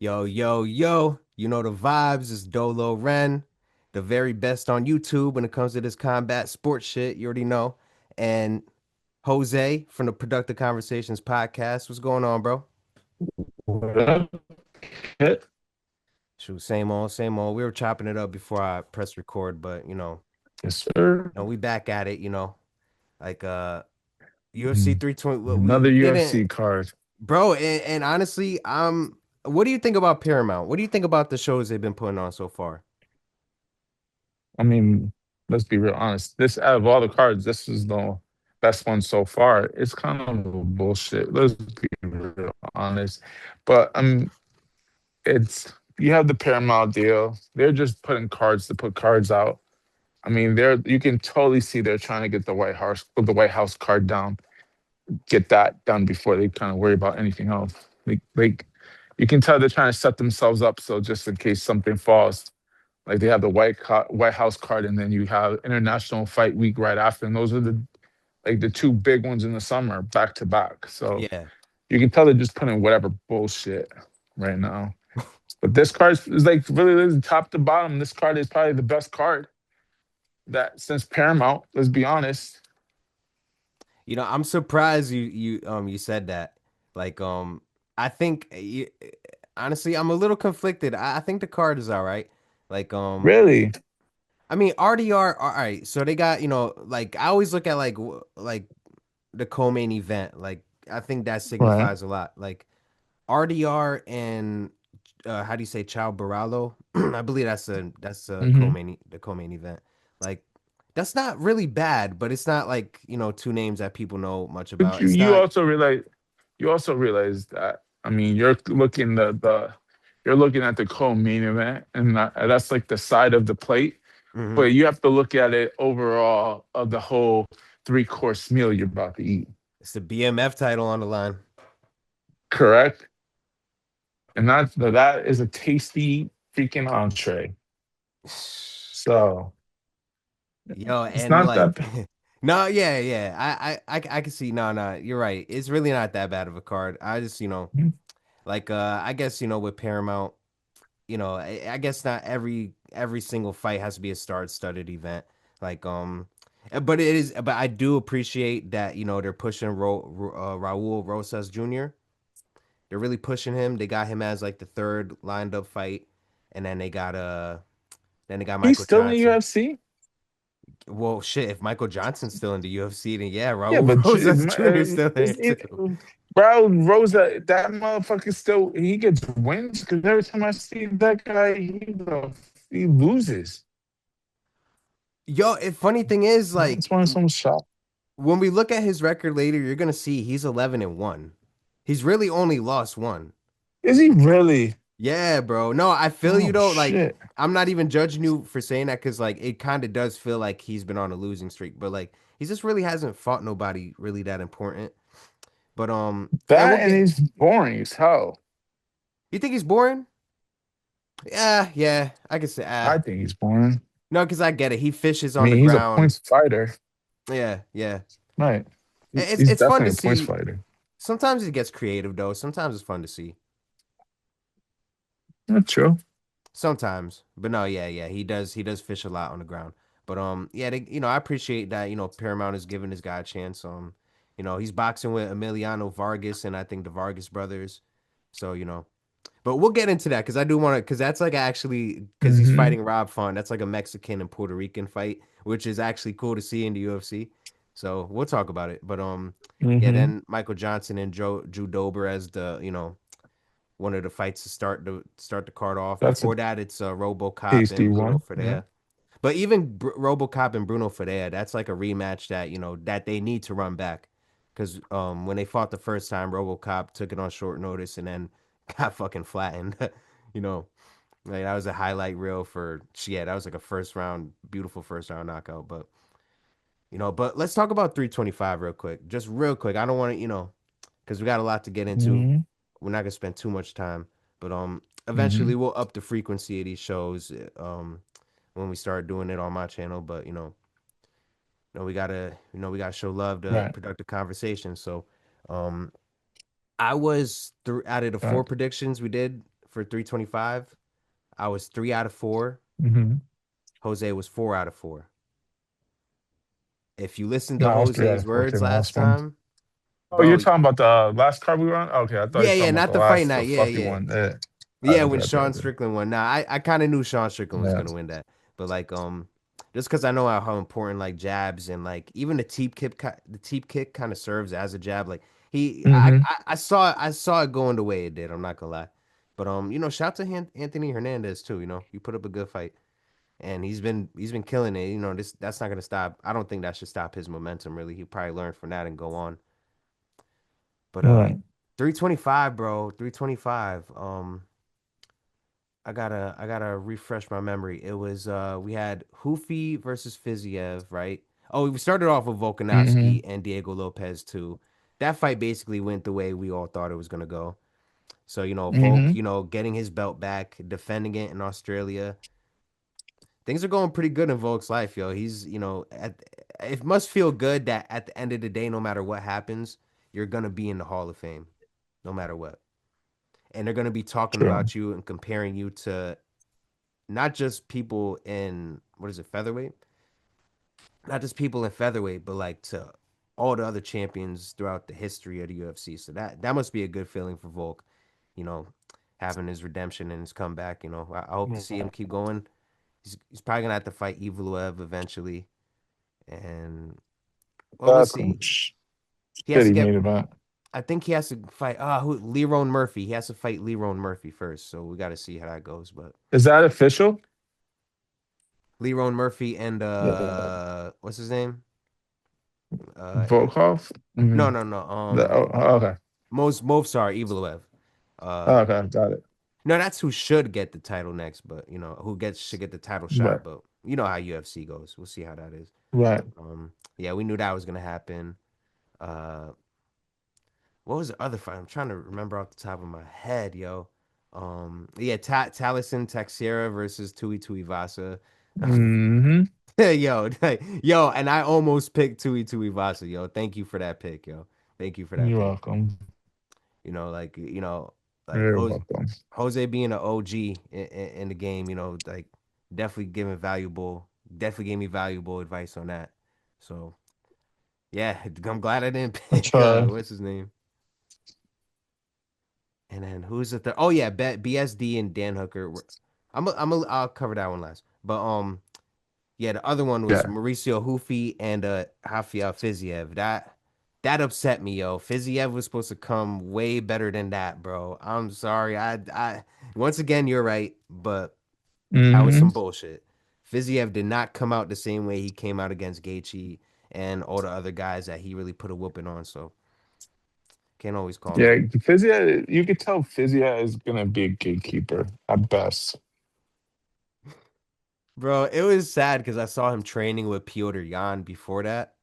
Yo, yo, yo, you know the vibes is Dolo Ren, the very best on YouTube when it comes to this combat sports shit, you already know. And Jose from the Productive Conversations podcast. What's going on, bro? What up, kid? Shoot, same old, same old. We were chopping it up before I pressed record, but Yes, sir. we back at it, like UFC Mm. 320. Another We didn't, UFC card. bro, and honestly, what do you think about Paramount? What do you think about the shows they've been putting on so far? I mean, let's be real honest. This out of all the cards, this is the best one so far. It's kind of a bullshit. Let's be real honest. But it's you have the Paramount deal. They're just putting cards to put cards out. I mean, they're you can totally see they're trying to get the White House card down, get that done before they kind of worry about anything else. Like you can tell they're trying to set themselves up so just in case something falls. Like they have the White House card, and then you have International Fight Week right after, and those are the two big ones in the summer back to back. So Yeah. you can tell they're just putting whatever bullshit right now. But this card is like really top to bottom. This card is probably the best card that since Paramount. Let's be honest. I'm surprised you said that. Like I think honestly I'm a little conflicted. I think the card is all right. Like Really, I mean RDR all right. So they got, like I always look at like the co-main event. Like I think that right? signifies a lot. Like RDR and how do you say Ciao Borralho? I believe that's Hmm. the co-main event. Like that's not really bad, but it's not like, two names that people know much But about. you It's you not. also realize you also realize that I mean you're looking at the co-main event, and that's like the side of the plate. Mhm. But you have to look at it overall of the whole three-course meal you're about to eat. It's the BMF title on the line. Correct? And that is a tasty freaking entree. So Yo, it's and not that like bad. no, yeah, yeah. I can see no, you're right. It's really not that bad of a card. I just, like I guess, with Paramount, I guess not every single fight has to be a star-studded event. Like but I do appreciate that, they're pushing Raul Rosas Jr. They're really pushing him. They got him as like the third lined up fight, and then they got He's Michael still in the Johnson. UFC. Well, shit, if Michael Johnson's still in the UFC, then yeah, Yeah, Raul but Rosas Jr. is still there is too. bro, Rosa, that motherfucker still he gets wins because every time I see that guy, he loses. Yo, funny thing is, That's like, why I'm so shocked. when we look at his record later, you're gonna see he's 11-1. He's really only lost one. Is he really? Yeah, bro. No, I feel you Oh though. Like, shit. I'm not even judging you for saying that because, like, it kind of does feel like he's been on a losing streak, but like, he just really hasn't fought nobody really that important. But and we'll That and get. he's boring as hell. You think he's boring? Yeah, yeah. I can say I think he's boring. no, because I get it. He fishes I on the mean, he's a ground. points fighter. Yeah, yeah. Right. It's He's it's fun definitely to a points see. fighter. Sometimes it gets creative though. Sometimes it's fun to see. That's true. Sometimes, but no, yeah, yeah. He does fish a lot on the ground. But yeah, I appreciate that. Paramount is giving this guy a chance. He's boxing with Emiliano Vargas and I think the Vargas brothers. So but we'll get into that because I do want to because that's like actually because he's Hmm. fighting Rob Font. That's like a Mexican and Puerto Rican fight, which is actually cool to see in the UFC. So we'll talk about it. But yeah, Hmm. then Michael Johnson and Drew Dober as the one of the fights to start the card off. That's a Before that, it's RoboCop tasty and Bruno one. Yeah. Ferreira. But even RoboCop and Bruno Ferreira, that's like a rematch that that they need to run back because when they fought the first time, RoboCop took it on short notice and then got fucking flattened. you know, like that was a highlight reel for yeah, that was like a first round, beautiful first round knockout. But let's talk about 325 real quick, just real quick. I don't want to, because we got a lot to get into. Hmm. We're not gonna spend too much time, but eventually Hmm. we'll up the frequency of these shows when we start doing it on my channel. But we gotta show love to Right. productive conversation. So, I was through out of the four Right. predictions we did for 325. I was 3 out of 4. Hmm. Jose was 4 out of 4. If you listen to No, I was three out Jose's of four words too. The last last one. time, Oh, you're bro, talking about the last card we were on? Okay, I thought you were yeah, yeah, talking about not the fight the night. Yeah, fluffy yeah. one. Yeah. Yeah, when Okay, okay, Sean okay. Strickland won. Nah, I kind of knew Sean Strickland was Yeah. gonna win that, but like just because I know how important like jabs and like even the teep kick kind of serves as a jab. Like Hmm. I saw it going the way it did. I'm not gonna lie, but shout to Anthony Hernandez too. He put up a good fight, and he's been killing it. That's not gonna stop. I don't think that should stop his momentum. Really, he probably learned from that and go on. But Right. 325, bro, 325. I gotta refresh my memory. It was we had Hoofy versus Fiziev, right? Oh, we started off with Hmm. Volkanovski and Diego Lopez too. That fight basically went the way we all thought it was gonna go. So, Volk, Hmm. getting his belt back, defending it in Australia. Things are going pretty good in Volk's life, yo. He's, it must feel good that at the end of the day, no matter what happens, you're gonna be in the Hall of Fame, no matter what. And they're gonna be talking True. about you and comparing you to not just people in what is it, featherweight? Not just people in featherweight, but like to all the other champions throughout the history of the UFC. So that must be a good feeling for Volk, you know, having his redemption and his comeback. I hope to see him Yeah. keep going. He's probably gonna have to fight Evloev eventually, and well, we'll That's see. He has to shitty get. main event. I think he has to fight. Who? Lerone Murphy. He has to fight Lerone Murphy first. So we got to see how that goes. But Is that official? Lerone Murphy and Yeah. what's his name? Uh, Volkov? no, Hmm. no, no. Okay. Most Movsar Evloev. Uh, Okay, got it. no, that's who should get the title next, but who gets should get the title Right. shot. But you know how UFC goes. We'll see how that is. Right. Yeah, we knew that was gonna happen. Uh, what was the other fight? I'm trying to remember off the top of my head, yo. Yeah, Taliesin Texera versus Tui Tuivasa. Hmm. Yo, yo, and I almost picked Tui Tuivasa, yo. Thank you for that pick, yo. Thank you for that You're pick. welcome. Like You're welcome. Jose being an OG in the game, like definitely gave me valuable advice on that. So yeah, I'm glad I didn't I pick try. what's his name. And then who's the third? Oh yeah, BSD and Dan Hooker. I'll cover that one last. But yeah, the other one was Yeah. Mauricio Hufi and Rafael Fiziev. That upset me, yo. Fiziev was supposed to come way better than that, bro. I'm sorry. I once again you're right, but that was Hmm. some bullshit. Fiziev did not come out the same way he came out against Gaethje and all the other guys that he really put a whooping on. So can't always call him. Yeah, Physia, you could tell Physia is gonna be a gatekeeper at best. Bro, it was sad because I saw him training with Piotr Jan before that.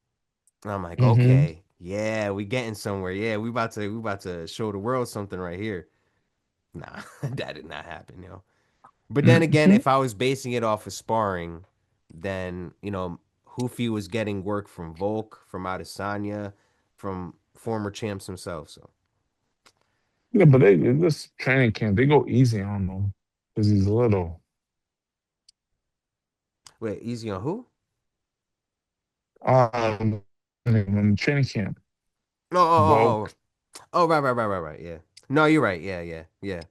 And I'm like, Hmm. okay, yeah, we getting somewhere. Yeah, we about to show the world something right here. Nah, that did not happen, yo. But then again, Hmm. if I was basing it off of sparring, then Hoofy was getting work from Volk, from Adesanya, from former champs himself. So Yeah, but this training camp, they go easy on him because he's little. wait, easy on who? Um, when training camp, Oh, oh, oh, Volk. oh, oh, right, right, right, right, right. Yeah. No, you're right. Yeah, yeah, yeah.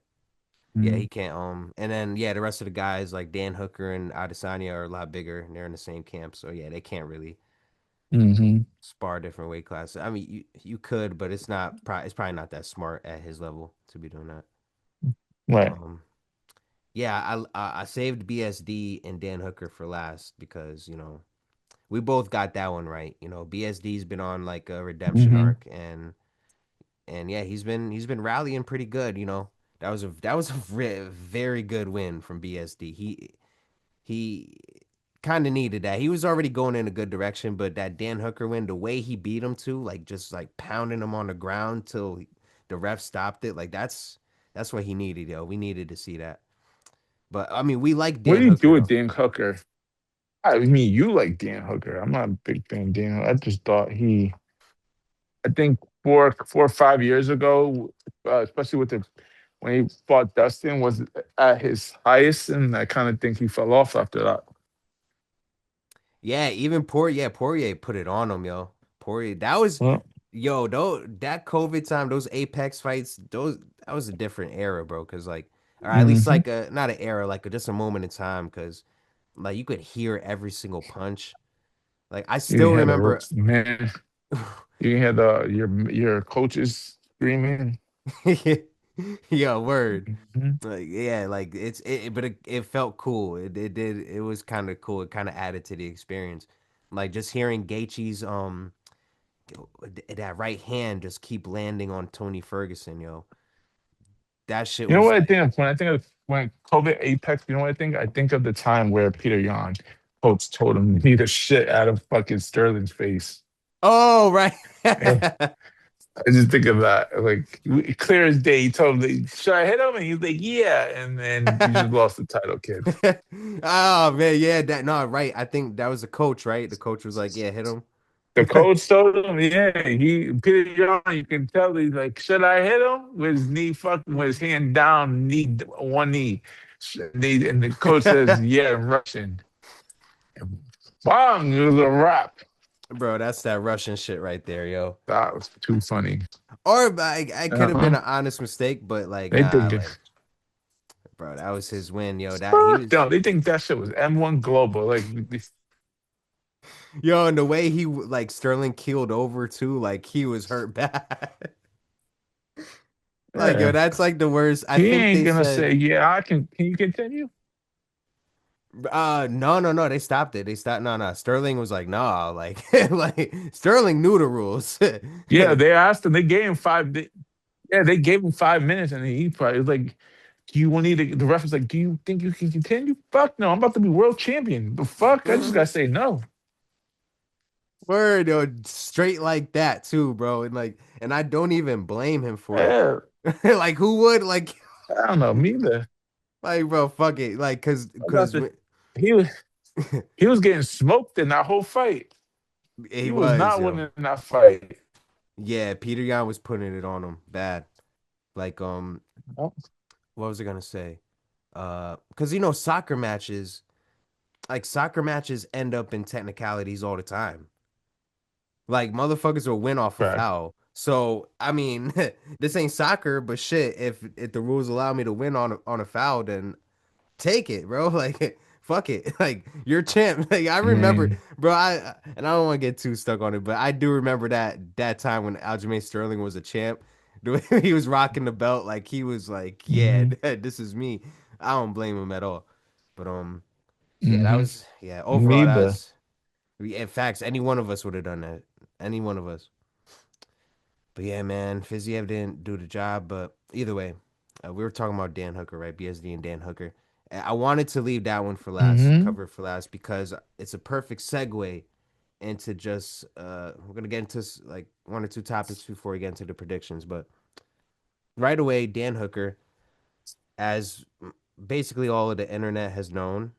Yeah, he Mm-hmm. can't. And then yeah, the rest of the guys like Dan Hooker and Adesanya are a lot bigger, and they're in the same camp. So yeah, they can't really spar different weight classes. I mean, you could, but it's probably not that smart at his level to be doing that. But Right. yeah, I saved BSD and Dan Hooker for last because we both got that one right. BSD's been on like a redemption Hmm. arc, and yeah, he's been rallying pretty good. That was a very good win from BSD. He kind of needed that. He was already going in a good direction, but that Dan Hooker win, the way he beat him to, like just like pounding him on the ground till the ref stopped it, like that's what he needed, yo. We needed to see that. But I mean, we like What do Dan you do Hooker with though. Dan Hooker? I mean, you like Dan Hooker. I'm not a big fan of Dan. I just thought I think 4 or 5 years ago, especially with the when he fought Dustin was at his highest, and I kind of think he fell off after that. Yeah, even Poirier put it on him, yo. Poirier, that was, Well, yo, though that COVID time, those Apex fights, those that was a different era, bro. Cause like, or at least hmm like a not an era, like just a moment in time. Cause like you could hear every single punch. Like I you still had a remember, man. You had your coaches screaming. yo, word. Mhm. Like yeah, like but it felt cool. It did. It was kind of cool. It kind of added to the experience. Like just hearing Gaethje's that right hand just keep landing on Tony Ferguson, yo. That shit You know was what I like, think of when I think of when COVID Apex? You know what I think? I think of the time where Peter Yan, coach, told him to beat the shit out of fucking Sterling's face. oh right. Eh, I just think of that, like clear as day. He told him, "Should I hit him?" And he's like, "Yeah." And then you just lost the title, kid. Oh man, yeah, that no, right. I think that was the coach, right? The coach was like, yeah, hit him. The coach told him, "Yeah." He Peter Yan, you can tell he's like, "Should I hit him?" With his knee fucking, with his hand down, knee one knee. And the coach says, "Yeah," in Russian. Bang! It was a wrap. Bro, that's that Russian shit right there, yo. That was too funny. Or I could have been Uh-huh. an honest mistake, but like They nah, think, like bro, that was his win, yo. That he fuck was them. They think that shit was M1 Global. Like, yo, and the way like Sterling keeled over too, like he was hurt bad. Like yo, yeah. that's like the worst. I He think ain't they gonna say, said yeah, I can. Can you continue? no, they stopped it. They stopped no. Sterling was like, nah, like like Sterling knew the rules. Yeah, they asked him. They gave him yeah, they gave him 5 minutes, and he probably was like, "Do you want me to?" The ref was like, "Do you think you can continue?" Fuck no, I'm about to be world champion. The fuck, I just gotta say no. Word, yo, straight like that too, bro. And like, and I don't even blame him for it. Yeah, Like, who would like, I don't know. Me either. like, bro, fuck it, like, I got cause the. He was he was getting smoked in that whole fight. he He was was, not yo, winning that fight. yeah, Peter Yan was putting it on him bad. Like, Oh, what was I gonna say? Cause you know, soccer matches end up in technicalities all the time. Like motherfuckers will win off a correct. foul. So I mean, this ain't soccer, but shit, if the rules allow me to win on a foul, then take it, bro. Like fuck it. Like you're champ. Like I I remember, mean, bro. And I don't want to get too stuck on it, but I do remember that time when Aljamain Sterling was a champ. The way he was rocking the belt, like he was like, yeah, hmm this is me. I don't blame him at all. But yeah, that hmm was yeah. Overall, that neither. was in facts. Any one of us would have done that. Any one of us. But yeah, man, Fiziev didn't do the job. But either way, we were talking about Dan Hooker, right? BSD and Dan Hooker. I wanted to leave that one for last, hmm cover it for last, because it's a perfect segue into just we're gonna get into like one or two topics before we get into the predictions. But right away, Dan Hooker, as basically all of the internet has known,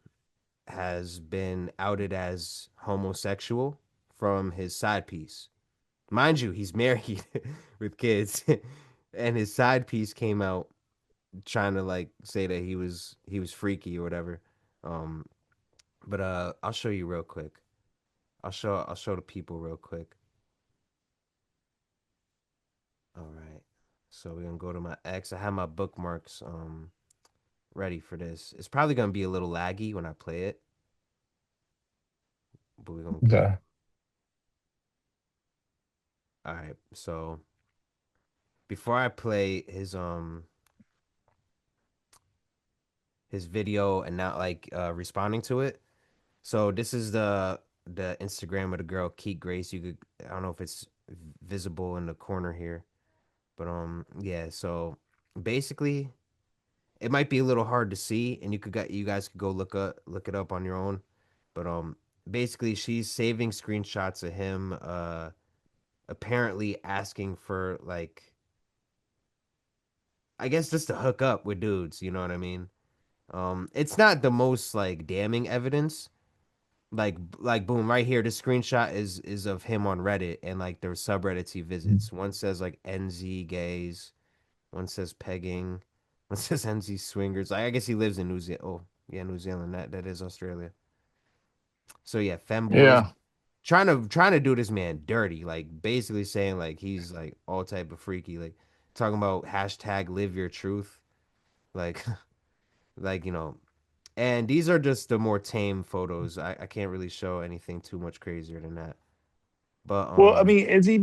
has been outed as homosexual from his side piece. Mind you, he's married with kids, and his side piece came out trying to like say that he was freaky or whatever. Um, but I'll show you real quick. I'll show the people real quick. All right. So we're gonna go to my X. I have my bookmarks ready for this. It's probably gonna be a little laggy when I play it, but we're gonna get it. Okay. All right. So before I play his video and not like responding to it. So this is the Instagram of the girl Keith Grace. You could I don't know if it's visible in the corner here, but yeah. So basically, it might be a little hard to see, and you guys could go look it up on your own. But basically, she's saving screenshots of him apparently asking for like I guess just to hook up with dudes. You know what I mean? It's not the most like damning evidence, like boom right here this screenshot is of him on Reddit and like their subreddits he visits. One says like NZ gays, one says pegging, It says NZ Swingers. I guess he lives in New Zealand. Oh, yeah, New Zealand. That is Australia. So yeah, femboys Yeah. trying to do this man dirty, like basically saying like he's like all type of freaky, like talking about hashtag live your truth, like like and these are just the more tame photos. I can't really show anything too much crazier than that. But Well, I mean, is he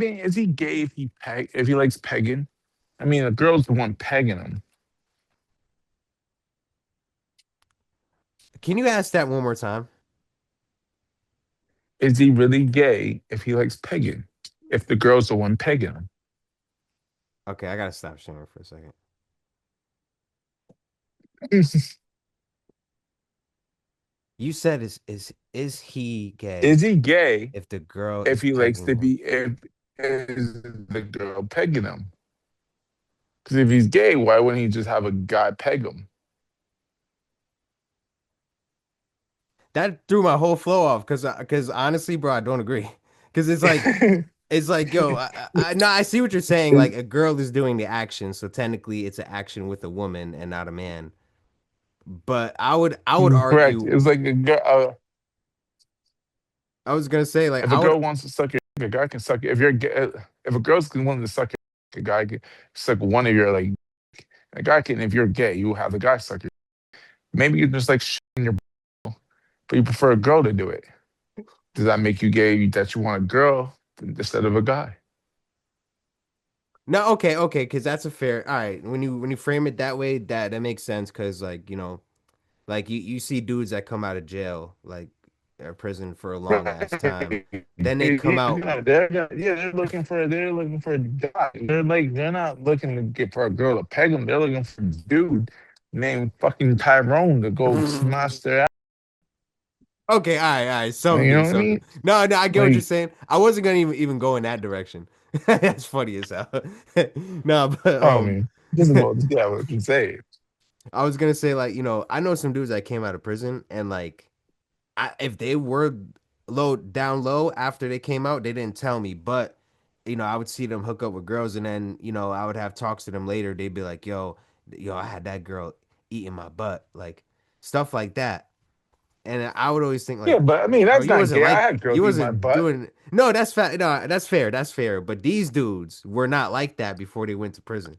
gay if he likes pegging? I mean, the girl's the one pegging him. can you ask that one more time? Is he really gay if he likes pegging? If the girl's the one pegging him? Okay, I gotta stop sharing for a second. You said is he Is gay he gay if the girl if is he likes pegging to him? be if is the girl pegging him? Because if he's gay, why wouldn't he just have a guy peg him? That threw my whole flow off because honestly, bro, I don't agree. Because it's like yo, no, I see what you're saying. Is Like a girl is doing the action, so technically it's an action with a woman and not a man. But I would correct. argue. It's like a girl. I was gonna say like If a I would. girl wants to suck your, dick, a guy can suck it. If you're if a girl's willing to suck your, dick, a guy can suck one of your like. A guy can. If you're gay, you have the guy suck your. Maybe you're just like shitting your, but you prefer a girl to do it. Does that make you gay? That you want a girl instead of a guy? No, okay, because that's a fair. All right, when you frame it that way, that makes sense. Because like like you see dudes that come out of jail, like or prison for a long ass time, Right. then they come out. They're looking for a guy. They're not looking to get for a girl to peg them. They're looking for a dude named fucking Tyrone to go smash their ass. Okay, all right, some You do, know what I some do. mean? No, no, I get what you're Like, saying. I wasn't gonna even go in that direction. That's funny as hell. No, but I mean, just about yeah, what you say. I was gonna say like I know some dudes that came out of prison and like if they were down low after they came out, they didn't tell me, but I would see them hook up with girls, and then I would have talks to them later. They'd be like, yo, I had that girl eating my butt, like stuff like that. And I would always think Yeah, like, but I mean, bro, that's not gay. I had you girls eat my wasn't butt. doing no, that's fair. No, that's fair. That's fair. But these dudes were not like that before they went to prison.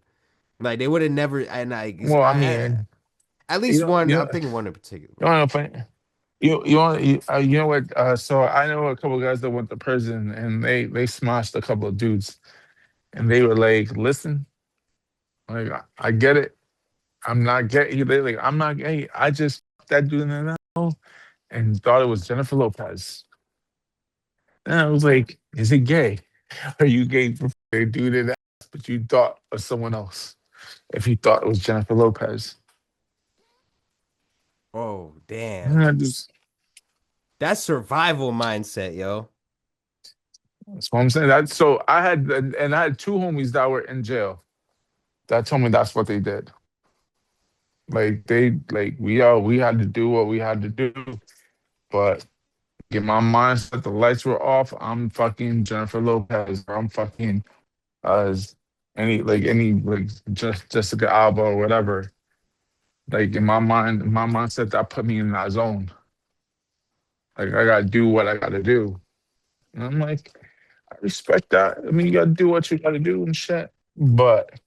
Like they would have never. And Well, I mean, at you least know, one. I'm thinking one in particular. you know, you want you know what? So I know a couple of guys that went to prison and they smashed a couple of dudes and they were like, listen, like I get it. I'm not gay. They like I'm not gay. I just that dude in the know and thought it was Jennifer Lopez. And I was like, is it gay? Are you gay for a dude in that? But you thought of someone else. If you thought it was Jennifer Lopez, Oh and damn, I just that's survival mindset, yo. that's what I'm saying. That so I had and I had two homies that were in jail that told me that's what they did. Like we had to do what we had to do, but get my mindset. The lights were off. I'm fucking Jennifer Lopez. Or I'm fucking as any like just Jessica Alba or whatever. Like in my mindset that put me in that zone. Like I gotta do what I gotta do. And I'm like, I respect that. I mean, you gotta do what you gotta do and shit. But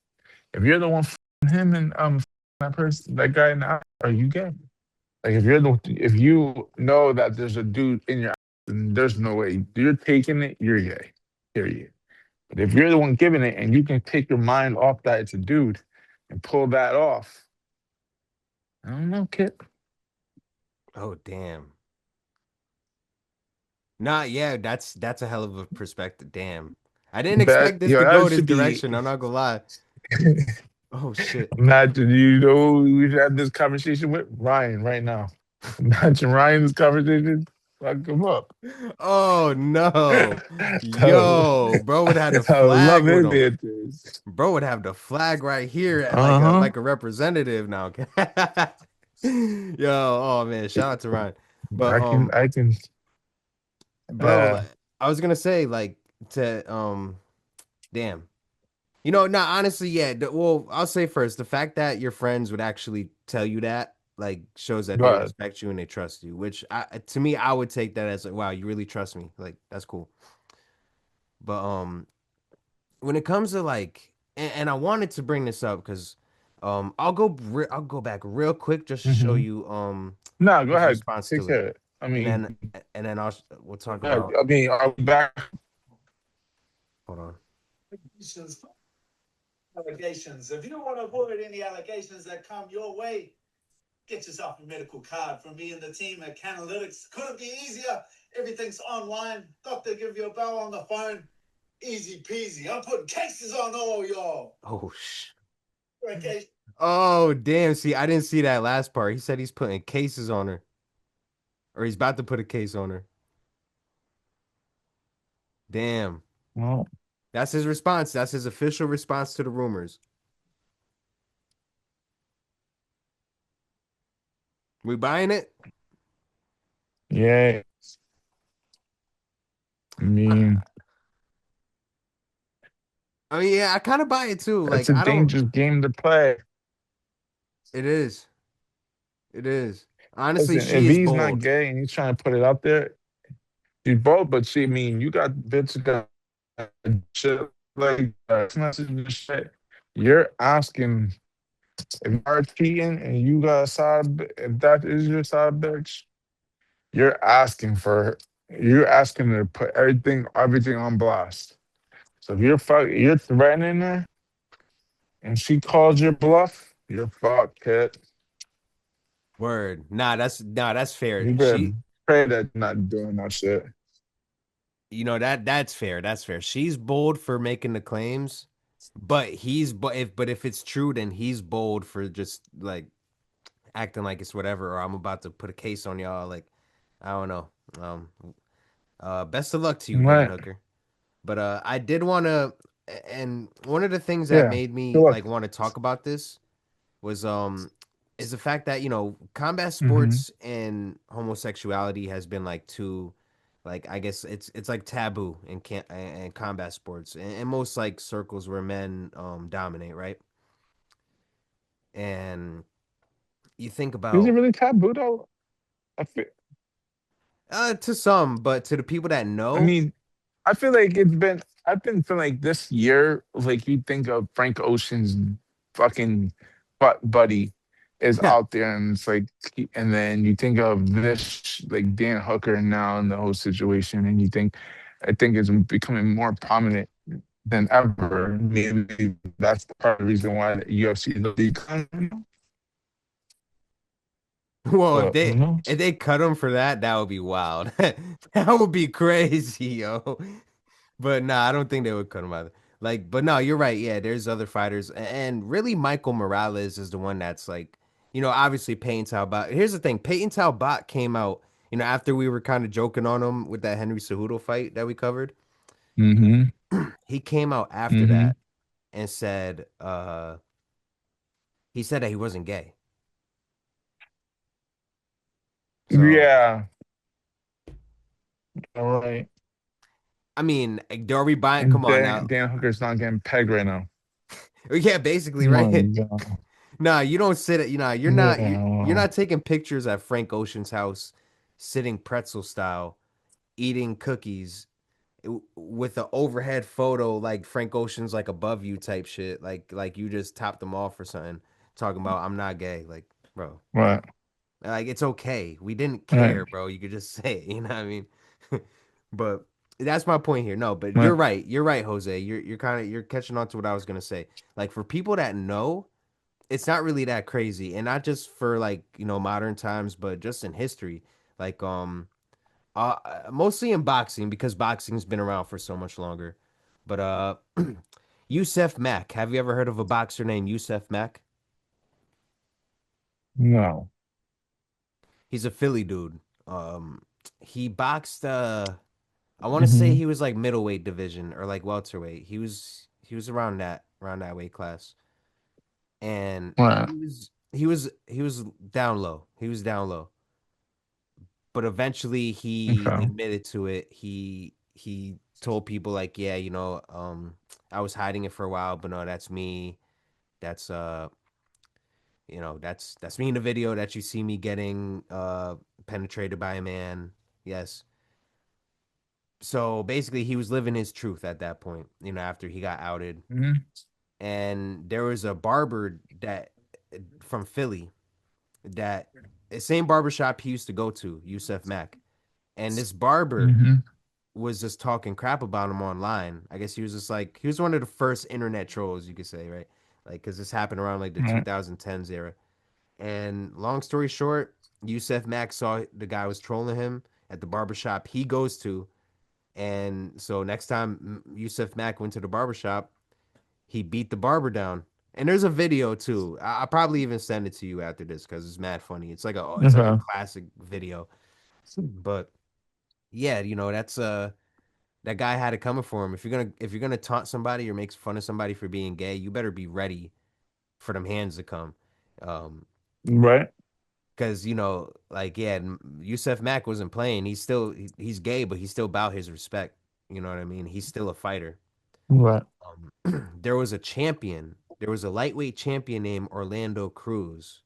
if you're the one him and that person, that guy now, are you gay? Like if you know that there's a dude in your then there's no way you're taking it, you're gay. Period. But if you're the one giving it and you can take your mind off that it's a dude and pull that off, I don't know, kid. Oh damn. Nah, yeah, that's a hell of a perspective. Damn, I didn't That expect this you know, to go that this should be direction. I'm not gonna lie. Oh shit. imagine you know we should have this conversation with Ryan right now. Imagine Ryan's conversation. Fuck him up. Oh no. I Yo, bro would have the love flag with his him. answers. Bro would have the flag right here at like a Uh-huh. like a representative now. Yo, oh man, shout out to Ryan. But I can bro, uh like, I was gonna say like to damn. No, honestly, yeah. Well, I'll say first, the fact that your friends would actually tell you that, like, shows that they But respect you and they trust you, which to me, I would take that as like, wow, you really trust me. Like, that's cool. But when it comes to like, and I wanted to bring this up because, I'll go back real quick just to show hmm you no, go his ahead. response Take to it, care. I and mean, then we'll talk yeah, about. I mean, I'll be back. Hold on. Allegations. If you want to avoid any allegations that come your way, get yourself a medical card from me and the team at Canalytics. Couldn't be easier. Everything's online. Doctor give you a bell on the phone. Easy peasy. I'm putting cases on all y'all. Oh sh. Okay. Oh damn! See, I didn't see that last part. He said he's putting cases on her, or he's about to put a case on her. Damn. Well, That's his response. That's his official response to the rumors. We buying it? yeah. I I, mean, I mean, yeah, I kind of buy it too. that's Like, a I don't. dangerous game to play. It is. It is. Honestly, Listen, she if is he's not bold. gay and he's trying to put it out there, he's both. But she, I mean, you got bitch got shit like message and shit. You're asking if you're cheating and you got a side, if that is your side bitch, you're asking for, you're asking her to put everything on blast. So if you're threatening her and she calls your bluff, you're fucked, kid. Word. That's fair. You better She, pray that you're not doing that shit. that's fair. That's fair. She's bold for making the claims, but if it's true, then he's bold for just like acting like it's whatever, or I'm about to put a case on y'all. Like, I don't know. Um, best of luck to you, Dan Right? Hooker. But I did want to, and one of the things that Yeah. made Good me luck. like want to talk about this was is the fact that combat Mm-hmm. sports and homosexuality has been like two, like I guess it's like taboo in can and combat sports and most like circles where men dominate, right? And you think Is it about really taboo though? I to some, but to the people that I know, mean, I feel like it's been. I've been feeling like this year, like you think of Frank Ocean's fucking buddy is out there, and it's like, and then you think of this like Dan Hooker now in the whole situation, and you think, I think it's becoming more prominent than ever. Maybe that's part of the reason why the UFC is the league, well, but who knows? if they cut him for that, that would be wild. That would be crazy, yo. But nah, I don't think they would cut him either. Like, but no, you're right. Yeah, there's other fighters, and really, Michael Morales is the one that's like, obviously Payton Talbot. Here's the thing: Payton Talbot came out, after we were kind of joking on him with that Henry Cejudo fight that we covered. Mm-hmm. He came out after Mm-hmm. that and said, he said that he wasn't gay. So, Yeah. All right. I mean, like, Darby Bryant, And come on now. Dan Hooker's not getting pegged right now. Yeah, basically, My right? God. Nah, you don't sit at, you're Yeah. not taking pictures at Frank Ocean's house, sitting pretzel style, eating cookies with an overhead photo like Frank Ocean's like above you type shit, like you just topped them off or something, talking about I'm not gay, like bro, Right. like it's okay, we didn't Right. care, bro. You could just say it, you know what I mean? But that's my point here. No, but Right. you're right, Jose. You're kind of you're catching on to what I was gonna say. Like for people that know it's not really that crazy and not just for like modern times but just in history like mostly in boxing because boxing's been around for so much longer but Yusef Mack, have you ever heard of a boxer named Yusef Mack? No. He's a Philly dude. He boxed I want to say Hmm. he was like middleweight division or like welterweight. He was around that weight class and Right. he was down low. He was down low, but eventually he Okay. admitted to it. He told people like, yeah, I was hiding it for a while, but no, that's me. That's that's me in the video that you see me getting penetrated by a man. Yes. So basically he was living his truth at that point, after he got outed. Mhm. And there was a barber that from Philly that the same barbershop he used to go to, Yusef Mack. And this barber Mhm. was just talking crap about him online. I guess he was just like he was one of the first internet trolls, you could say, right? Like because this happened around like the Right. 2010s era. And long story short, Yusef Mack saw the guy was trolling him at the barbershop he goes to. And so next time Yusef Mack went to the barbershop, he beat the barber down. And there's a video too. I'll probably even send it to you after this because it's mad funny. It's like a Okay. classic video. But yeah, that's that guy had it coming for him. If you're gonna taunt somebody or make fun of somebody for being gay, you better be ready for them hands to come. Um, Right. because like yeah, Yusef Mack wasn't playing. He's gay, but he's still about his respect. You know what I mean? He's still a fighter. Right. There was a champion. There was a lightweight champion named Orlando Cruz.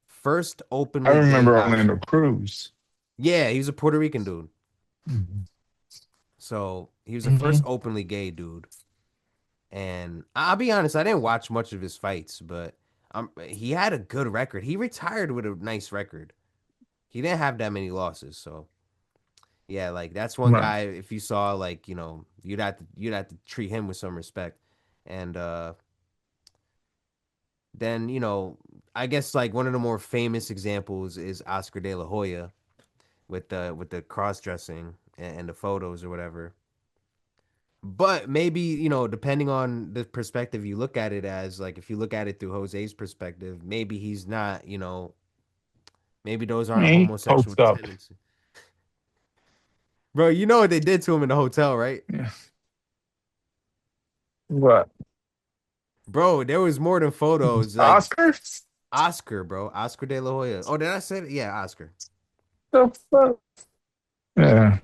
First I openly gay remember Orlando boxer. Cruz. Yeah, he was a Puerto Rican dude. Mhm. So he was the first Mhm. openly gay dude. And I'll be honest, I didn't watch much of his fights, but he had a good record. He retired with a nice record. He didn't have that many losses, so yeah, like that's one Right. guy. If you saw, like, you'd have to treat him with some respect. And then I guess like one of the more famous examples is Oscar De La Hoya with the cross dressing and the photos or whatever. But maybe, depending on the perspective you look at it as, like if you look at it through Jose's perspective, maybe he's not, maybe those aren't He homosexual poked up. tendencies. Bro, you know what they did to him in the hotel, right? Yeah. What? Bro, there was more than photos. Like Oscars? Oscar, bro. Oscar De La Hoya. Oh, did I say it? Yeah, Oscar. The fuck? Yeah.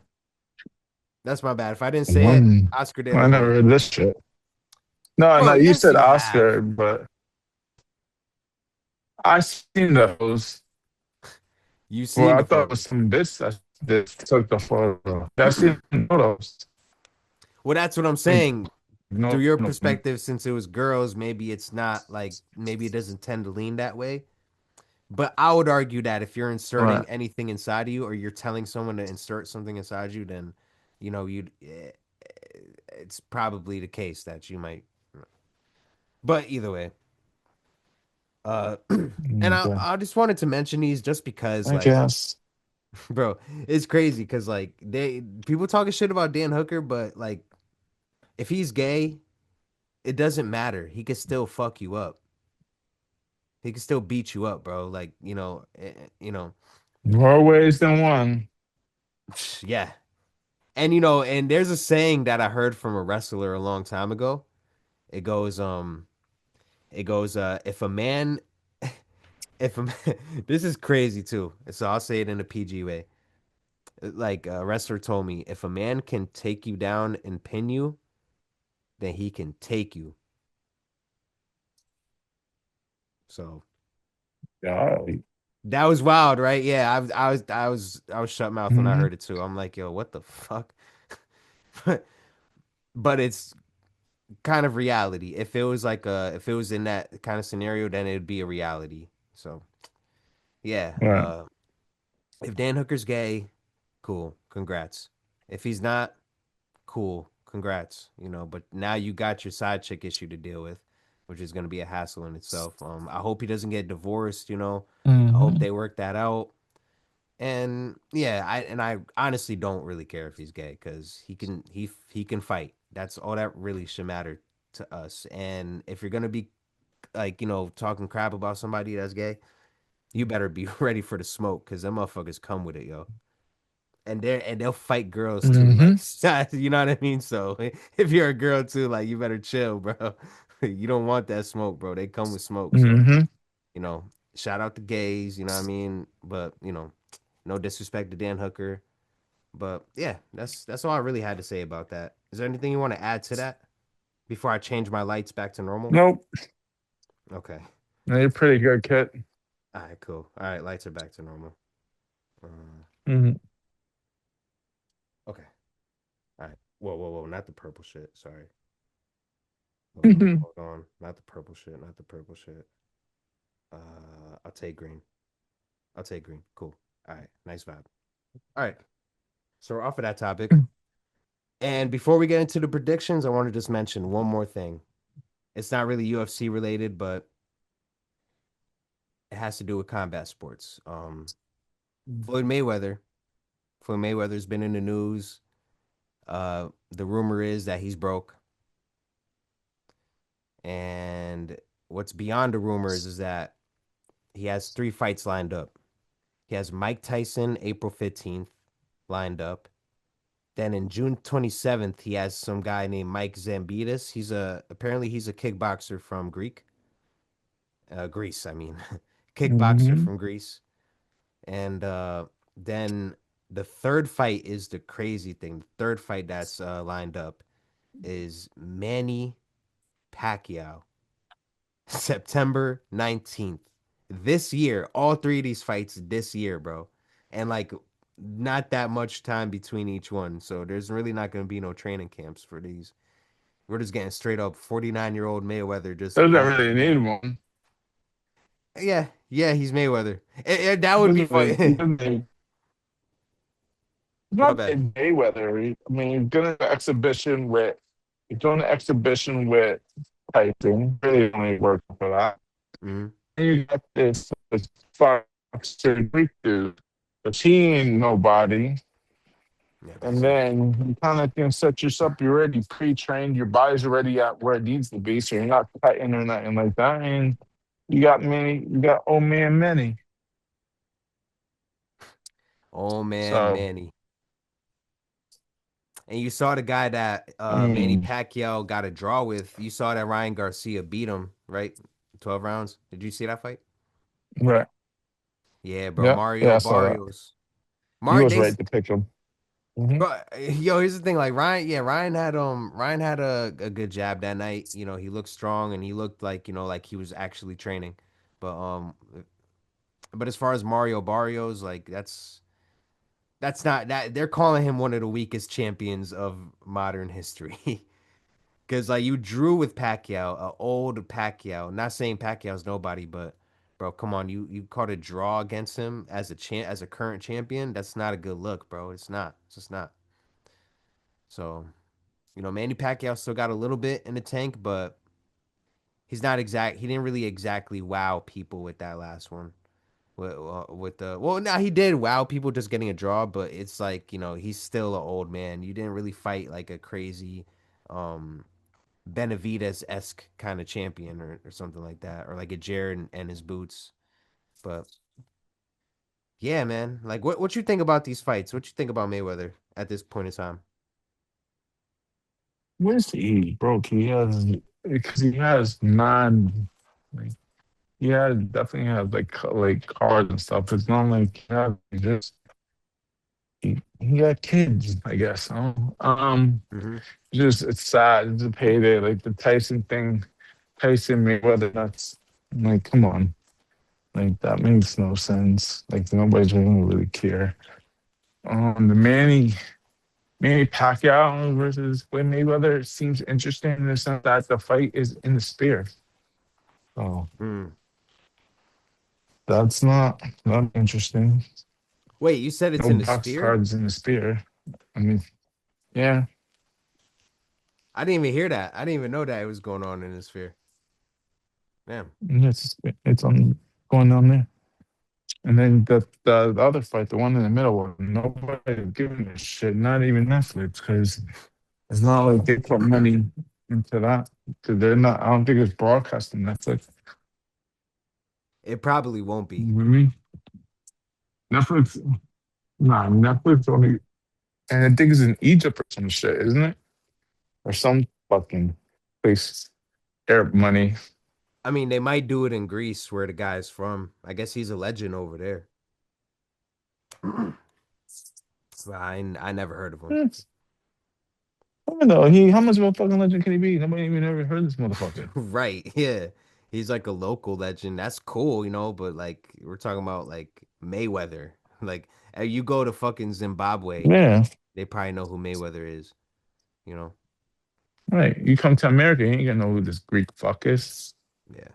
That's my bad. If I didn't say it, One. Oscar De La I never Hoya. heard this shit. No, no, Bro, you yes, said you have. Oscar, but I seen those. You Well, seen I the thought it was photos. some bitch that took the photo. I seen photos. Well, that's what I'm Like, saying. Through no, your no, perspective, since it was girls, maybe it's not like maybe it doesn't tend to lean that way. But I would argue that if you're inserting right, anything inside of you, or you're telling someone to insert something inside you, then it's probably the case that you might. But either way, and I okay. I just wanted to mention these just because, I like, guess. bro, it's crazy because like people talking shit about Dan Hooker, but like if he's gay, it doesn't matter. He can still fuck you up. He can still beat you up, bro. Like, More ways than one. yeah. And and there's a saying that I heard from a wrestler a long time ago. It goes, if a man, if a this is crazy too. So I'll say it in a PG way. Like a wrestler told me, if a man can take you down and pin you, then he can take you. So Yeah. that was wild, right? Yeah, I was shut mouth when I Mhm. heard it too. I'm like, yo, what the fuck? But it's kind of reality. If it was in that kind of scenario, then it'd be a reality. So yeah, Right, if Dan Hooker's gay, cool, congrats. If he's not, cool, congrats. But now you got your side chick issue to deal with, which is gonna be a hassle in itself. I hope he doesn't get divorced. I hope hmm they work that out. And yeah, I honestly don't really care if he's gay because he can fight. That's all that really should matter to us. And if you're gonna be like talking crap about somebody that's gay, you better be ready for the smoke because them motherfuckers come with it, yo. And they'll fight girls too, hmm like you know what I mean. So if you're a girl too, like you better chill, bro. You don't want that smoke, bro. They come with smoke. So hmm you know, shout out to gays, you know what I mean. But no disrespect to Dan Hooker. But yeah, that's all I really had to say about that. Is there anything you want to add to that before I change my lights back to normal? Nope. Okay. No, you're pretty good, Kit. All right, cool. All right, lights are back to normal. Uh, Mm-hmm. okay. All right. Whoa. Not the purple shit. Sorry. Hold on. Not the purple shit. Not the purple shit. I'll take green. I'll take green. Cool. All right. Nice vibe. All right. So we're off of that topic. And before we get into the predictions, I want to just mention one more thing. It's not really UFC related, but it has to do with combat sports. Floyd Mayweather. Floyd Mayweather's been in the news. The rumor is that he's broke. And what's beyond the rumors is that he has 3 fights lined up. He has Mike Tyson April 15th lined up. Then in June 27th, he has some guy named Mike Zambitis. He's a kickboxer from Greece, I mean. Kickboxer Mm-hmm. from Greece. And then the third fight is the crazy thing. The third fight that's lined up is Manny Pacquiao, September 19th. This year, all 3 of these fights this year, bro. And like not that much time between each one. So there's really not going to be no training camps for these. We're just getting straight up 49-year-old Mayweather just Doesn't off. really need one. Yeah, he's Mayweather. That would be Doesn't really. He fun. doesn't need, it's My not bad. in Mayweather. I mean, he's doing an exhibition with. He's doing an exhibition with Tyson. Really only working for that. Hmm. And you got this Foxer Greek dude, but he ain't nobody. Yeah, And that's true. then you kind of can set yourself. You're already pre-trained. Your body's already at where it needs to be, so you're not cutting or nothing like that. And you got many. You got old man many. Oh man, So Manny. And you saw the guy that I Manny mean, Pacquiao got a draw with. You saw that Ryan Garcia beat him, right? 12 rounds. Did you see that fight? right? Yeah, bro. Yeah, yeah, Mario I saw that. Barrios. You Mar was they right to pick him. Hmm. Bro, yo, here's the thing. Like Ryan had a good jab that night. He looked strong and he looked like, like he was actually training. But but as far as Mario Barrios, like that's not that they're calling him one of the weakest champions of modern history. Cause like you drew with Pacquiao, a old Pacquiao. Not saying Pacquiao's nobody, but bro, come on, you caught a draw against him as a current champion. That's not a good look, bro. It's not. It's just not. So, Manny Pacquiao still got a little bit in the tank, but he didn't really exactly wow people with that last one. With the no, he did wow people just getting a draw, but it's like, he's still an old man. You didn't really fight like a crazy um Benavides-esque kind of champion or something like that, or like a Jared and his boots. But yeah, man, like what you think about these fights? What you think about Mayweather at this point in time? Where's he broke? He has because he has non. Like, he has definitely has like cars and stuff. It's not like he just he got kids, I guess. Hmm. Just it's sad. It's a payday. Like the Tyson thing, Tyson Mayweather. That's like, come on. Like that makes no sense. Like nobody's gonna really care. The Manny Pacquiao versus Floyd Mayweather seems interesting in the sense that the fight is in the spear. Oh, Hmm. that's not interesting. Wait, you said it's No in the box sphere? cards in the spear. I mean, yeah, I didn't even hear that. I didn't even know that it was going on in the sphere. Damn. it's on going on there. And then the other fight, the one in the middle, nobody giving a shit. Not even Netflix, because it's not like they put money into that. Because they're not. I don't think it's broadcasting Netflix. It probably won't You be. know what I mean? Netflix, nah, Netflix only, and I think it's in Egypt or some shit, isn't it? Or some fucking place, Arab money. I mean, they might do it in Greece where the guy's from. I guess he's a legend over there. I never heard of him. Yes. I don't know. How much of a fucking legend can he be? Nobody even ever heard of this motherfucker. Right. Yeah. He's like a local legend. That's cool, but like we're talking about like Mayweather. Like you go to fucking Zimbabwe, Yeah, they probably know who Mayweather is, you know? right. You come to America, you ain't gonna know who this Greek fuck is. Yeah.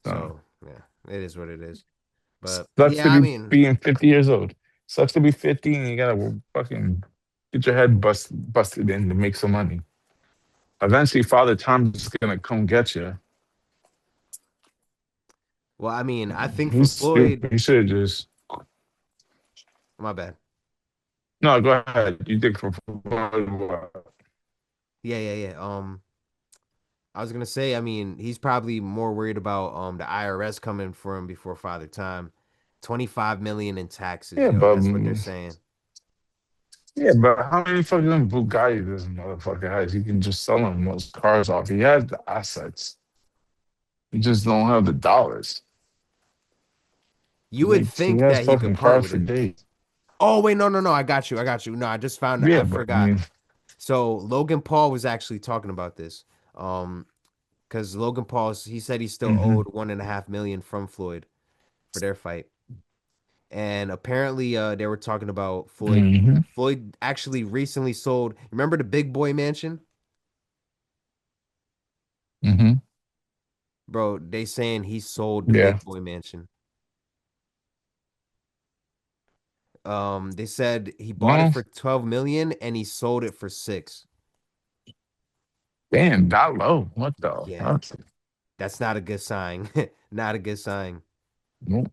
So So, yeah, it is what it is. But sucks to yeah, I be mean, being 50 years old. Sucks to be 50 and you gotta fucking get your head busted in to make some money. Eventually, Father Time's just gonna come get you. well, I mean, I think for He's Floyd, stupid. He should have just. my bad. No, go ahead. You think for Yeah, yeah, yeah. I was gonna say, I mean, he's probably more worried about the IRS coming for him before Father Time. 25 million in taxes, yeah, yo. but That's what they're saying. how many fucking Bugattis this motherfucker has? He can just sell them those cars off. He has the assets. He just don't have the dollars. You would Like he think has that he could fucking part cars with for it. days. Oh, wait, no, no, no. I got you. I got you. No, I just found Yeah, I but I forgot. mean, So Logan Paul was actually talking about this. Because Logan Paul, he said he still hmm owed 1.5 million from Floyd for their fight. And apparently they were talking about Floyd. hmm Floyd actually recently sold, remember the Big Boy Mansion? hmm Bro, they saying he sold the yeah. Big Boy Mansion. They said he bought it Well, for 12 million and he sold it for 6. damn, that low. What the Yeah, fuck? that's not a good sign. Not a good sign. Nope,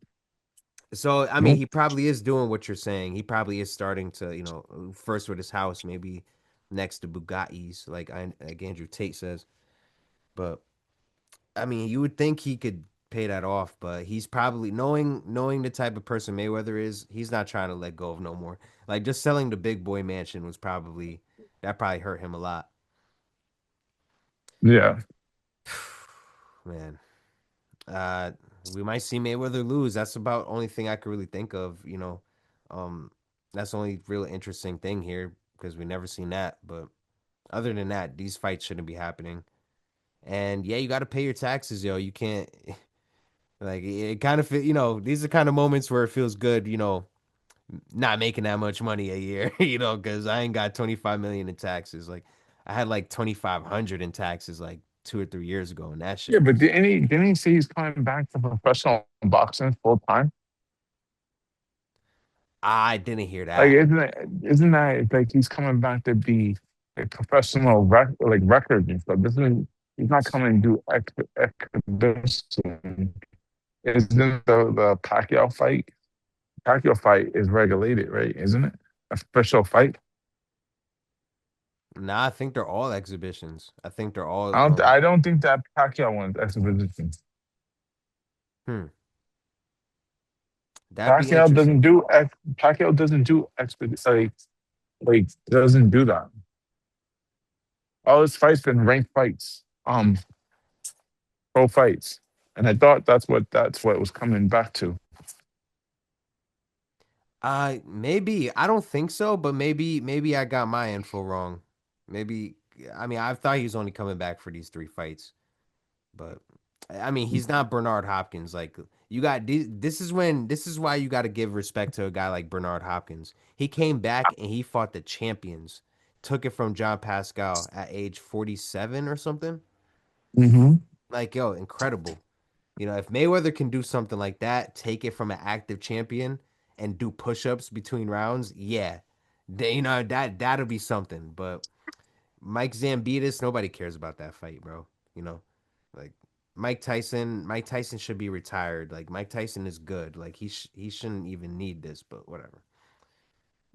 So, I mean, nope. he probably is doing what you're saying. He probably is starting to, first with his house, maybe next to Bugattis, like Andrew Tate says. But I mean, you would think he could pay that off, but he's probably knowing the type of person Mayweather is, he's not trying to let go of no more. Like just selling the Big Boy Mansion was probably that probably hurt him a lot. Yeah. Man, we might see Mayweather lose. That's about only thing I could really think of. Um, that's the only real interesting thing here because we never seen that. But other than that, these fights shouldn't be happening. And yeah, you got to pay your taxes, yo. You can't like it kind of these are kind of moments where it feels good, not making that much money a year, because I ain't got 25 million in taxes. Like I had like 2,500 in taxes like 2 or 3 years ago, and that Yeah, shit but was didn't he say he's coming back to professional boxing full time? I didn't hear Like, that. isn't that like he's coming back to be a professional like record and stuff? This isn't he's not coming to do exhibition. Isn't the Pacquiao fight? Pacquiao fight is regulated, right? Isn't it a special fight? Nah, I think they're all exhibitions. I think they're all I don't think that Pacquiao one's exhibition. hmm, that'd be Pacquiao doesn't interesting. do Pacquiao doesn't do like doesn't do that. All his fights been ranked fights, pro fights, and I thought that's what it was coming back to. Maybe I don't think so, but maybe I got my info wrong. Maybe I mean I thought he was only coming back for these 3 fights. But I mean, he's not Bernard Hopkins. Like you got this is why you got to give respect to a guy like Bernard Hopkins. He came back and he fought the champions. Took it from John Pascal at age 47 or something. hmm Like, yo, incredible. If Mayweather can do something like that, take it from an active champion and do push-ups between rounds, yeah. That'll be something. But Mike Zambitis, nobody cares about that fight, bro. You know, like Mike Tyson should be retired. Like Mike Tyson is good. Like he shouldn't even need this, but whatever.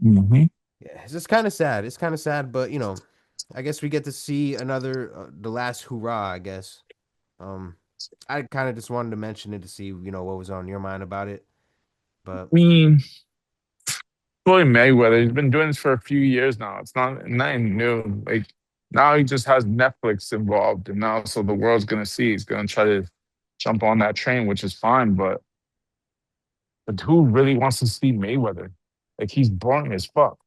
hmm Yeah, it's just kind of sad. It's kind of sad, but I guess we get to see another the last hurrah, I guess. Um I kind of just wanted to mention it to see, what was on your mind about it. But I mean, Floyd Mayweather, he's been doing this for a few years now. It's not nothing new. Like now he just has Netflix involved, and now so the world's gonna see. He's gonna try to jump on that train, which is fine. But who really wants to see Mayweather? Like he's boring as fuck.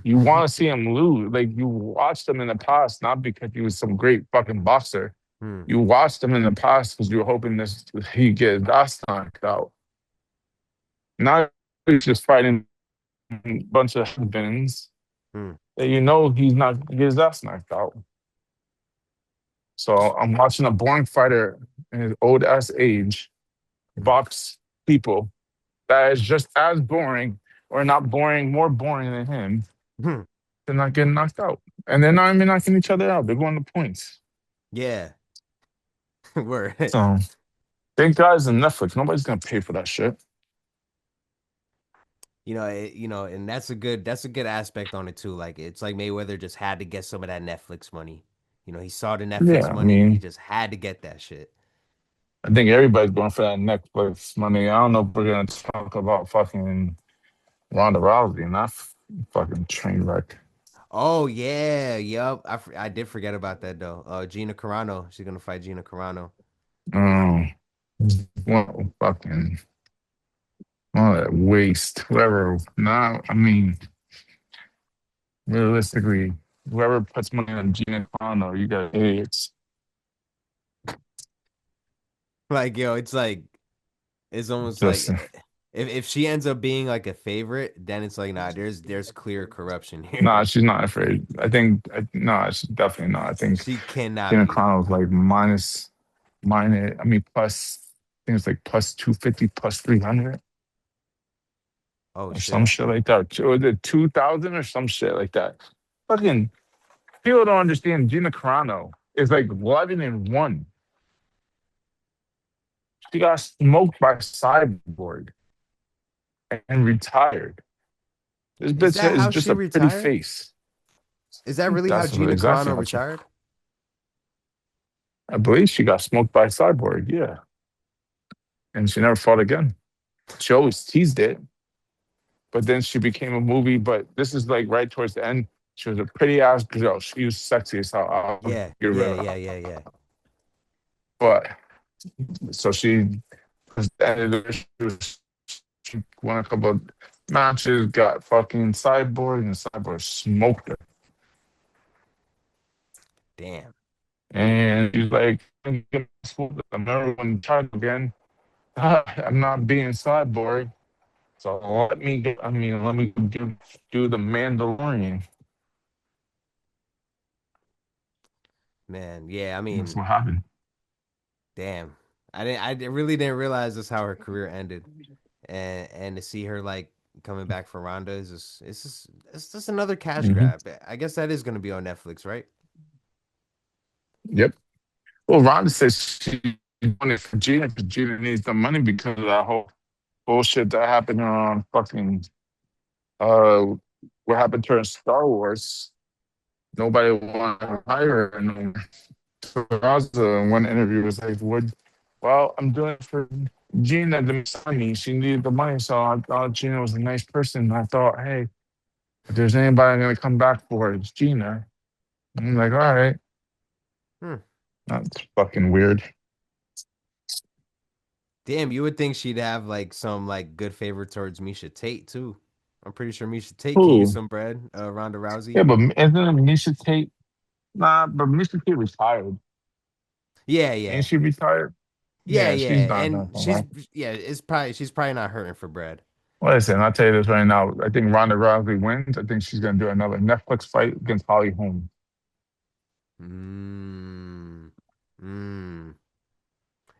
You want to see him lose. Like you watched him in the past, not because he was some great fucking boxer. Hmm. You watched him in the past because you were hoping this he get his ass knocked out. Now he's just fighting a bunch of headbands Hmm. that you know he's not gonna get his ass knocked out. So I'm watching a boring fighter in his old ass age box people that is just as boring or not boring, more boring than him. Hmm. They're not getting knocked out. And they're not even knocking each other out. They're going to points. Yeah. Word. So thank God it's on Netflix. Nobody's gonna pay for that shit. And that's a good aspect on it too. Like it's like Mayweather just had to get some of that Netflix money. He saw the Netflix Yeah, I money. He mean, just had to get that shit. I think everybody's going for that Netflix money. I don't know if we're gonna talk about fucking Ronda Rousey and that fucking train wreck. Oh yeah, yep. I did forget about that though. Gina Carano. She's gonna fight Gina Carano. Um, what fucking all that waste. Whoever. Nah, I mean, realistically, whoever puts money on Gina Carano, you got idiots. Like it's like it's almost like Just if she ends up being like a favorite, then it's like nah, there's clear corruption nah, here. she's not afraid. I think nah, she's definitely not. I think She cannot Gina be. Carano's like minus. I mean, plus. I think it's like plus 250, plus 300. Oh Or some shit. shit like that. Or the 2000 or some shit like that. Fucking people don't understand. Gina Carano is like 11-1. She got smoked by Cyborg and retired. This Is bitch that is how just she a pretty retired? face. Is that really how That's Gina exactly Carano how she. retired? I believe she got smoked by Cyborg. Yeah, and she never fought again. She always teased it, but then she became a movie. But this is like right towards the end. She was a pretty ass girl. She was sexy as hell. I'll Yeah, give yeah, her yeah, that. yeah, yeah. But so she was she won a couple of matches, got fucking Cyborg, and Cyborg smoked her. Damn. And he's like, I'm never going to try it again. I'm not being Cyborg. So let me do the Mandalorian. Man, yeah, I That's mean, what happened. damn. Really didn't realize that's how her career ended. And to see her like coming back for Ronda is just it's just another cash Hmm. grab. I guess that is gonna be on Netflix, right? Yep. Well, Rhonda says she's doing it for Gina because Gina needs the money because of that whole bullshit that happened on fucking uh what happened to her in Star Wars. Nobody wanted to hire her. And so Raza in one interview was like, "What? Well, I'm doing it for Gina to sign me. She needed the money, so I thought Gina was a nice person. I thought, hey, if there's anybody gonna come back for her, it's Gina." I'm like, all right, Hmm. that's fucking weird. Damn, you would think she'd have like some like good favor towards Misha Tate too. I'm pretty sure Misha Tate could use Ooh, some bread. Ronda Rousey. yeah, but isn't it Misha Tate? Nah, but Misha Tate retired. Yeah, Ain't yeah. she retired? Yeah, Yeah, she's yeah. not gonna And come back. she's probably not hurting for bread. Listen, I'll tell you this right now. I think Ronda Rousey wins. I think she's gonna do another Netflix fight against Holly Holm. Mmm. Mmm.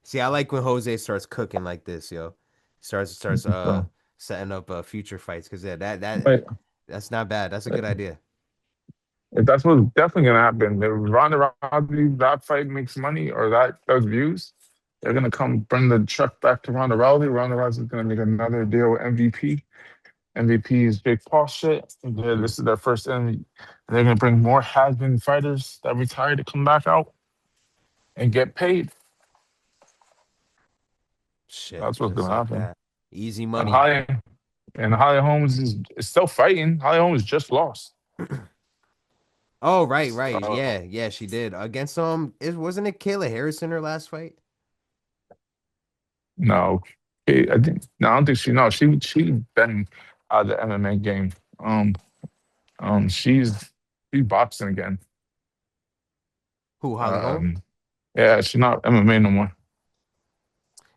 See, I like when Jose starts cooking like this, yo. Starts So, setting up future fights because yeah, that but that's not bad. That's a good idea. if that's what's definitely gonna happen. If Ronda Rousey that fight makes money or that does views, they're gonna come bring the truck back to Ronda Rousey. Ronda Rousey's gonna make another deal with MVP. MVP is Big Paul shit. Hmm. This is their first and they're gonna bring more has-been fighters that retired to come back out and get paid. Shit, That's what's just gonna like happen. that. Easy And money. Holly and Holly Holmes is still fighting. Holly Holmes just lost. Oh, right, right. Uh, Yeah, yeah, she did. Against it wasn't it Kayla Harrison her last fight? no, I think no, I don't think she. No, she been. out of the MMA game. She's boxing again. Who, Holly Holm? Um, yeah, she's not MMA no more.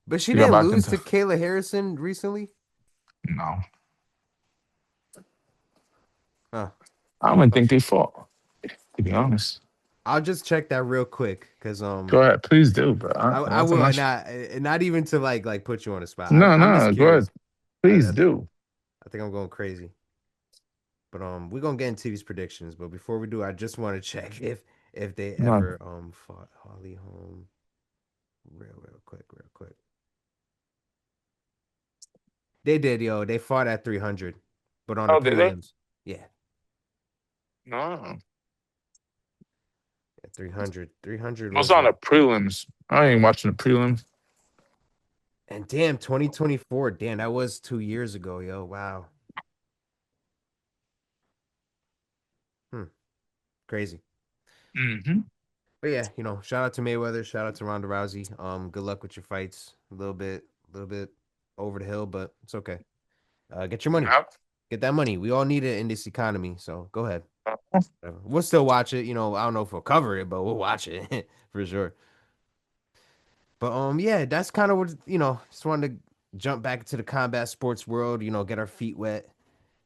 But she She got didn't back lose into to Kayla Harrison recently. no. Huh. I don't even think they fought. To be honest, I'll just check that real quick because go ahead, please do. But I that's a will nice. not even to like put you on the spot. No, I'm just no, go ahead, curious. please I do. think I'm going crazy. But we're gonna get into these predictions. But before we do, I just want to check if they No, ever fought Holly Holm real quick, real quick. They did, yo. They fought at 300, but on the oh, did they? prelims. Yeah, No, at 300. 300 I was was on the prelims. I ain't watching the prelims. and damn, 2024. Damn, that was 2 years ago, yo. Wow. Hmm, crazy. Hmm. But yeah, shout out to Mayweather, shout out to Ronda Rousey. Good luck with your fights. A little bit over the hill, but it's okay. Get your money. Yep. Get that money. We all need it in this economy. So go ahead. Whatever. We'll still watch it. I don't know if we'll cover it, but we'll watch it for sure. But yeah, that's kind of what just wanted to jump back into the combat sports world. Get our feet wet.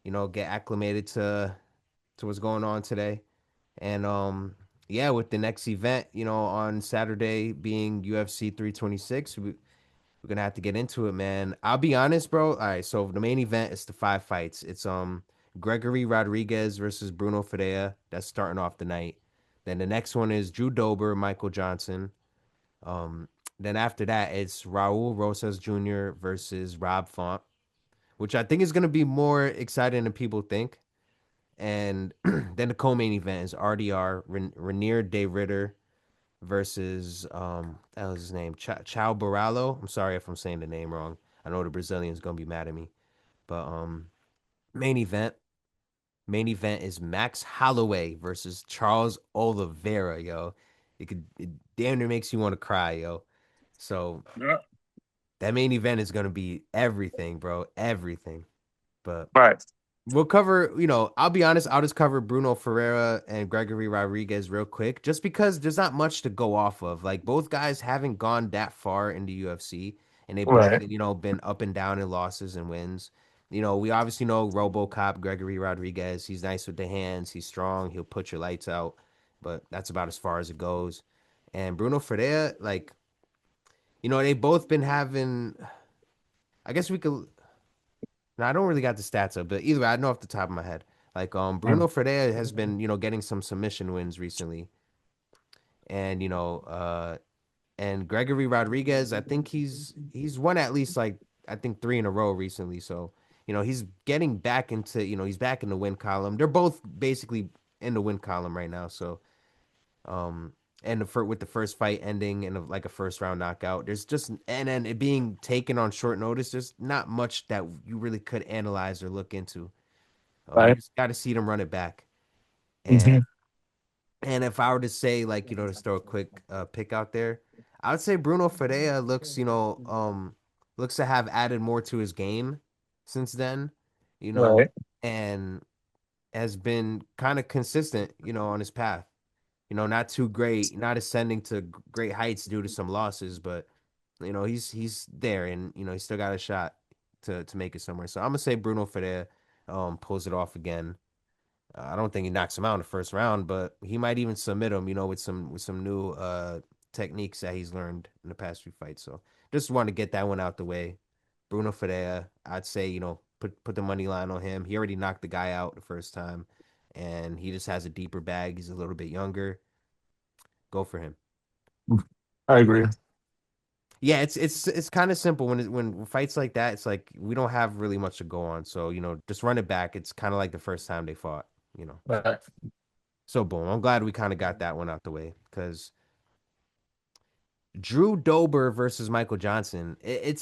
Get acclimated to what's going on today. And yeah, with the next event, on Saturday being UFC 326, we're gonna have to get into it, man. I'll be honest, bro. All right, so the main event is the five fights. It's Gregory Rodrigues versus Bruno Ferreira. That's starting off the night. Then the next one is Drew Dober, Michael Johnson. Um, then after that, it's Raul Rosas Jr. versus Rob Font, which I think is gonna be more exciting than people think. And then the co-main event is RDR Reinier de Ritter versus that was his name, Chao Borralho. I'm sorry if I'm saying the name wrong. I know the Brazilian's gonna be mad at me. But main event. Main event is Max Holloway versus Charles Oliveira, yo. It damn near makes you want to cry, yo. So Yeah. that main event is gonna be everything, bro. Everything. But Right. we'll cover, I'll be honest, I'll just cover Bruno Ferreira and Gregory Rodrigues real quick, just because there's not much to go off of. Like both guys haven't gone that far in the UFC, and they both, Right. been up and down in losses and wins. We obviously know RoboCop Gregory Rodrigues. He's nice with the hands. He's strong. He'll put your lights out, but that's about as far as it goes. And Bruno Ferreira, like, they both been having. I guess we could. Now I don't really got the stats up, but either way, I know off the top of my head. Like Bruno Ferreira has been, getting some submission wins recently. And and Gregory Rodrigues, I think he's won at least like I think three in a row recently. So, he's getting back into, he's back in the win column. They're both basically in the win column right now. So um and with the first fight ending in like a first round knockout, there's just and then it being taken on short notice, there's not much that you really could analyze or look into. You Right. just got to see them run it back. And Hmm. if I were to say like to throw a quick pick out there, I would say Bruno Ferreira looks to have added more to his game since then, Right. and has been kind of consistent, on his path. Not too great, not ascending to great heights due to some losses, but he's there, and he's still got a shot to make it somewhere. So I'm gonna say Bruno Ferreira pulls it off again. I don't think he knocks him out in the first round, but he might even submit him, with some new techniques that he's learned in the past few fights. So just want to get that one out the way. Bruno Ferreira, I'd say, put the money line on him. He already knocked the guy out the first time, and he just has a deeper bag. He's a little bit younger. Go for him. I agree. Yeah, it's kind of simple when fights like that. It's like we don't have really much to go on, so just run it back. It's kind of like the first time they fought, you know. Right. So boom, I'm glad we kind of got that one out the way because Drew Dober versus Michael Johnson, it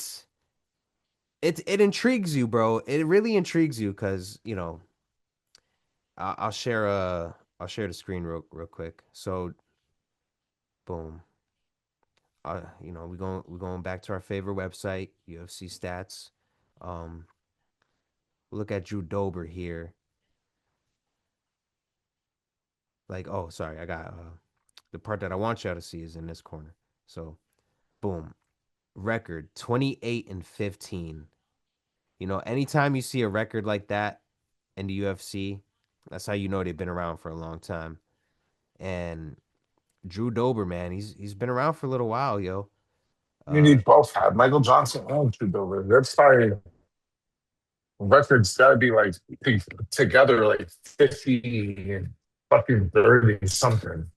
intrigues you, bro. It really intrigues you because I'll share I'll share the screen real quick. So boom, we're going back to our favorite website, UFC stats. Um, look at Drew Dober here. Like, oh, sorry, I got the part that I want y'all to see is in this corner. So, boom, record 28 and 15. You know, anytime you see a record like that in the UFC, that's how you know they've been around for a long time. And Drew Dober, man, he's been around for a little while, yo. I mean, they Uh, both had Michael Johnson and Dober. That's probably records gotta be like together like 50 and fucking 30 something.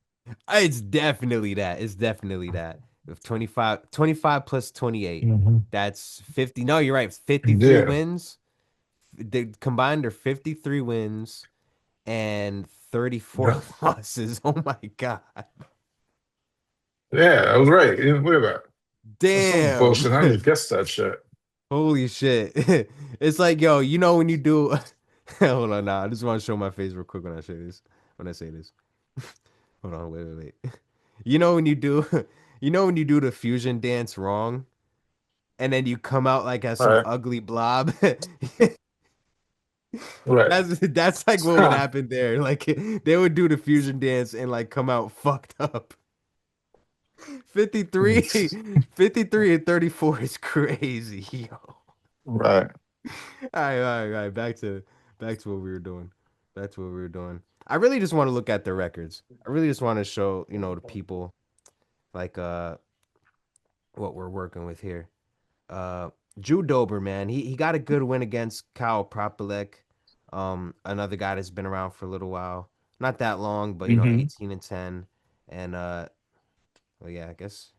it's definitely that. It's definitely that. With 25 plus 28, Hmm. that's 50. No, you're right. 53 Yeah, wins. They combined are 53 wins and 34 yeah, losses. Oh my God. yeah. I was right. Yeah, look at that. That's no Damn. bullshit. I just guessed that shit. Holy shit. It's like, yo, you know when you do hold on now. I just want to show my face real quick when I say this. When I say this. Hold on, wait. You know when you do you know when you do the fusion dance wrong and then you come out like as All some right, ugly blob? right. That's like what would happen there. Like they would do the fusion dance and like come out fucked up. 53, 53 and 34 is crazy, yo. Right. All right. Back to what we were doing. Back to what we were doing. I really just want to look at the records. I really just want to show, you know, the people like what we're working with here. Uh Drew Dober, man. He got a good win against Kyle Propolek. Another guy that's been around for a little while. Not that long, but you know, Hmm. 18 and 10. And well yeah, I guess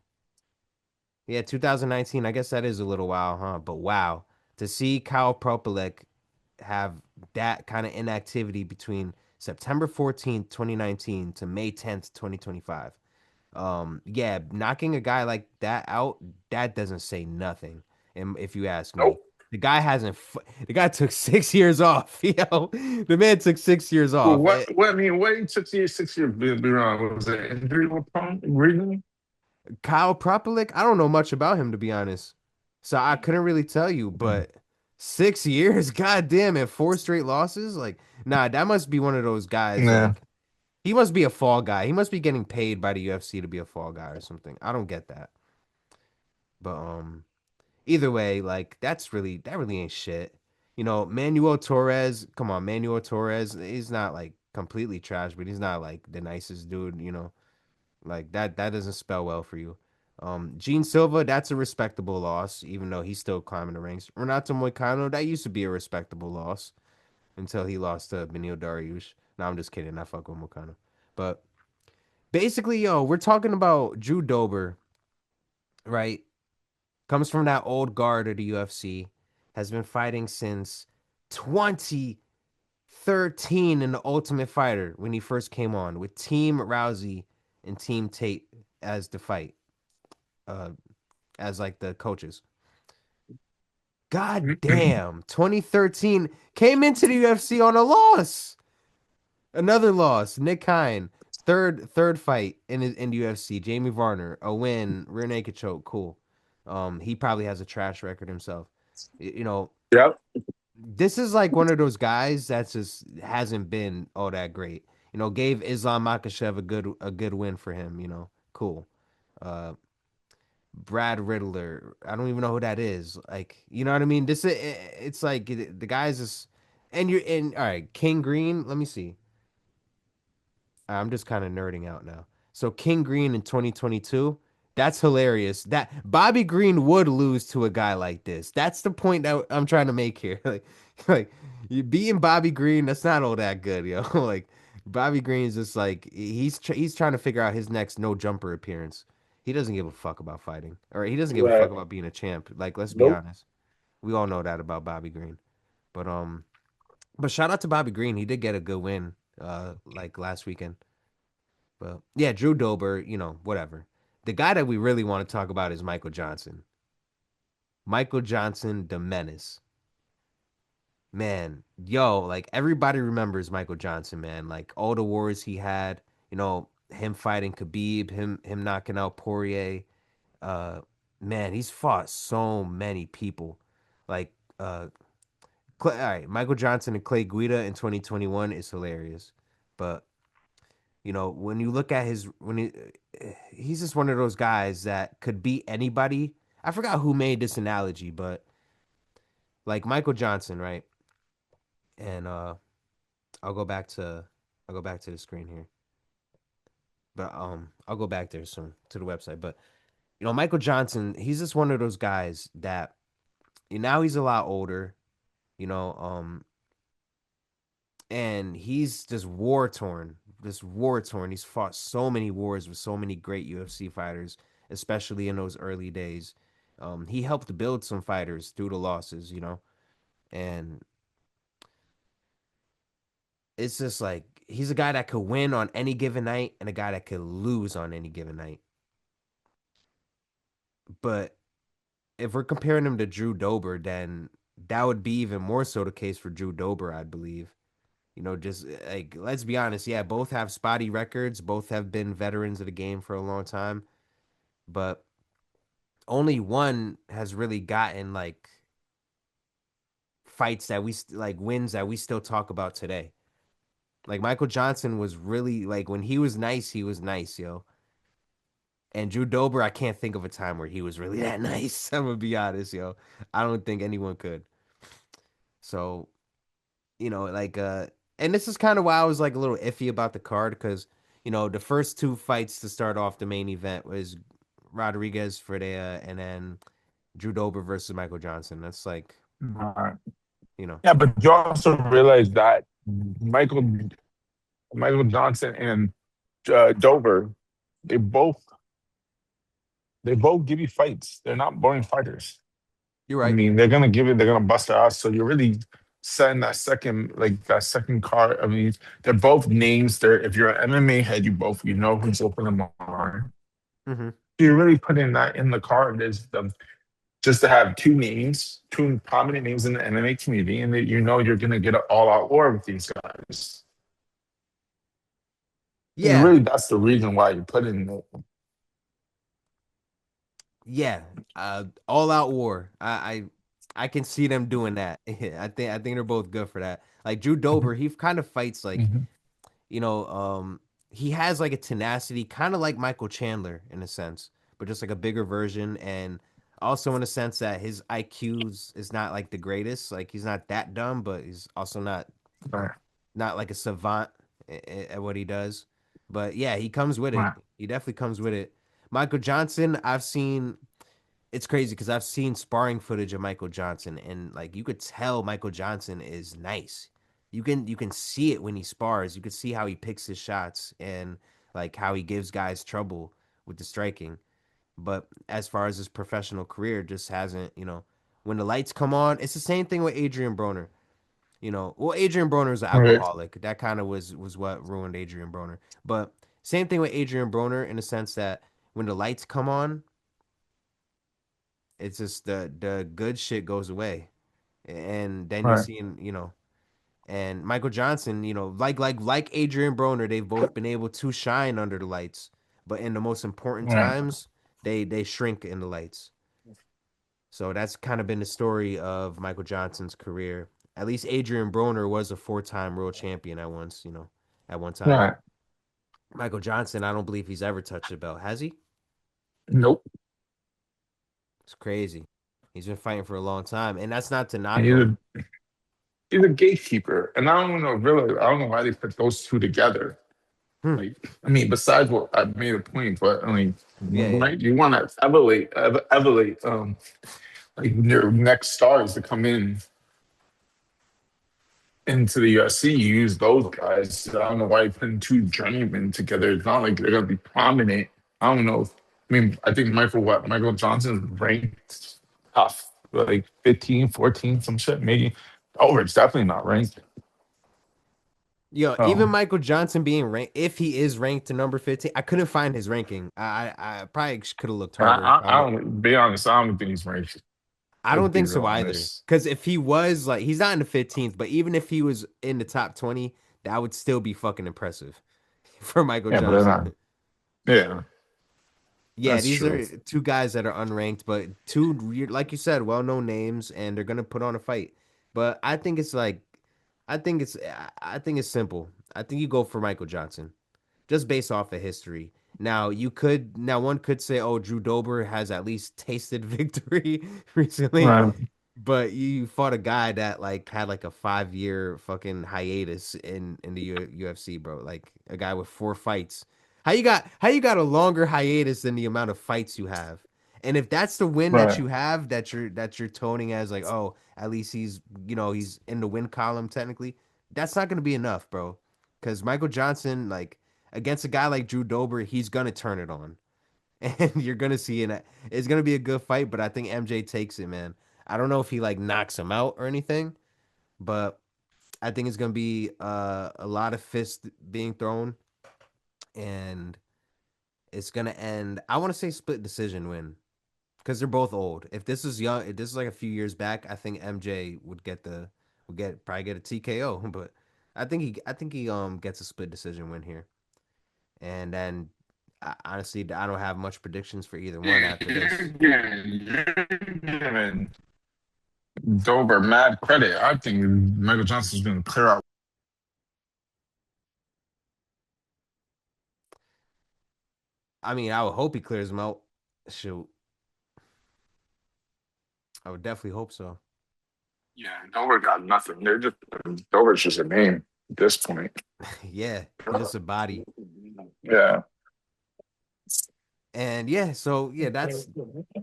yeah, 2019. I guess that is a little while, huh? But wow, to see Kyle Propolek have that kind of inactivity between September 14th, 2019 to May 10th, 2025. Yeah, knocking a guy like that out, that doesn't say nothing. And if you ask me, Nope. the guy hasn't. The guy took 6 years off. Yo, the man took 6 years Well, off. what I mean, what took you 6 years to be wrong? Was it injury prone reason? Kyle Propolic, I don't know much about him to be honest, so I couldn't really tell you. But 6 years, goddamn, and four straight losses. Like, nah, that must be one of those guys. Yeah. Like, he must be a fall guy. He must be getting paid by the UFC to be a fall guy or something. I don't get that. But either way, like that really ain't shit. You know, Manuel Torres, come on, Manuel Torres, he's not like completely trash, but he's not like the nicest dude, you know. Like that doesn't spell well for you. Gene Silva, that's a respectable loss, even though he's still climbing the ranks. Renato Moicano, that used to be a respectable loss until he lost to Benil Dariush. No, I'm just kidding. I fuck with Moicano. But basically, yo, we're talking about Drew Dober, right? Comes from that old guard of the UFC, has been fighting since 2013 in the Ultimate Fighter when he first came on with Team Rousey and Team Tate as the fight, uh, as like the coaches. God damn, 2013 came into the UFC on a loss. Another loss. Nick Kine, third fight in the UFC. Jamie Varner, a win. Rear naked choke. Cool. He probably has a trash record himself. You know, Yep. this is like one of those guys that's just hasn't been all that great. You know, gave Islam Makhachev a good win for him. You know, cool. Uh, Brad Riddler, I don't even know who that is. Like, you know what I mean? This it's like the guys is, and you're in. All right, King Green. Let me see. I'm just kind of nerding out now. So King Green in 2022, that's hilarious. That Bobby Green would lose to a guy like this. That's the point that I'm trying to make here. Like you beating Bobby Green, that's not all that good, yo. Like Bobby Green's just like he's trying to figure out his next no jumper appearance. He doesn't give a fuck about fighting, or he doesn't give a Right. fuck about being a champ. Like let's be Nope. honest, we all know that about Bobby Green. But but shout out to Bobby Green. He did get a good win, like last weekend. But yeah, Drew Dober, you know, whatever. The guy that we really want to talk about is Michael Johnson. Michael Johnson, the menace. Man, yo, like everybody remembers Michael Johnson, man. Like all the wars he had, you know, him fighting Khabib, him knocking out Poirier. Uh man, he's fought so many people. Like uh All right, Michael Johnson and Clay Guida in 2021 is hilarious, but when you look at he's just one of those guys that could beat anybody. I forgot who made this analogy, but like Michael Johnson, right? And I'll go back to I'll go back to the screen here. But I'll go back there soon to the website. But Michael Johnson, he's just one of those guys that now he's a lot older, you know, and he's just war torn. Just war torn. He's fought so many wars with so many great UFC fighters, especially in those early days. He helped build some fighters through the losses, and it's just like he's a guy that could win on any given night and a guy that could lose on any given night. But if we're comparing him to Drew Dober, then that would be even more so the case for Drew Dober, I believe. Just like let's be honest, yeah, both have spotty records, both have been veterans of the game for a long time, but only one has really gotten like fights that like wins that we still talk about today. Like Michael Johnson was really like when he was nice, yo. And Drew Dober, I can't think of a time where he was really that nice. I'm gonna be honest, yo. I don't think anyone could. So, like and this is kind of why I was like a little iffy about the card because, the first two fights to start off the main event was Rodrigues, Ferreira, and then Drew Dober versus Michael Johnson. That's like, Right. you know. Yeah, but you also realize that Michael Michael Johnson and Dover, they both they both give you fights. They're not boring fighters. You're I right. mean, they're gonna give it. They're gonna bust their ass. So you're really setting that second card. I mean, they're both names. They're if you're an MMA head, you know who's opening the line. Mm-hmm. You're really putting that in the card is just to have two names, two prominent names in the MMA community, and that you know you're gonna get an all-out war with these guys. And Yeah. really, that's the reason why you put in the Yeah. All out war. I can see them doing that. I think they're both good for that. Like Drew Dober, he kind of fights like Mhm. you know, um, he has like a tenacity, kind of like Michael Chandler in a sense, but just like a bigger version, and also in a sense that his IQ's is not like the greatest. Like he's not that dumb, but he's also Right, not like a savant at what he does. But yeah, he comes with it. right, He definitely comes with it. Michael Johnson, it's crazy because I've seen sparring footage of Michael Johnson, and like you could tell Michael Johnson is nice. You can see it when he spars. You could see how he picks his shots and like how he gives guys trouble with the striking. But as far as his professional career, just hasn't. When the lights come on, it's the same thing with Adrian Broner. Well, Adrian Broner is an right, alcoholic. That kind of was what ruined Adrian Broner. But same thing with Adrian Broner in the sense that when the lights come on, it's just the good shit goes away, and then you're right, seeing, and Michael Johnson, like Adrian Broner, they've both been able to shine under the lights, but in the most important right, times, they shrink in the lights. So that's kind of been the story of Michael Johnson's career. At least Adrian Broner was a four-time world champion at one time. right. Michael Johnson, I don't believe he's ever touched a belt. Has he? Nope. It's crazy. He's been fighting for a long time, and that's not to And knock him. he's a gatekeeper, and I don't know why they put those two together. Hmm. Like, I mean, besides what I made a point, but I mean, Yeah, yeah. right? You want to elevate, like your next stars to come into the UFC. You use those guys. I don't know why you're putting two journeymen together. It's not like they're gonna be prominent. I don't know. I mean, I think Michael Johnson's ranked top like 15, 14, some shit. Maybe over. It's definitely not ranked. Even Um, Michael Johnson being ranked, if he is ranked to number 15, I couldn't find his ranking. I probably could have looked harder and I found it. don't be honest. I don't think he's ranked. I Let's don't be think real so either. honest. Because if he was like, he's not in the 15th, but even if he was in the top 20, that would still be fucking impressive for Michael Yeah, but they're Johnson. not. Yeah, Yeah, that's these true. are two guys that are unranked, but two, like you said, well known names, and they're going to put on a fight. But I think it's like, I think it's simple. I think you go for Michael Johnson, just based off of history. Now one could say, oh, Drew Dober has at least tasted victory recently, Right. but you fought a guy that like had like a 5 year fucking hiatus in the UFC, bro. Like a guy with 4 fights. How you got a longer hiatus than the amount of fights you have? And if that's the win that Right. you have, that you're toning as like, oh, at least he's in the win column technically. That's not gonna be enough, bro. Because Michael Johnson, like against a guy like Drew Dober, he's gonna turn it on, and you're gonna see it. It's gonna be a good fight, but I think MJ takes it, man. I don't know if he like knocks him out or anything, but I think it's gonna be a lot of fists being thrown, and it's gonna end. I want to say split decision win because they're both old. If this is like a few years back, I think MJ would get probably get a TKO, but I think he gets a split decision win here, and then honestly, I don't have much predictions for either one Yeah, after this. you're giving Dover mad credit. I think Michael Johnson's going to clear out. I mean, I would hope he clears him out. Shoot, I would definitely hope so. Yeah, Dover got nothing. Dover's just a name at this point. Yeah, he's just a body. Yeah. And yeah, so yeah, that's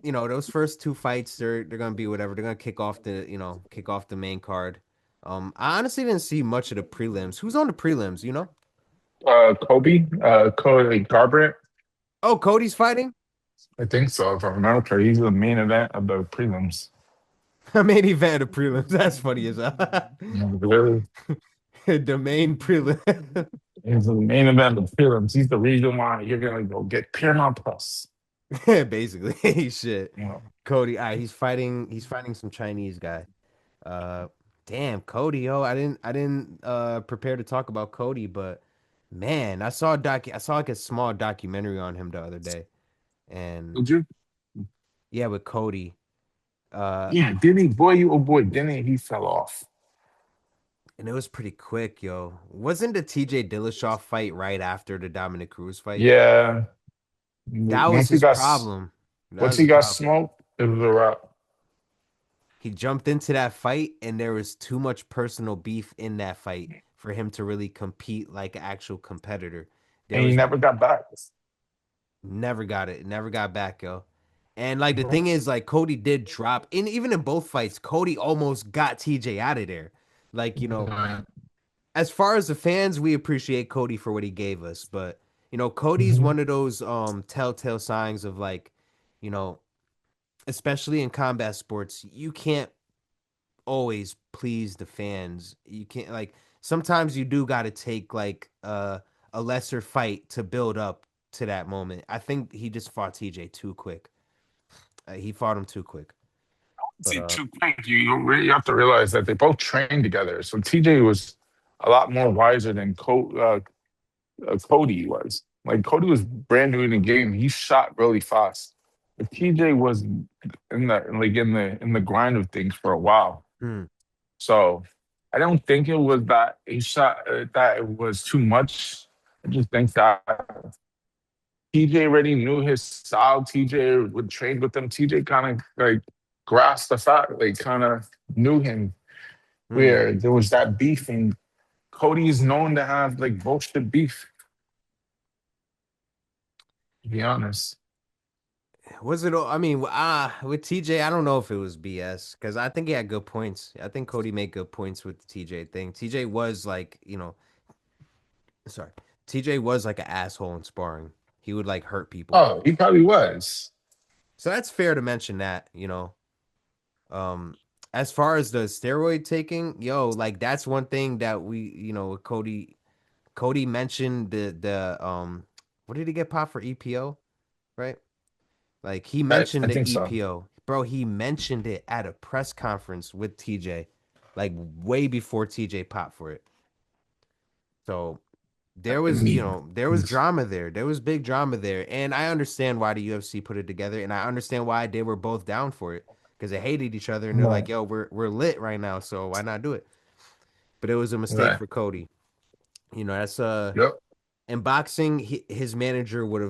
those first two fights, they're gonna be whatever. They're gonna kick off the main card. I honestly didn't see much of the prelims. Who's on the prelims, you know? Cody Garbrandt. Oh, Cody's fighting? I think so. If I remember correctly, he's the main event of the prelims. Main event of prelims. That's funny as hell. Really? The main prelim. He's the main event of the prelims. He's the reason why you're gonna go get Paramount Plus. Basically. Shit. You know. Cody, he's fighting some Chinese guy. Uh damn, Cody, yo. I didn't prepare to talk about Cody, but man, I saw like a small documentary on him the other day. And Would you? yeah, with Cody. Uh Yeah, didn't he? Boy, you oh boy, didn't he? He fell off. and it was pretty quick, yo. Wasn't the TJ Dillashaw fight right after the Dominic Cruz fight? Yeah. That was Once he his got problem. That once was he his got problem. smoked, it was a wrap. He jumped into that fight, and there was too much personal beef in that fight for him to really compete like an actual competitor. There And he was never got back. never got it, never got back, yo. And like the thing is, like Cody did drop in even in both fights, Cody almost got TJ out of there. Like, as far as the fans, we appreciate Cody for what he gave us, but Cody's Mhm. one of those telltale signs of like, you know, especially in combat sports, you can't always please the fans. You can't like sometimes you do got to take like a lesser fight to build up to that moment. I think he just fought TJ too quick. He fought him too quick. But See, too quick. You have to realize that they both trained together. So TJ was a lot more wiser than Cody was. Like Cody was brand new in the game. He shot really fast. But TJ was in the grind of things for a while. hmm, So I don't think it was that he shot that it was too much. I just think that TJ already knew his style. TJ would trade with him. TJ kind of like grasped the fact, like kind of knew him hmm. where there was that beef, and Cody is known to have like bullshit beef, to be honest. Was it? I mean, with TJ, I don't know if it was BS because I think he had good points. I think Cody made good points with the TJ thing. TJ was like, sorry, TJ was like an asshole in sparring. He would like hurt people. Oh, he probably was. So that's fair to mention that. Um, as far as the steroid taking, yo, like that's one thing that with Cody mentioned the what did he get popped for EPO, right? Like he mentioned I the think so. EPO. Bro, he mentioned it at a press conference with TJ, like way before TJ popped for it. So there I was, mean, there was drama there. There was big drama there. And I understand why the UFC put it together, and I understand why they were both down for it. because they hated each other and they're Right. like, "Yo, we're lit right now, so why not do it?" But it was a mistake Right. for Cody. That's Yep. in boxing, his manager would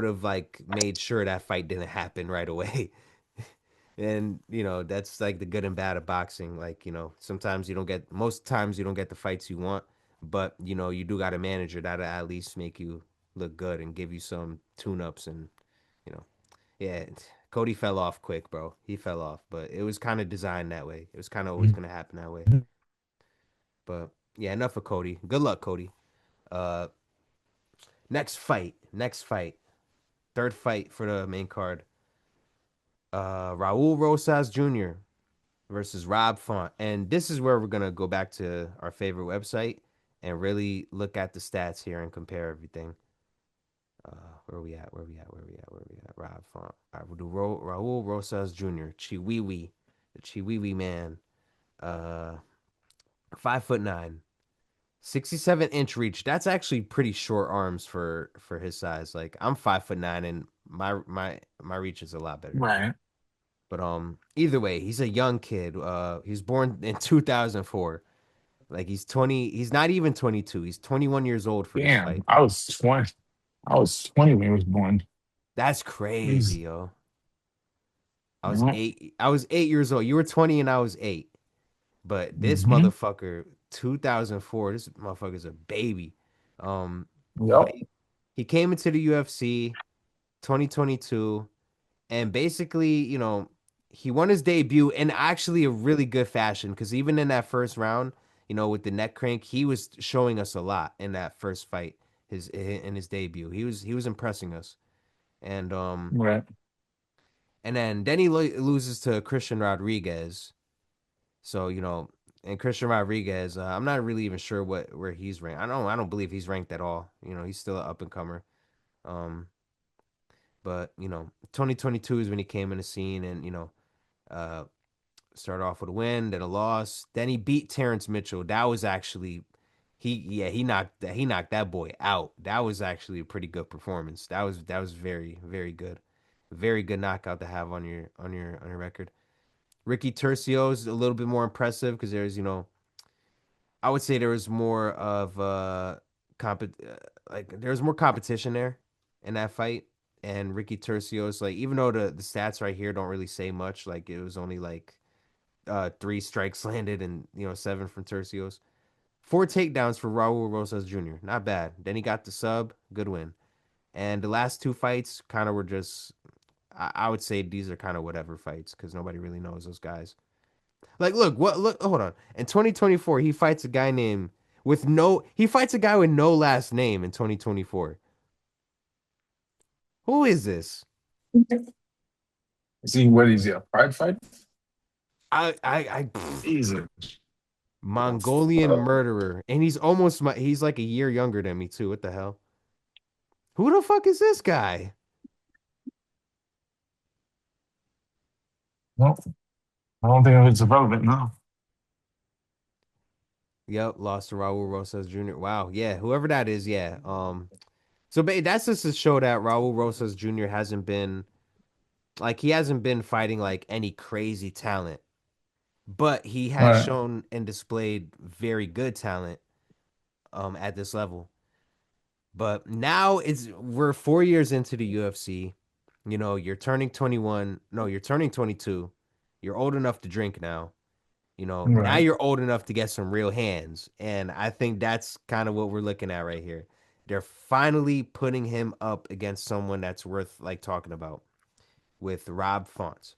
have like made sure that fight didn't happen right away. And that's like the good and bad of boxing. Like sometimes you don't get most times you don't get the fights you want, but you do got a manager that'll at least make you look good and give you some tune ups and you know yeah. Cody fell off quick, bro. He fell off, but it was kind of designed that way. It was kind of always gonna happen that way. But yeah, enough of Cody. Good luck, Cody. Uh, next fight, third fight for the main card. Raul Rosas Jr. versus Rob Font. And this is where we're gonna go back to our favorite website and really look at the stats here and compare everything. Where we at? Where we at? Where we at? Where we at? Rob Font. All right, we'll do Raul Rosas Jr. Chiwiwi, the Chiwiwi man. Uh, 5'9", 67-inch reach. That's actually pretty short arms for his size. Like I'm 5'9" and my reach is a lot better. Right. But either way, he's a young kid. He's born in 2004. Like he's 20, he's not even 22. He's 21 years old for this Damn. fight. I was 20. I was 20 when he was born. That's crazy, He's, yo. mm-hmm. I was 8 years old. You were 20 and I was 8. But this motherfucker, 2004, this motherfucker's a baby. Um, but Yep. he came into the UFC 2022 and basically, he won his debut in actually a really good fashion because even in that first round, with the neck crank, he was showing us a lot in that first fight, in his debut. He was impressing us. And Right. then he loses to Christian Rodriguez. So, and Christian Rodriguez, I'm not really even sure where he's ranked. I don't believe he's ranked at all. He's still an up and comer. Um, but 2022 is when he came in the scene and uh, started off with a win, then a loss. Then he beat Terrence Mitchell. That was actually he knocked that boy out. That was actually a pretty good performance. That was very, very good. Very good knockout to have on your record. Ricky Tercio's a little bit more impressive because I would say there was more of like there was more competition there in that fight. And Ricky Tercio's like even though the stats right here don't really say much, like it was only like 3 strikes landed and 7 from Tercios. 4 takedowns for Raul Rosas Jr. Not bad. Then he got the sub, good win. And the last 2 fights kind of were just I would say these are kind of whatever fights because nobody really knows those guys. Like look hold on. In 2024, he fights a guy with no last name in 2024. Who is this? Is he what is he, a pride fight? I Jesus. Mongolian murderer, and he's like a year younger than me too. What the hell? Who the fuck is this guy? Well, I don't think it's irrelevant now. Yep, lost to Raul Rosas Jr. Wow, yeah, whoever that is, yeah. So that's just to show that Raul Rosas Jr. he hasn't been fighting like any crazy talent, but he has Right. shown and displayed very good talent at this level. But now we're 4 years into the UFC. You're turning 21. No, you're turning 22. You're old enough to drink now. Now Right. you're old enough to get some real hands. And I think that's kind of what we're looking at right here. They're finally putting him up against someone that's worth like talking about with Rob Font.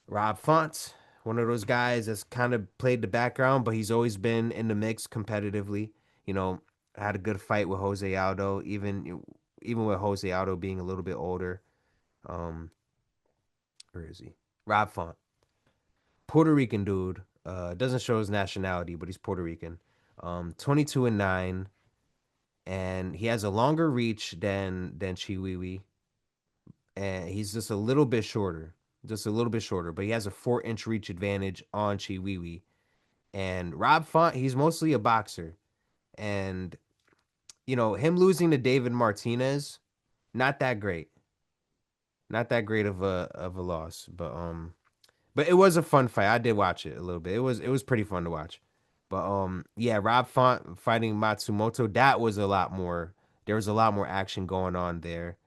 Rob Font, one of those guys that's kind of played the background, but he's always been in the mix competitively. You know, had a good fight with Jose Aldo, even with Jose Aldo being a little bit older. Um, where is he? Rob Font, Puerto Rican dude. Doesn't show his nationality, but he's Puerto Rican. 22-9, and he has a longer reach than Chiwiwi, and he's just a little bit shorter, but he has a 4-inch reach advantage on Chiwiwi. And Rob Font, he's mostly a boxer. And, him losing to David Martinez, not that great. Not that great of a loss, but it was a fun fight. I did watch it a little bit. It was pretty fun to watch. But yeah, Rob Font fighting Matsumoto, that was a lot more. There was a lot more action going on there.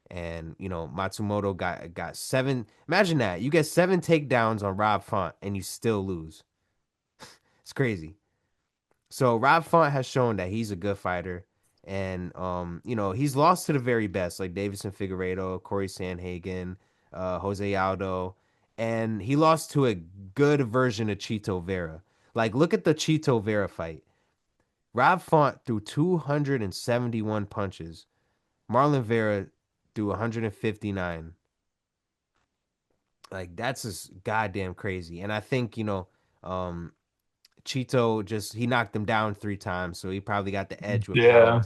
And Matsumoto got seven. Imagine that. You get seven takedowns on Rob Font and you still lose. It's crazy. So Rob Font has shown that he's a good fighter. And he's lost to the very best, like Davison Figueiredo, Corey Sandhagen, Jose Aldo, and he lost to a good version of Chito Vera. Like, look at the Chito Vera fight. Rob Font threw 271 punches. Marlon Vera threw 159. Like, that's just goddamn crazy. And I think, Chito just he knocked him down 3 times, so he probably got the edge with Yeah.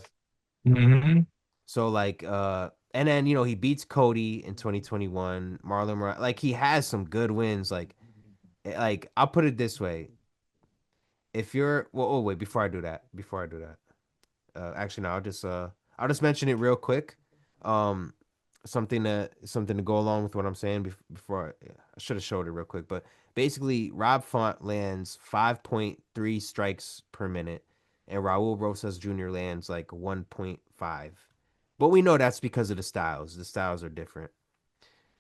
power. Hmm. So like and then he beats Cody in 2021, like he has some good wins like I'll put it this way. If you're well, oh wait, before I do that. Actually, no, I'll just mention it real quick. Um, something to go along with what I'm saying before I should have showed it real quick, but basically, Rob Font lands 5.3 strikes per minute, and Raul Rosas Jr. lands like 1.5. But we know that's because of the styles. The styles are different,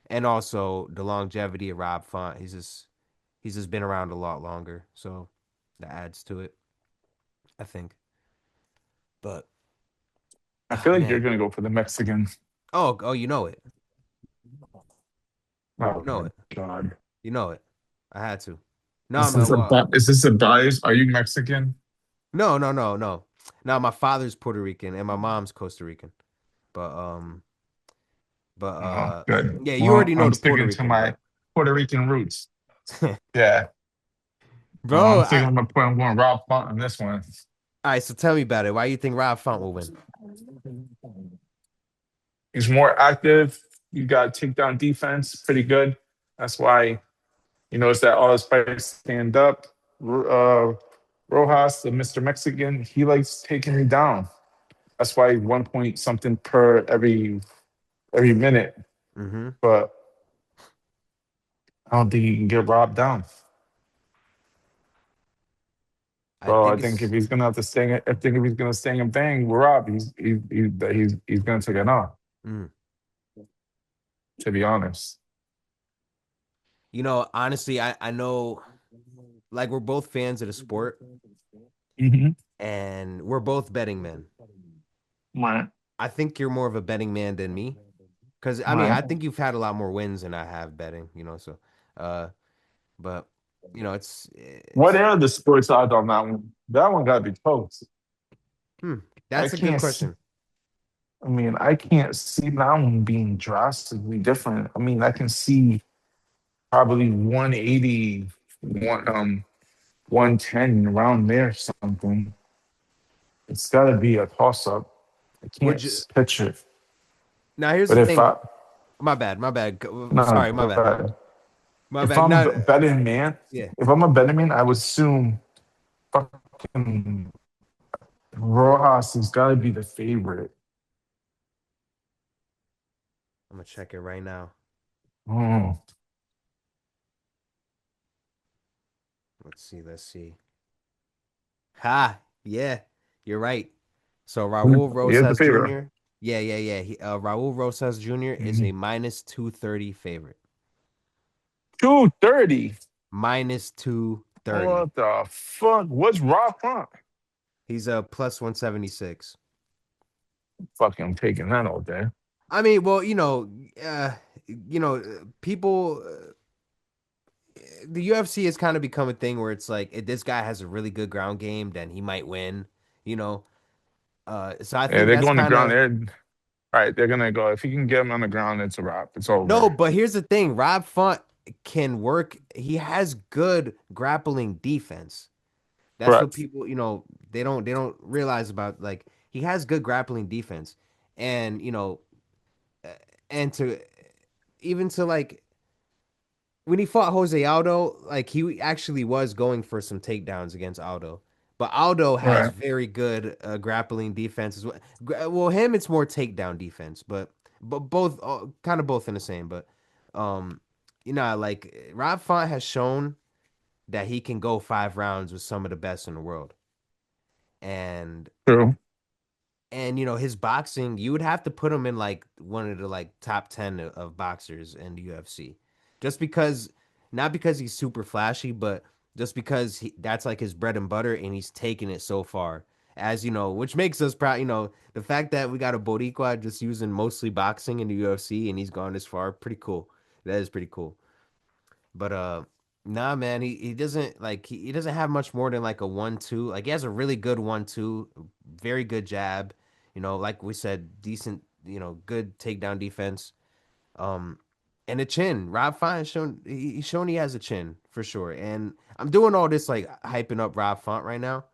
and also the longevity of Rob Font. He's just been around a lot longer, so that adds to it, I think. But I oh feel like you're man, gonna go for the Mexican. oh, you know it. You Oh know my it. god. You know it. I had to. No, Is man. this a Well, is this a bias? Are you Mexican? no, no, no, no. Now my father's Puerto Rican and my mom's Costa Rican. But Oh, good. yeah, you Well, already know I'm the Puerto sticking to Rican, my bro. Puerto Rican roots. Yeah. Bro, I'm sticking with my point. I'm going Rob Font on this one. all right. So tell me about it. Why you think Rob Font will win? He's more active. You got takedown defense, pretty good. That's why you notice that all his fights stand up. Rojas, the Mr. Mexican, he likes taking you down. That's why 1 point something per every minute. Mm-hmm. But I don't think he can get robbed down. I So I think think if it's he's gonna have to sting it, I think if he's gonna sting and bang, we're up. He's gonna take it off. mm. To be honest. Honestly, I know like we're both fans of the sport Hmm. and we're both betting men. Right. I think you're more of a betting man than me. Cause I mean, Right. I think you've had a lot more wins than I have betting, so uh but it's What it's are the sports odds on that one? That one gotta be close. hmm, I that's a good can't see, question. I mean, I can't see that one being drastically different. I mean, I can see probably 180, 110 around there something. It's gotta be a toss up. I Would can't you picture it. Now here's But the if thing. I My bad, my bad. no, Sorry, my go bad. ahead. My If bad. I'm No, a betting man, yeah. if I'm a betting man, I would assume fucking Rojas has got to be the favorite. I'm gonna check it right now. Oh, Let's see. Ha, yeah, you're right. So Raul he is the Rosas favorite. Jr. Yeah, yeah, yeah. Raul Rosas Jr. is a minus 230 favorite. 230. Minus 230. What the fuck? What's Rob Font? He's a plus 176. Fucking, I'm taking that all day. I mean, well, people. The UFC has kind of become a thing where it's like if this guy has a really good ground game, then he might win. You know, so I Yeah, think they're that's going to kind ground. of They're right. They're gonna go. If he can get him on the ground, it's a wrap. It's no. over. But here's the thing: Rob Font can work. He has good grappling defense. That's what Correct. people, they don't realize about like he has good grappling defense, and uh, and to even to like when he fought Jose Aldo, like he actually was going for some takedowns against Aldo. But Aldo has Right. very good grappling defense as well. Well, him it's more takedown defense, but but both kind of both in the same. But um, like Rob Font has shown that he can go 5 rounds with some of the best in the world, and True. his boxing, you would have to put him in like one of the like top 10 of boxers in the UFC, just because, not because he's super flashy, but just because that's like his bread and butter, and he's taken it so far. As you know, which makes us proud. The fact that we got a Boricua just using mostly boxing in the UFC, and he's gone this far, pretty cool. That is pretty cool. But nah, man, he doesn't like he doesn't have much more than like a 1-2. Like he has a really good 1-2, very good jab. Like we said, decent. Good takedown defense. Um, and a chin. Rob Font he's shown he has a chin for sure. And I'm doing all this like hyping up Rob Font right now,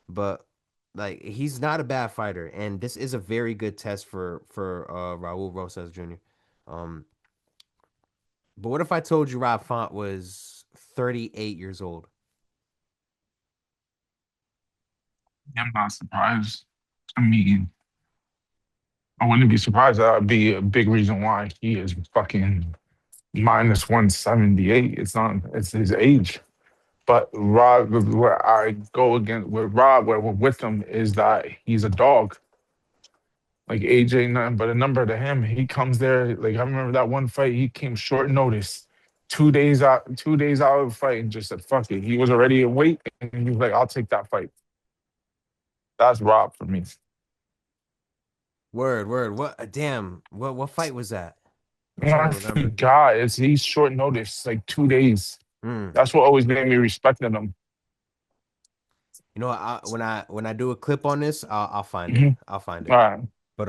but like he's not a bad fighter, and this is a very good test for Raul Rosas Jr. Um, but what if I told you Rob Font was 38 years old? I'm not surprised. I mean, I wouldn't be surprised. That would be a big reason why he is fucking minus 178. It's not, it's his age. But Rob, where I go again with Rob, where we're with him, is that he's a dog. Like AJ, nothing but a number to him. He comes there. Like I remember that one fight, he came short notice, 2 days out, 2 days out of the fight, and just said, "Fuck it." He was already in weight, and he was like, "I'll take that fight." That's Rob for me. Word, word. What? Damn. What fight was that? I'm trying I to remember. forgot. He's short notice, like 2 days. Hmm. That's what always made me respecting him. When I do a clip on this, I'll find it. Mhm. I'll find All it. right. But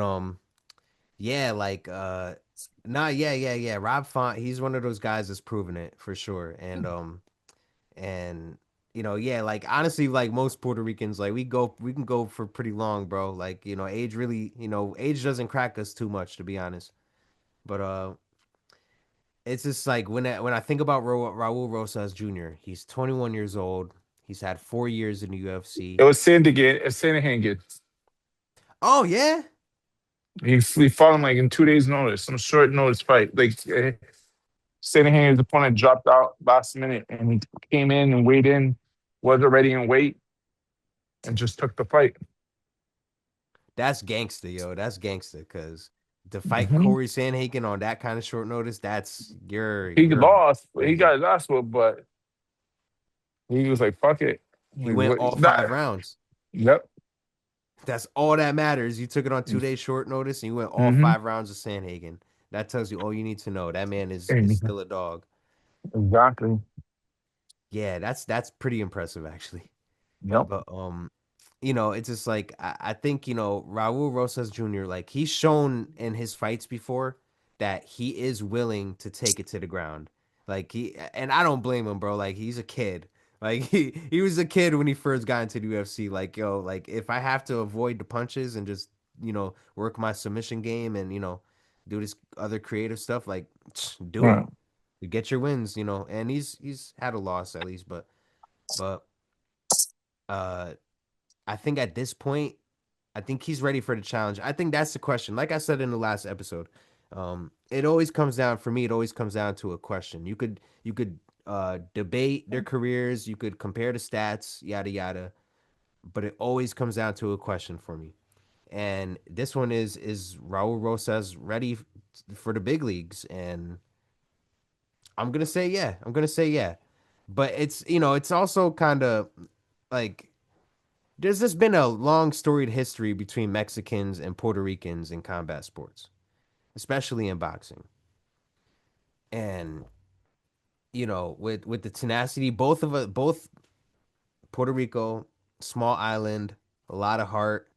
yeah, like nah, yeah, yeah, yeah. Rob Font, he's one of those guys that's proven it for sure. And yeah, like honestly, like most Puerto Ricans, like we can go for pretty long, bro. Like, age really, age doesn't crack us too much, to be honest. But it's just like when I think about Raul Rosas Jr., he's 21 years old. He's had 4 years in the It UFC. was Sandigan, Sanahan. Oh yeah, He fought him like in 2 days' notice, some short notice fight. Like Sanahan's opponent dropped out last minute, and he came in and weighed in, was already in weight, and just took the fight. that's gangster, yo. That's gangster. Cause to fight Hmm. Corey Sandhagen on that kind of short notice, that's He you're lost. He crazy. got his ass whooped, but he was like, "Fuck it." He Like went what? all five That. rounds. Yep. That's all that matters. You took it on 2 days short notice, and you went all Hmm. 5 rounds of Sandhagen. That tells you all you need to know. That man is Exactly. still a dog. Yeah, that's pretty impressive actually. Yep. But it's just like I think Raul Rosas Jr. like he's shown in his fights before that he is willing to take it to the ground. Like and I don't blame him, bro. Like he's a kid. Like he was a kid when he first got into the UFC. Like yo, like if I have to avoid the punches and just work my submission game and do this other creative stuff, like do it. Right. You get your wins, and he's had a loss at least, but uh I think at this point, I think he's ready for the challenge. I think that's the question. Like I said in the last episode, it always comes down for me. It always comes down to a question. You could debate their careers. You could compare the stats, yada yada. But it always comes down to a question for me. And this one is Raul Rosas ready for the big leagues? And I'm gonna say yeah. I'm gonna say yeah. But it's also kind of like there's just been a long storied history between Mexicans and Puerto Ricans in combat sports, especially in boxing. And with the tenacity, both of us, both Puerto Rico, small island, a lot of heart,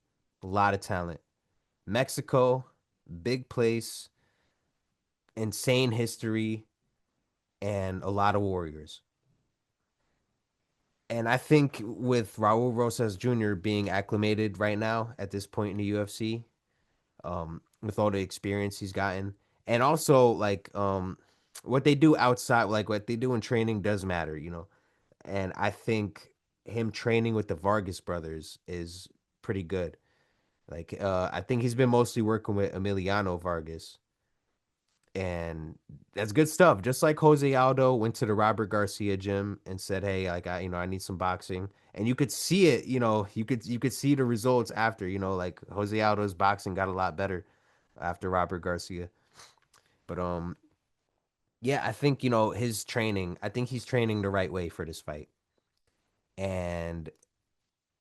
a lot of talent. Mexico, big place, insane history, and a lot of warriors. And I think with Raul Rosas Jr. being acclimated right now at this point in the UFC, with all the experience he's gotten, and also like what they do outside, like what they do in training does matter. And I think him training with the Vargas brothers is pretty good. Like I think he's been mostly working with Emiliano Vargas, And that's good stuff. Just like Jose Aldo went to the Robert Garcia gym and said, "Hey, like I need some boxing." And you could see it, you could see the results after, like Jose Aldo's boxing got a lot better after Robert Garcia. But yeah, I think, his training, I think he's training the right way for this fight. And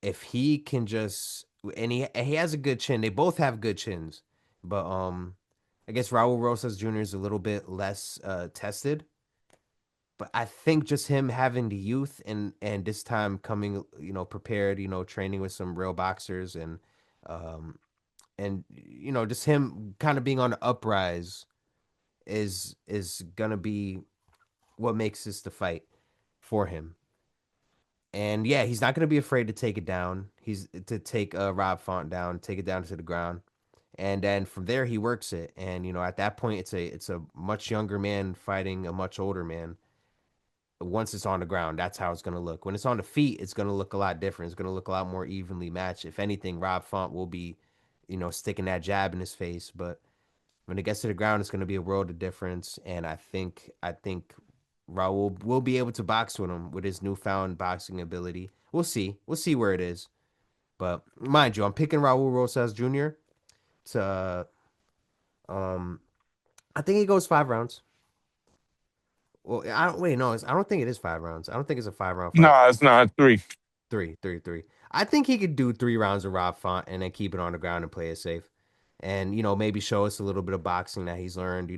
if he can just and he has a good chin. They both have good chins. But I guess Raul Rosas Jr. is a little bit less tested. But I think just him having the youth and this time coming, prepared, training with some real boxers um and just him kind of being on the uprise is gonna be what makes this the fight for him. And yeah, he's not gonna be afraid to take it down. He's to take Rob Font down, take it down to the ground. And then from there he works it. And at that point it's a much younger man fighting a much older man. Once it's on the ground, that's how it's gonna look. When it's on the feet, it's gonna look a lot different. It's gonna look a lot more evenly matched. If anything, Rob Font will be, sticking that jab in his face. But when it gets to the ground, it's gonna be a world of difference. And I think Raul will be able to box with him with his newfound boxing ability. We'll see. We'll see where it is. But mind you, I'm picking Raul Rosas Jr. to um I think he goes 5 rounds. Well, I don't wait, no, I don't think it is 5 rounds. I don't think it's a 5 round fight. No, it's not three. Three, three, three. I think he could do 3 rounds of Rob Font and then keep it on the ground and play it safe. And, maybe show us a little bit of boxing that he's learned.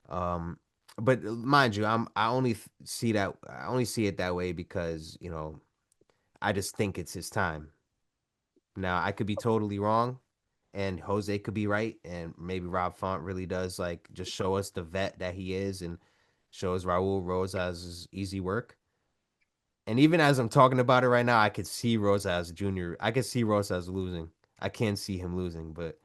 Um, but mind you, I only see it that way because, I just think it's his time. Now I could be totally wrong and Jose could be right, and maybe Rob Font really does like just show us the vet that he is and shows Raul Rosas easy work. And even as I'm talking about it right now, I could see Rosas Jr. I could see Rosas losing. I can't see him losing, but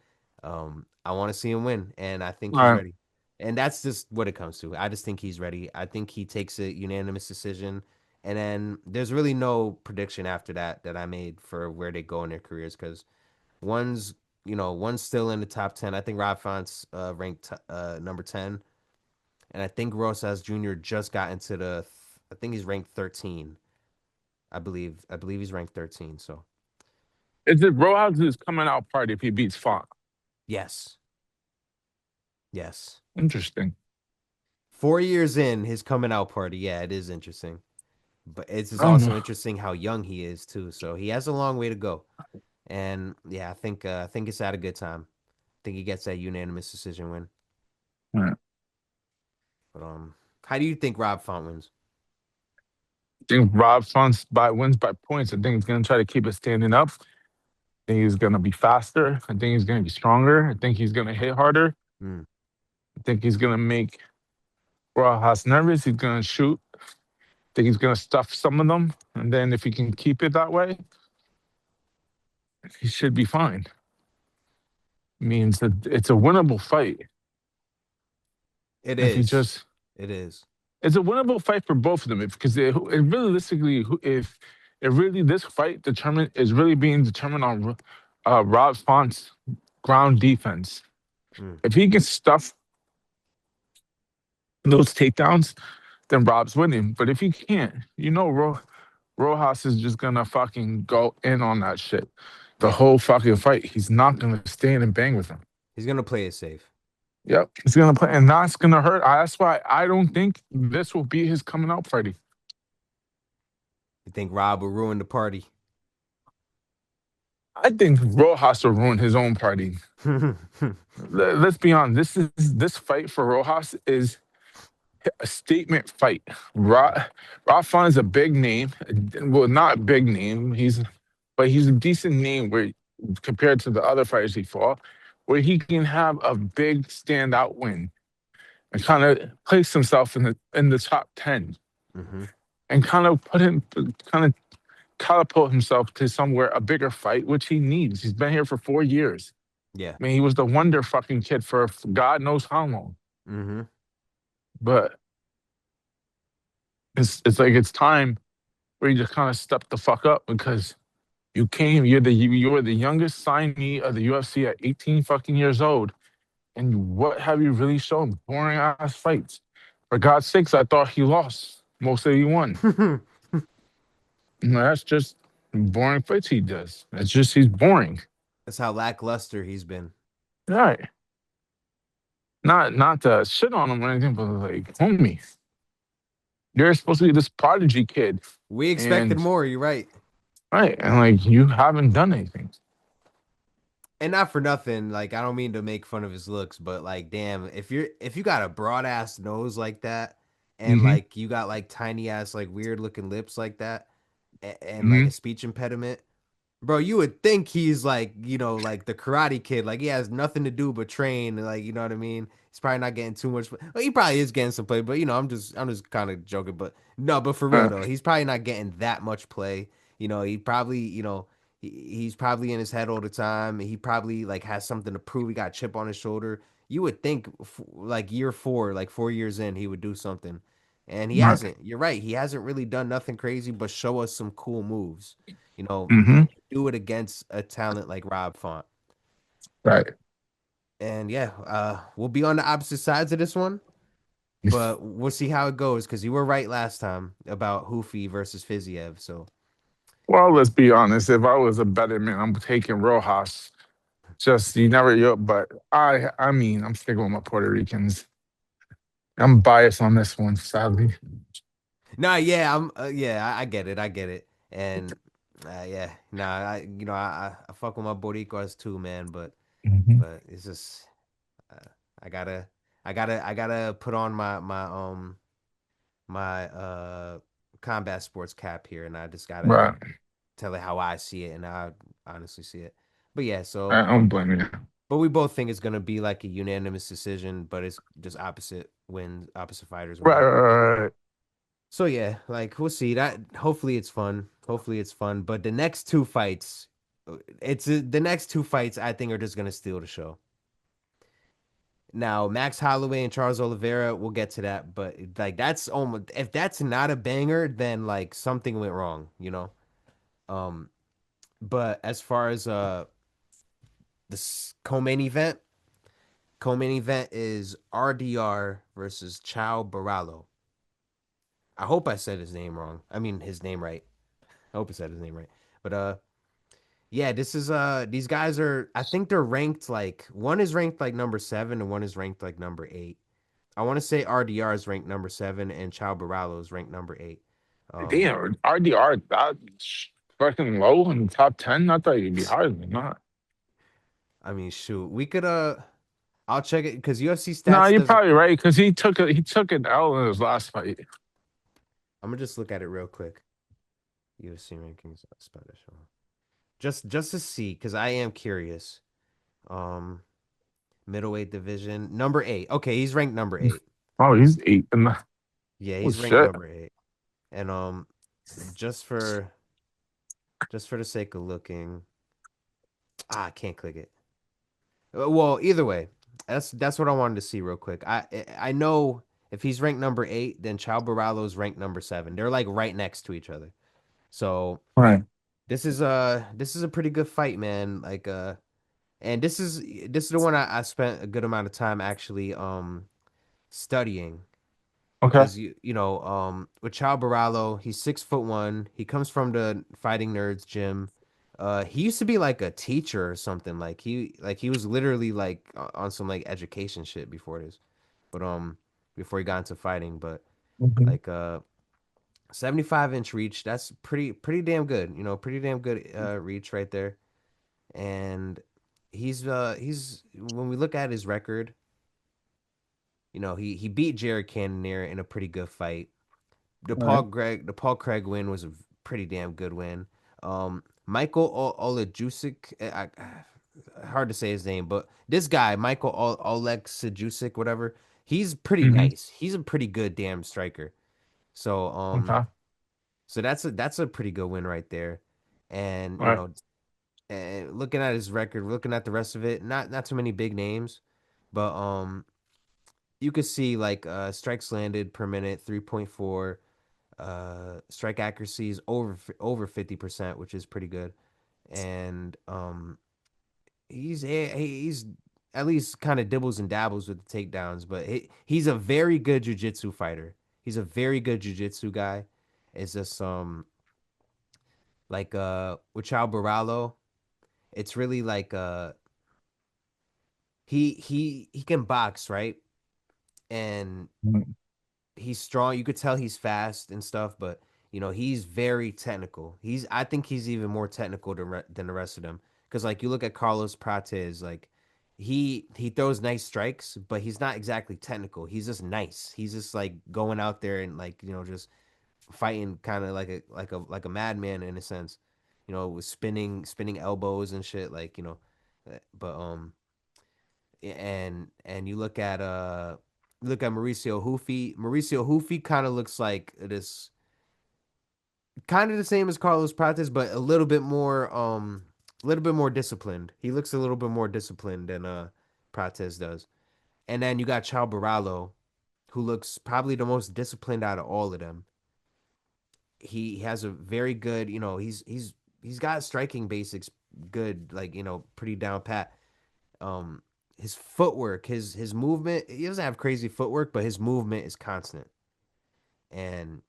I want to see him win, and I think All he's right. ready. And that's just what it comes to. I just think he's ready. I think he takes a unanimous decision, and then there's really no prediction after that I made for where they go in their careers because one's one's still in the top 10. I think Rob Font's ranked number 10, and I think Rosas Jr. just got into I think he's ranked 13. I believe he's ranked 13. So Is it Rojas' coming out party if he beats Font? yes, yes. Interesting. 4 years in his coming out party. Yeah, it is interesting, but it's is I also interesting how young he is too. So he has a long way to go. And yeah, I think it's at a good time. I think he gets that unanimous decision win. But how do you think Rob Font wins? think Rob Font's wins by points. I think he's going to try to keep it standing up. I think he's going to be faster. I think he's going to be stronger. I think he's going to hit harder. Mm, I think he's going to make Rojas nervous. He's going to shoot. I think he's going to stuff some of them. And then if he can keep it that way, he should be fine. Means that it's a winnable fight. it If he is. just, It is. it's a winnable fight for both of them. Because it realistically, if really this fight is really being determined on Rob Font's ground defense. Mm. If he can stuff those takedowns, then Rob's winning. But if he can't, Rojas is just gonna fucking go in on that shit the Yeah, whole fucking fight. He's not gonna stand and bang with him. he's gonna play it safe. Yep, he's gonna play, and that's gonna hurt. That's why I don't think this will be his coming out party. You think Rob will ruin the party? I think Rojas will ruin his own party. Let's be honest. This fight for Rojas is a statement fight. Rob Font is a big name. Well, not a big name. But he's a decent name where compared to the other fighters he fought, where he can have a big standout win and kind of place himself in the top 10 Hmm. and kind of catapult himself to somewhere a bigger fight, which he needs. He's been here for 4 years. Yeah. I mean, he was the wonder fucking kid for God knows how long. Hmm. But it's like it's time where you just kind of step the fuck up because you were the youngest signee of the UFC at 18 fucking years old, And what have you really shown? Boring ass fights. For God's sakes, I thought he lost. Most of he won. No, that's just boring fights he does. That's just he's boring. That's how lackluster he's been. Right. Not to shit on him or anything, but like, homie, you're supposed to be this prodigy kid. We expected And more, you're right. right, and like you haven't done anything. And not for nothing, like I don't mean to make fun of his looks, but like damn, if you got a broad ass nose like that and Hmm. like you got like tiny ass like weird looking lips like that and like Hmm. a speech impediment, bro, you would think he's like, like the Karate Kid, like he has nothing to do but train, like you know what I mean? He's probably not getting too much. Well, he probably is getting some play, but I'm just kind of joking. But no, but for real Uh, though, he's probably not getting that much play. He probably, he's probably in his head all the time. He probably like has something to prove. He got a chip on his shoulder. You would think like year four, like 4 years in, he would do something, and he right. hasn't. You're right. He hasn't really done nothing crazy, but show us some cool moves. Hmm. Do it against a talent like Rob Font. Right. And yeah, we'll be on the opposite sides of this one, but we'll see how it goes because you were right last time about Hoofy versus Fiziev. So Well, let's be honest. If I was a better man, I'm taking Rojas. Just you never yo, but I mean, I'm sticking with my Puerto Ricans. I'm biased on this one, sadly. nah, yeah, yeah, I get it, I get it, and yeah, nah, I fuck with my Boricuas too, man, but Hmm. it's just uh, I gotta I gotta put on my combat sports cap here, and I just gotta Right. tell it how I see it and how I honestly see it. But yeah, I so don't blame you. but we both think it's gonna be like a unanimous decision, but it's just opposite fighters Right, win. right, right, right. So yeah, like we'll see that. Hopefully it's fun. Hopefully it's fun. But the next two fights, the next two fights I think are just gonna steal the show. Now Max Holloway and Charles Oliveira, we'll get to that. But like that's almost if that's not a banger, then like something went wrong. Um, but as far as this co-main event is RDR versus Chao Borralho. I hope I said his name wrong. I mean his name right. I hope I said his name right. But yeah, this is these guys are I think they're ranked like one is ranked like number 7 and one is ranked like number 8. I want to say RDR is ranked number 7 and Chao Borralho is ranked number 8. Um Damn, RDR that fucking low in the top 10. I thought you'd be higher than that. I mean shoot, we could I'll check it cuz UFC Nah, stats you're doesn't probably right because he took an L in his last fight. I'm gonna just look at it real quick. UFC rankings special. Just to see cuz I am curious. Um Middleweight division number 8. Okay, he's ranked number 8. Oh, he's eight in the Yeah, oh he's ranked shit. number 8. And just for just for the sake of looking, I can't click it. Well, either way, that's what I wanted to see real quick. I know if he's ranked number 8, then Chao Borralho's ranked number 7. They're like right next to each other. So Right. this is a pretty good fight, man. Like and this is the one I spent a good amount of time actually studying. Okay. Because with Chao Borralho, he's 6'1". He comes from the Fighting Nerds gym. He used to be like a teacher or something. Like he was literally like on some like education shit before this, but before he got into fighting. But Mhm. like 75-inch reach, that's pretty damn good. Pretty damn good reach right there. And he's when we look at his record, he beat Jared Cannonier in a pretty good fight. Right. The Paul Craig win was a pretty damn good win. Michael Olejusik, hard to say his name, but this guy, Michael Oleksiejusik, whatever, he's pretty Hmm. nice. He's a pretty good damn striker. So Okay. so that's a pretty good win right there. And All right. looking at his record, looking at the rest of it, not too many big names, but you could see like strikes landed per minute 3.4. Strike accuracy is over 50%, which is pretty good. And he's at least kind of dibbles and dabbles with the takedowns, but he's a very good jiu-jitsu fighter. He's a very good jiu-jitsu guy. It's just like with Chao Borralho, it's really like he can box, right? And Mm. he's strong. You could tell he's fast and stuff, but he's very technical. I think he's even more technical than the rest of them. Because like you look at Carlos Prates, like he throws nice strikes, but he's not exactly technical. He's just nice. He's just like going out there and like just fighting kind of like a madman in a sense. With spinning elbows and shit. Like but and you look at Mauricio Hoofy. Mauricio Hoofy kind of looks like this, kind of the same as Carlos Prates, but a little bit more disciplined. He looks a little bit more disciplined than Prates does. And then you got Chao Barallo, who looks probably the most disciplined out of all of them. He has a very good, he's got striking basics good, like pretty down pat. um his footwork, his movement, he doesn't have crazy footwork, but his movement is constant. And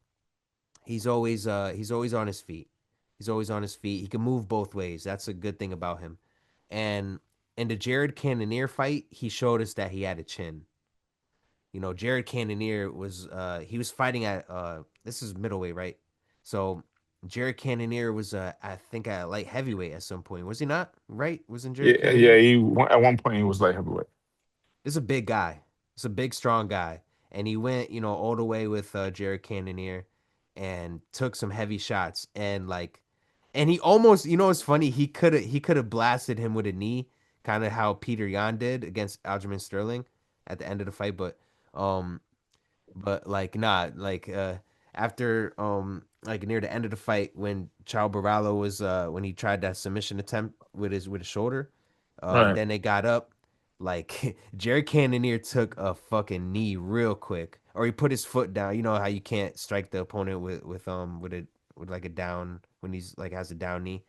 he's always on his feet. He's always on his feet. He can move both ways. That's a good thing about him. And in the Jared Cannonier fight, he showed us that he had a chin. Jared Cannonier was he was fighting at this is middleweight, right? So Jared Cannonier was I think at light heavyweight at some point. Was he not? Right? Wasn't Jared Yeah, yeah. Cannonier? At one point he was light heavyweight. This is a big guy. It's a big, strong guy, and he went, all the way with Jared Cannonier, and took some heavy shots, and he almost, it's funny. He could have blasted him with a knee, kind of how Peter Yan did against Aljamain Sterling at the end of the fight, um, but like not like after like near the end of the fight when Chao Barallo was when he tried that submission attempt with his shoulder, Right. then they got up. Like Jerry Cannonier took a fucking knee real quick, or he put his foot down. You know how you can't strike the opponent with like a down when he's like has a down knee.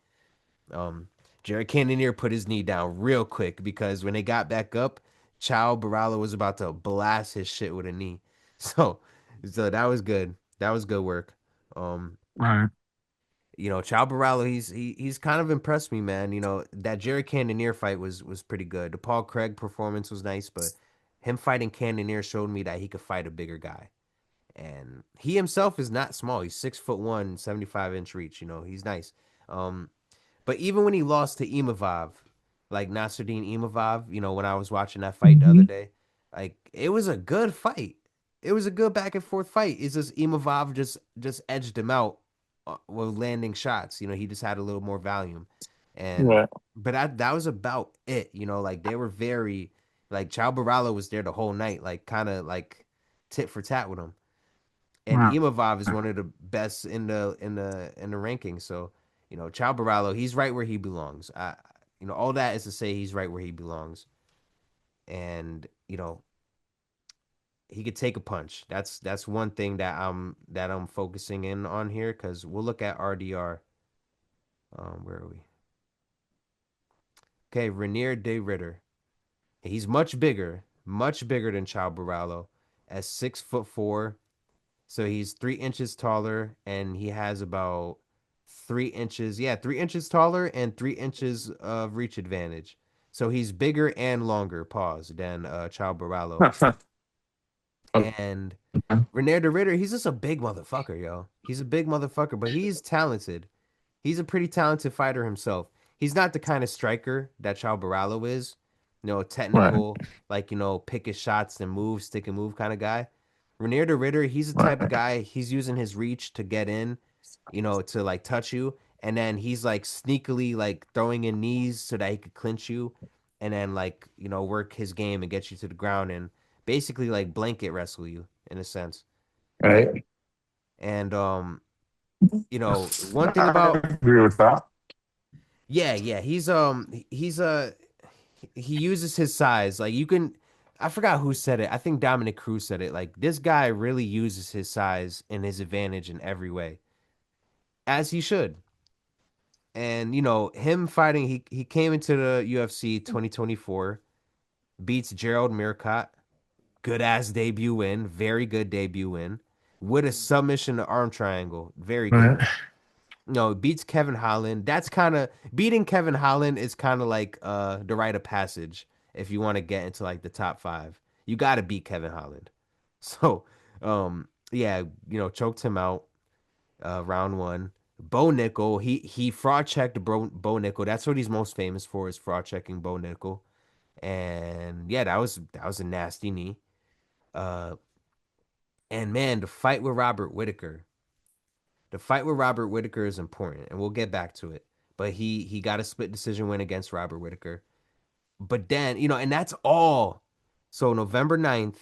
Um, Jerry Cannonier put his knee down real quick because when they got back up, Chao Barala was about to blast his shit with a knee. So, so that was good. That was good work. Um, Right. Chao Barala, he's kind of impressed me, man. That Jerry Cannonier fight was pretty good. The Paul Craig performance was nice, but him fighting Cannonier showed me that he could fight a bigger guy. And he himself is not small. He's 6'1", 75-inch reach. He's nice. Um, but even when he lost to Imavov, like Nasruddin Imavov, when I was watching that fight the other Hmm. day, like it was a good fight. It was a good back and forth fight. It's just Imavov just edged him out with landing shots. He just had a little more volume, and Right. but that was about it. Like they were very like Chao Barala was there the whole night, like kind of like tit for tat with him. And Right. Imavov is one of the best in the rankings. So, Chao Barallo, he's right where he belongs. All that is to say he's right where he belongs. And, he could take a punch. That's one thing that I'm focusing in on here because we'll look at RDR. Where are we? Okay, Rainier de Ritter. He's much bigger than Chao Barallo at 6'4". So he's 3 inches taller, and he has about 3 inches. Yeah, 3 inches taller and 3 inches of reach advantage. So he's bigger and longer, pause, than Chao Barallo. And Reinier de Ritter, he's just a big motherfucker, yo. He's a big motherfucker, but he's talented. He's a pretty talented fighter himself. He's not the kind of striker that Chao Barallo is. Right. Technical, like, pick his shots and move, stick and move kind of guy. Renier de Ritter, he's the type of Right. guy, he's using his reach to get in, to like touch you. And then he's like sneakily like throwing in knees so that he could clinch you and then like, work his game and get you to the ground and basically like blanket wrestle you in a sense. Right. And one thing I about agree with that. yeah, yeah, he uses his size. Like you can I forgot who said it. I think Dominic Cruz said it. Like this guy really uses his size and his advantage in every way. As he should. And him fighting he came into the UFC 2024 beats Gerald Mircott. Good ass debut win, very good debut win, with a submission to arm triangle, very good Right. win. No, beats Kevin Holland. That's kind of beating Kevin Holland is kind of like the rite of passage if you want to get into like the top five. You got to beat Kevin Holland. So, yeah, choked him out round one. Bo Nickel, he fraud checked Bo Nickel. That's what he's most famous for is fraud checking Bo Nickel. And yeah, that was a nasty knee. Uh, and man, the fight with Robert Whitaker. The fight with Robert Whitaker is important, and we'll get back to it. But he got a split decision win against Robert Whitaker. But then, and that's all. So November 9th,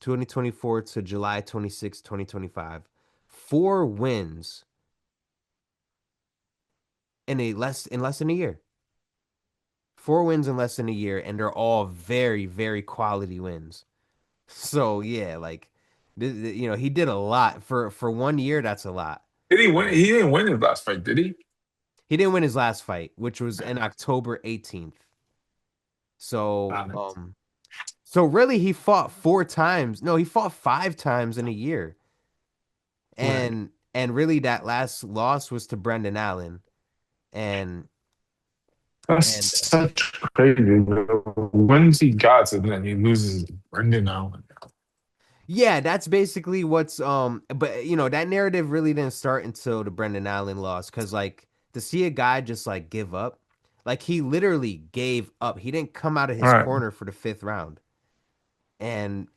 2024 to July 26th, 2025. 4 wins in less than a year. 4 wins in less than a year, and they're all very, very quality wins. So yeah, like he did a lot for 1 year. That's a lot. Did he win? Um, He didn't win his last fight, did he? he didn't win his last fight, which was in October 18th. So Damn it. so really he fought 4 times. No, he fought 5 times in a year. Right. And really that last loss was to Brendan Allen. And That's and such crazy. The wins he got, and then he loses to Brendan Allen. yeah, that's basically what's but that narrative really didn't start until the Brendan Allen loss cuz like to see a guy just like give up, like he literally gave up. He didn't come out of All his right. corner for the 5th round. And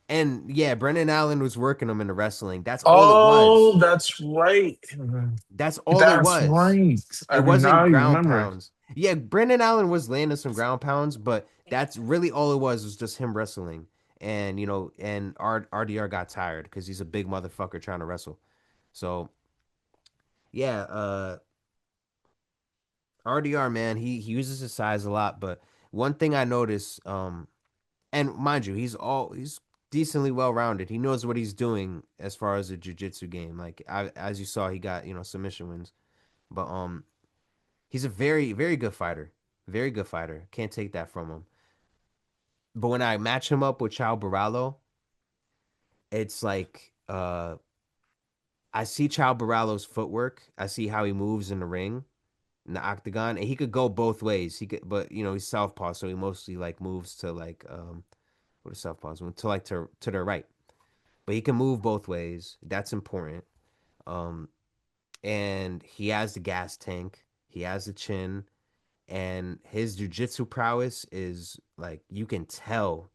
yeah, Brendan Allen was working him in the wrestling. That's all it was. Oh, that's right. That's all it That's was. right. It Now wasn't I ground remember. pounds. Yeah, Brendan Allen was landing some ground pounds, but that's really all it was just him wrestling. And RDR got tired because he's a big motherfucker trying to wrestle. So yeah, RDR man, he uses his size a lot, but one thing I noticed, and mind you, he's decently well rounded. He knows what he's doing as far as the jujitsu game. Like as you saw, he got submission wins, but he's a very, very good fighter. Very good fighter. Can't take that from him. But when I match him up with Chao Borralho, it's like I see Chao Borralho's footwork. I see how he moves in the ring, in the octagon, and he could go both ways. He could, but he's southpaw, so he mostly like moves to like what is southpaws to like to the right. But he can move both ways. That's important. Um, and he has the gas tank. He has the chin. And his jujitsu prowess is like you could tell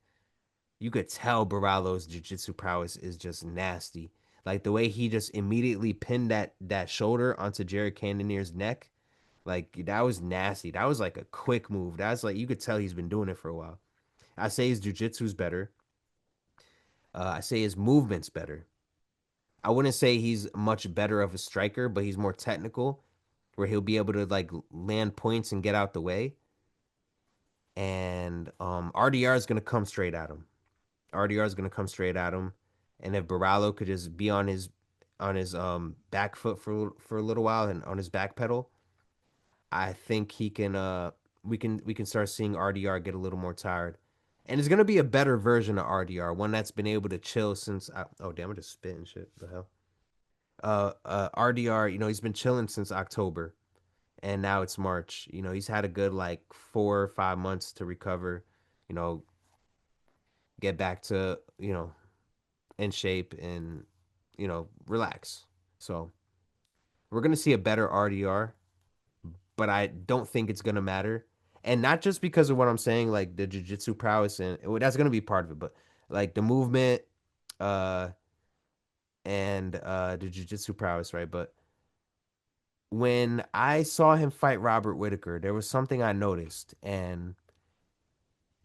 Borralho's jujitsu prowess is just nasty. Like the way he just immediately pinned that shoulder onto Jared Cannonier's neck, like that was nasty. That was like a quick move. That's like you could tell he's been doing it for a while. I say his jujitsu's better. I say his movement's better. I wouldn't say he's much better of a striker, but he's more technical, where he'll be able to like land points and get out the way. And RDR is gonna come straight at him. RDR is gonna come straight at him, and if Borralho could just be on his back foot for a little while and on his back pedal, I think he can. We can start seeing RDR get a little more tired, and it's gonna be a better version of RDR, one that's been able to chill since. Oh damn! I just spit and shit. The hell. RDR, he's been chilling since October, and now it's March. He's had a good like 4 or 5 months to recover. You know, get back to in shape and relax. So we're gonna see a better RDR, but I don't think it's gonna matter. And not just because of what I'm saying, like the jujitsu prowess, and well, that's gonna be part of it, but like the movement, uh, and the jujitsu prowess, right? But when I saw him fight Robert Whitaker, there was something I noticed, and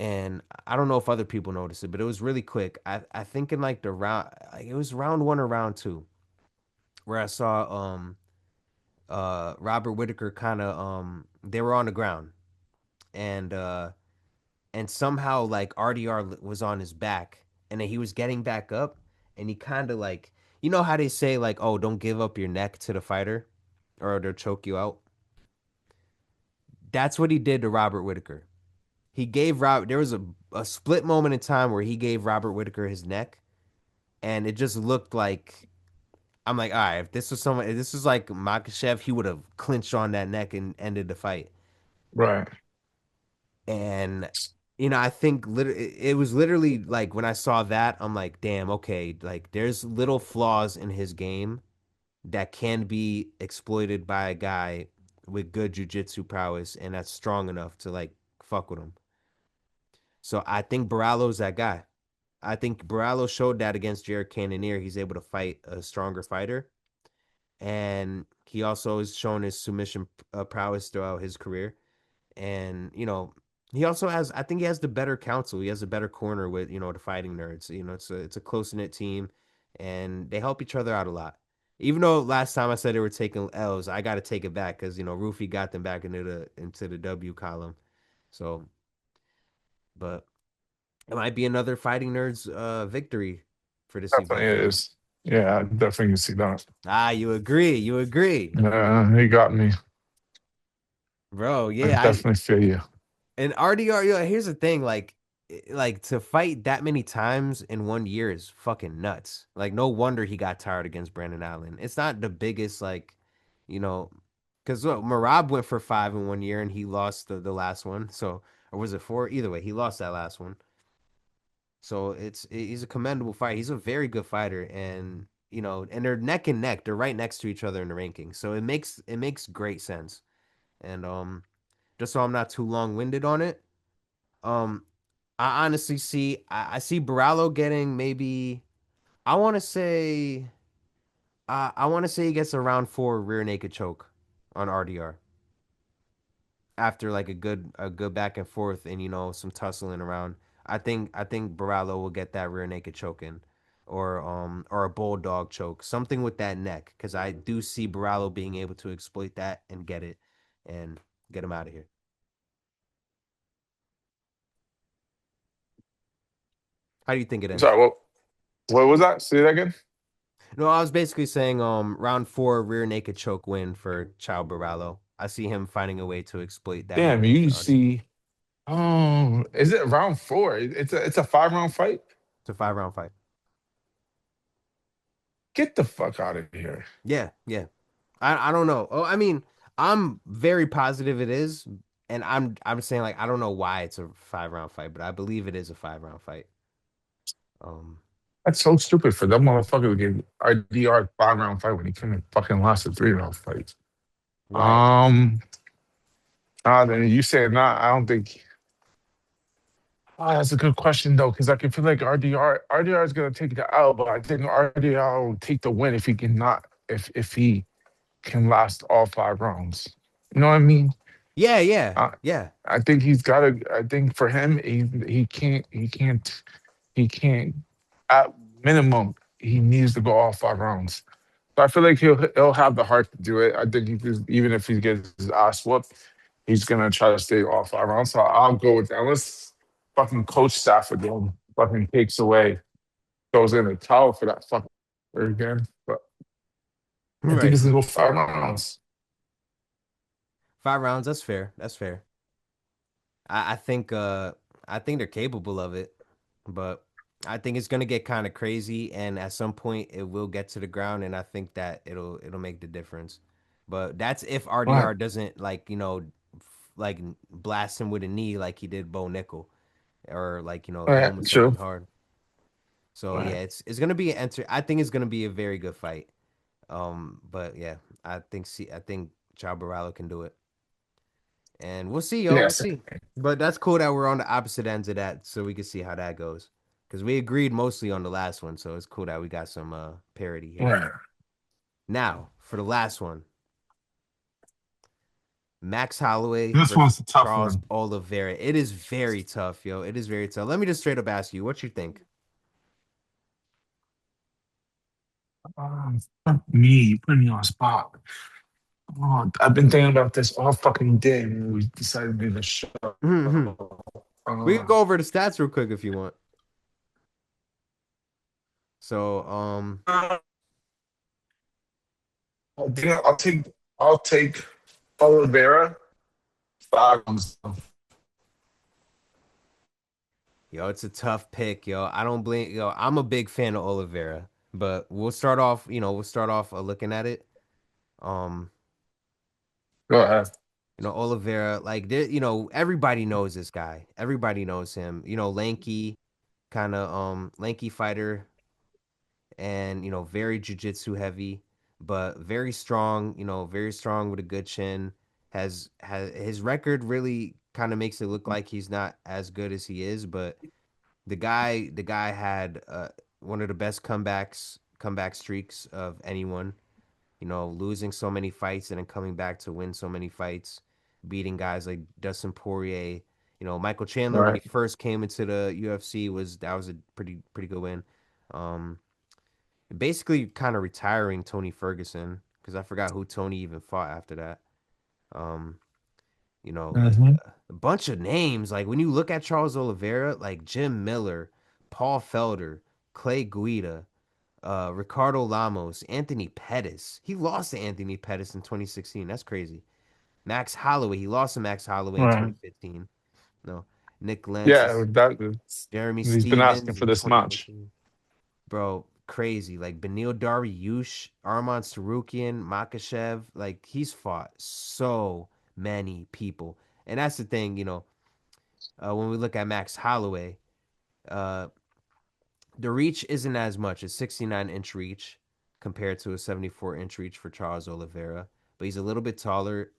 I don't know if other people noticed it, but it was really quick. I think in like the round, like it was round one or round two, where I saw Robert Whitaker kind of they were on the ground, and somehow like RDR was on his back, and then he was getting back up, and he kind of like how they say like, oh, don't give up your neck to the fighter or they'll choke you out. That's what he did to Robert Whitaker. he gave Rob. There was a split moment in time where he gave Robert Whitaker his neck, and it just looked like I'm like, all right, if this was someone, if this was like Makhachev, he would have clinched on that neck and ended the fight. Right. And I think it was literally like when I saw that, I'm like, damn, okay, like there's little flaws in his game that can be exploited by a guy with good jujitsu prowess and that's strong enough to like fuck with him. So I think Borralho's that guy. I think Borralho showed that against Jared Cannonier. He's able to fight a stronger fighter, and he also has shown his submission prowess throughout his career. And he also has. I think he has the better counsel. He has a better corner with the fighting nerds. It's a close knit team, and they help each other out a lot. Even though last time I said they were taking L's, I got to take it back because Rufy got them back into the W column. So, but it might be another fighting nerds victory for this Definitely event, man. is. Yeah, I definitely can see that. Ah, you agree? You agree, He got me. bro? I Yeah, I definitely feel you. and RDR. Here's the thing, like to fight that many times in 1 year is fucking nuts. Like, no wonder he got tired against Brandon Allen. It's not the biggest, like, you know, because Marab went for 5 in 1 year and he lost the last one. So, or was it four? Either way, he lost that last one. So he's a commendable fighter. He's a very good fighter, and and they're neck and neck. They're right next to each other in the rankings. So it makes great sense. And just so I'm not too long winded on it, um, I honestly I see Borralho getting maybe I want to say he gets a round 4 rear naked choke on RDR after like a good back and forth and some tussling around. I think Borralho will get that rear naked choke in, or a bulldog choke, something with that neck, because I do see Borralho being able to exploit that and get it and get him out of here. How do you think it ends? Sorry, what was that? Say that again. No, I was basically saying round 4 rear naked choke win for Chao Borralho. I see him finding a way to exploit that Damn, movement you for RDR. see. Oh, is it round four? It's a 5 round fight. It's a 5 round fight. Get the fuck out of here. Yeah, yeah. I don't know. Oh, I mean, I'm very positive it is, and I'm saying like I don't know why it's a 5 round fight, but I believe it is a 5 round fight. Um, That's so stupid for that motherfucker to get RDR 5 round fight when he couldn't fucking last a 3 round fight. right. Um, then you said not. I don't think. Oh, that's a good question though, because I can feel like RDR is gonna take the L, but I think RDR will take the win if he can not if he can last all 5 rounds. You know what I mean? Yeah, yeah, I, yeah. I think he's got to. I think for him, he can't. At minimum, he needs to go all 5 rounds. So I feel like he'll have the heart to do it. I think even if he gets his ass whooped, he's gonna try to stay all 5 rounds. So I'll go with that. Unless fucking coach staff again fucking takes away, goes in a towel for that fucking again. But I think Right. it's gonna go 5 rounds. 5 rounds. That's fair. That's fair. I think they're capable of it, but I think it's gonna get kind of crazy, and at some point it will get to the ground, and I think that it'll make the difference. But that's if But RDR doesn't like like blast him with a knee like he did Bo Nickel, or like hit him with true. something hard. So yeah, Right. it's gonna be I think it's gonna be a very good fight. But yeah, I think Chao Borralho can do it. And we'll see, yo. We'll Yes. see. But that's cool that we're on the opposite ends of that, so we can see how that goes. Because we agreed mostly on the last one, so it's cool that we got some parity here. Right. Now, for the last one, Max Holloway This one's versus a tough Charles one. Oliveira. It is very tough, yo. It is very tough. Let me just straight up ask you, what you think? Fuck me, you put me on spot. Oh, I've been thinking about this all fucking day when we decided to do the show. We can Uh, go over the stats real quick if you want. So, I'll take Oliveira 5 rounds. Yo, it's a tough pick, yo. I don't blame yo. I'm a big fan of Oliveira, but we'll start off. We'll start off looking at it. Um, Go ahead. Oliveira, like everybody knows this guy. Everybody knows him. Lanky, kind of lanky fighter, and very jujitsu heavy, but very strong. Very strong with a good chin. Has his record really kind of makes it look like he's not as good as he is, but the guy had one of the best comeback streaks of anyone. Losing so many fights and then coming back to win so many fights, beating guys like Dustin Poirier. Michael Chandler when he Right. first came into the UFC was a pretty good win. Um, Basically kind of retiring Tony Ferguson because I forgot who Tony even fought after that. Um, Hmm. a bunch of names. Like when you look at Charles Oliveira, like Jim Miller, Paul Felder, Clay Guida, Ricardo Lamos, Anthony Pettis. He lost to Anthony Pettis in 2016. That's crazy. Max Holloway. He lost to Max Holloway in Right. 2015. No. Nick Lentz, Yeah, Jeremy he's been asking Stevens for in this much. 2014. Bro, crazy. Like Benil Dariush, Arman Sarukian, Makachev. Like he's fought so many people. And that's the thing, when we look at Max Holloway, uh, the reach isn't as much. It's 69-inch reach compared to a 74-inch reach for Charles Oliveira, but he's a little bit taller.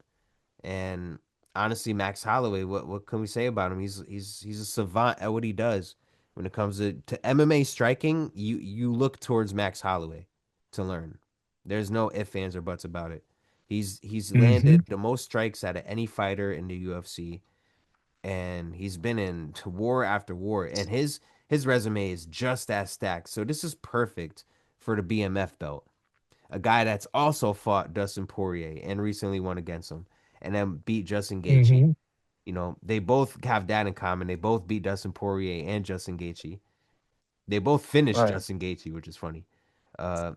And honestly, Max Holloway, what can we say about him? He's a savant at what he does. When it comes to MMA striking, you look towards Max Holloway to learn. There's no ifs, ands, or buts about it. He's Hmm. landed the most strikes out of any fighter in the UFC, and he's been in war after war, and his resume is just as stacked. So this is perfect for the BMF belt. A guy that's also fought Dustin Poirier and recently won against him, and then beat Justin Gaethje. Hmm. They both have that in common. They both beat Dustin Poirier and Justin Gaethje. They both finished Right. Justin Gaethje, which is funny. Uh,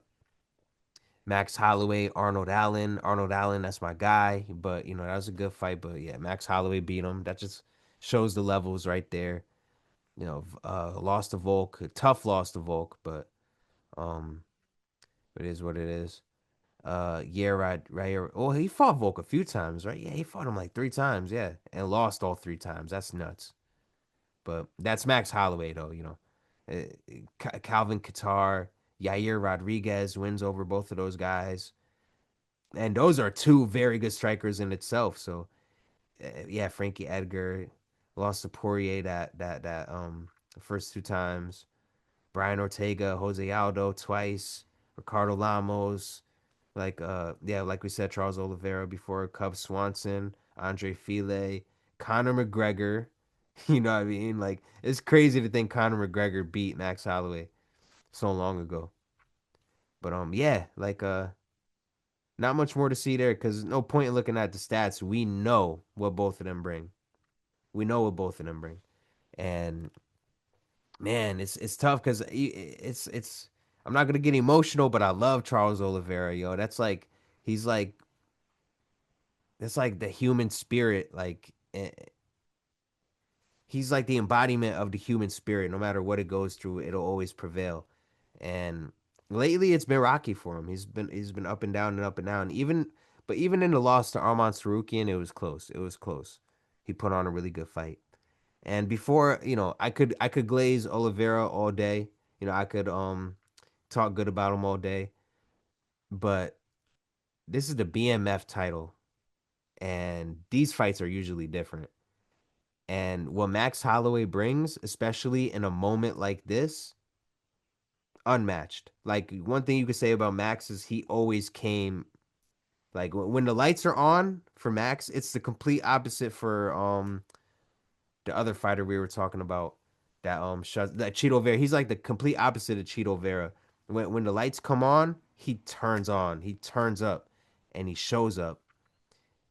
Max Holloway, Arnold Allen. Arnold Allen, that's my guy. But that was a good fight. But yeah, Max Holloway beat him. That just shows the levels right there. Lost to Volk, a tough loss to Volk, but um, it is what it is. Yeah, right. Oh, he fought Volk a few times, right? Yeah, he fought him like three times, yeah, and lost all three times. That's nuts. But that's Max Holloway, though. Calvin Qatar, Yair Rodriguez wins over both of those guys, and those are two very good strikers in itself. So yeah, Frankie Edgar lost to Poirier the first two times. Brian Ortega, Jose Aldo twice, Ricardo Lamos, like we said, Charles Oliveira before, Cub Swanson, Andre File, Conor McGregor. You know what I mean? Like it's crazy to think Conor McGregor beat Max Holloway so long ago. But yeah, not much more to see there because no point in looking at the stats. We know what both of them bring. We know what both of them bring, and man, it's tough because it's. I'm not gonna get emotional, but I love Charles Oliveira, yo. He's like that's like the human spirit. He's like the embodiment of the human spirit. No matter what it goes through, it'll always prevail. And lately, it's been rocky for him. He's been up and down and up and down. Even in the loss to Arman Sarukian, it was close. It was close. He put on a really good fight. And before, I could glaze Oliveira all day. I could talk good about him all day. But this is the BMF title, and these fights are usually different. And what Max Holloway brings, especially in a moment like this, unmatched. Like one thing you could say about Max is he always came like when the lights are on for Max, it's the complete opposite for the other fighter we were talking about that Cheeto Vera. He's like the complete opposite of Cheeto Vera. When the lights come on, he turns up, and he shows up.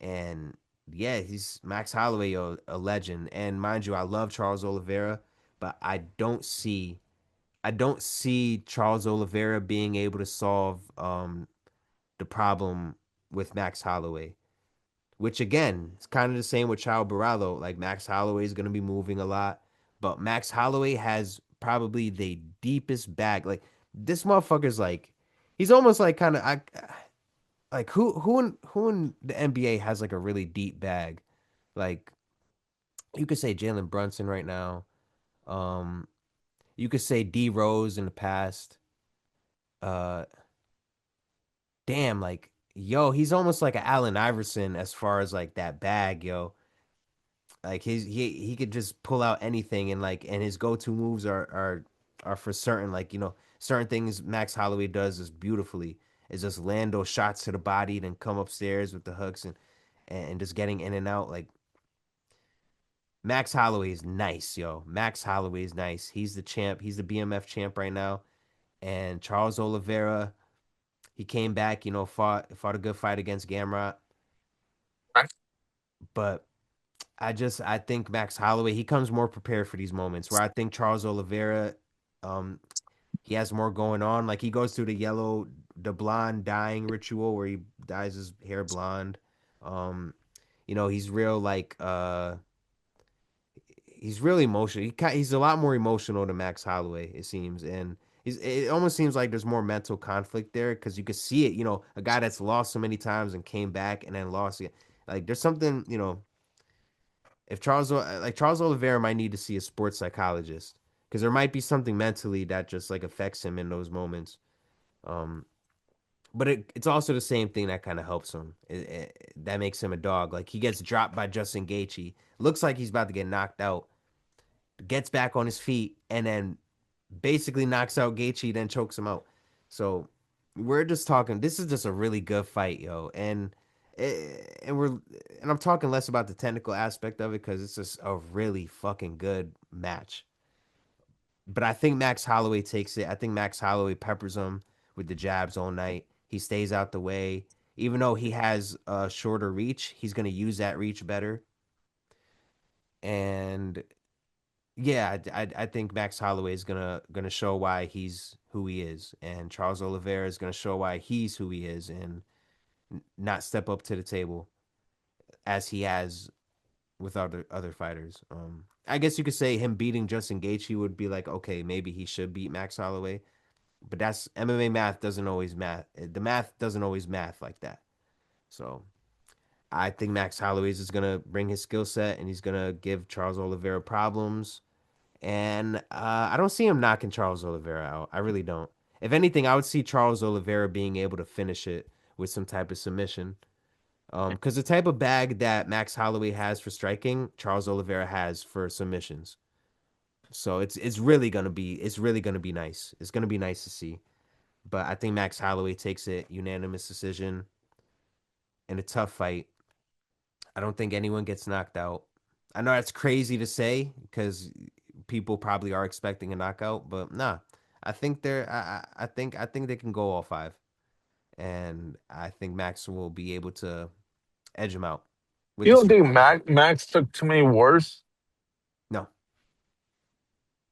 And yeah, he's Max Holloway, a legend. And mind you, I love Charles Oliveira, but I don't see Charles Oliveira being able to solve the problem with Max Holloway. Which again, it's kind of the same with Child Barallo. Like Max Holloway is going to be moving a lot, but Max Holloway has probably the deepest bag. Like this motherfucker's like he's almost like kind of I like who in the NBA has like a really deep bag? Like you could say Jalen Brunson right now. Um, you could say D Rose in the past. Uh, damn, like yo, he's almost like an Allen Iverson as far as like that bag, yo. Like he could just pull out anything and like and his go to moves are for certain. Like certain things Max Holloway does is beautifully. It's just land those shots to the body, then come upstairs with the hooks and just getting in and out. Like Max Holloway is nice, yo. Max Holloway is nice. He's the champ. He's the BMF champ right now. And Charles Oliveira, he came back, fought a good fight against Gamrot. Right. But I think Max Holloway, he comes more prepared for these moments where I think Charles Oliveira, um, he has more going on. Like he goes through the blonde dyeing ritual where he dyes his hair blonde. Um, he's real like he's really emotional. He's a lot more emotional than Max Holloway, it seems, and it almost seems like there's more mental conflict there because you could see it. A guy that's lost so many times and came back and then lost again. Like there's something, if Charles Oliveira might need to see a sports psychologist because there might be something mentally that just like affects him in those moments. Um, but it's also the same thing that kind of helps him. That makes him a dog. Like he gets dropped by Justin Gaethje, looks like he's about to get knocked out, gets back on his feet, and then basically knocks out Gaethje, then chokes him out. So we're just talking. This is just a really good fight, yo, and I'm talking less about the technical aspect of it because it's just a really fucking good match. But I think Max Holloway takes it. I think Max Holloway peppers him with the jabs all night. He stays out the way. Even though he has a shorter reach, he's gonna use that reach better. And yeah, I think Max Holloway is gonna show why he's who he is, and Charles Oliveira is gonna show why he's who he is, and not step up to the table as he has with other fighters. I guess you could say him beating Justin Gaethje would be like, okay, maybe he should beat Max Holloway, but that's MMA math doesn't always math. The math doesn't always math like that. So I think Max Holloway is gonna bring his skill set, and he's gonna give Charles Oliveira problems. And I don't see him knocking Charles Oliveira out. I really don't. If anything, I would see Charles Oliveira being able to finish it with some type of submission. Because the type of bag that Max Holloway has for striking, Charles Oliveira has for submissions. So it's really gonna be nice. It's gonna be nice to see. But I think Max Holloway takes it unanimous decision in a tough fight. I don't think anyone gets knocked out. I know that's crazy to say because people probably are expecting a knockout, but nah. I think they can go all five, and I think Max will be able to edge him out with You the don't think striking. Max took too many wars? No,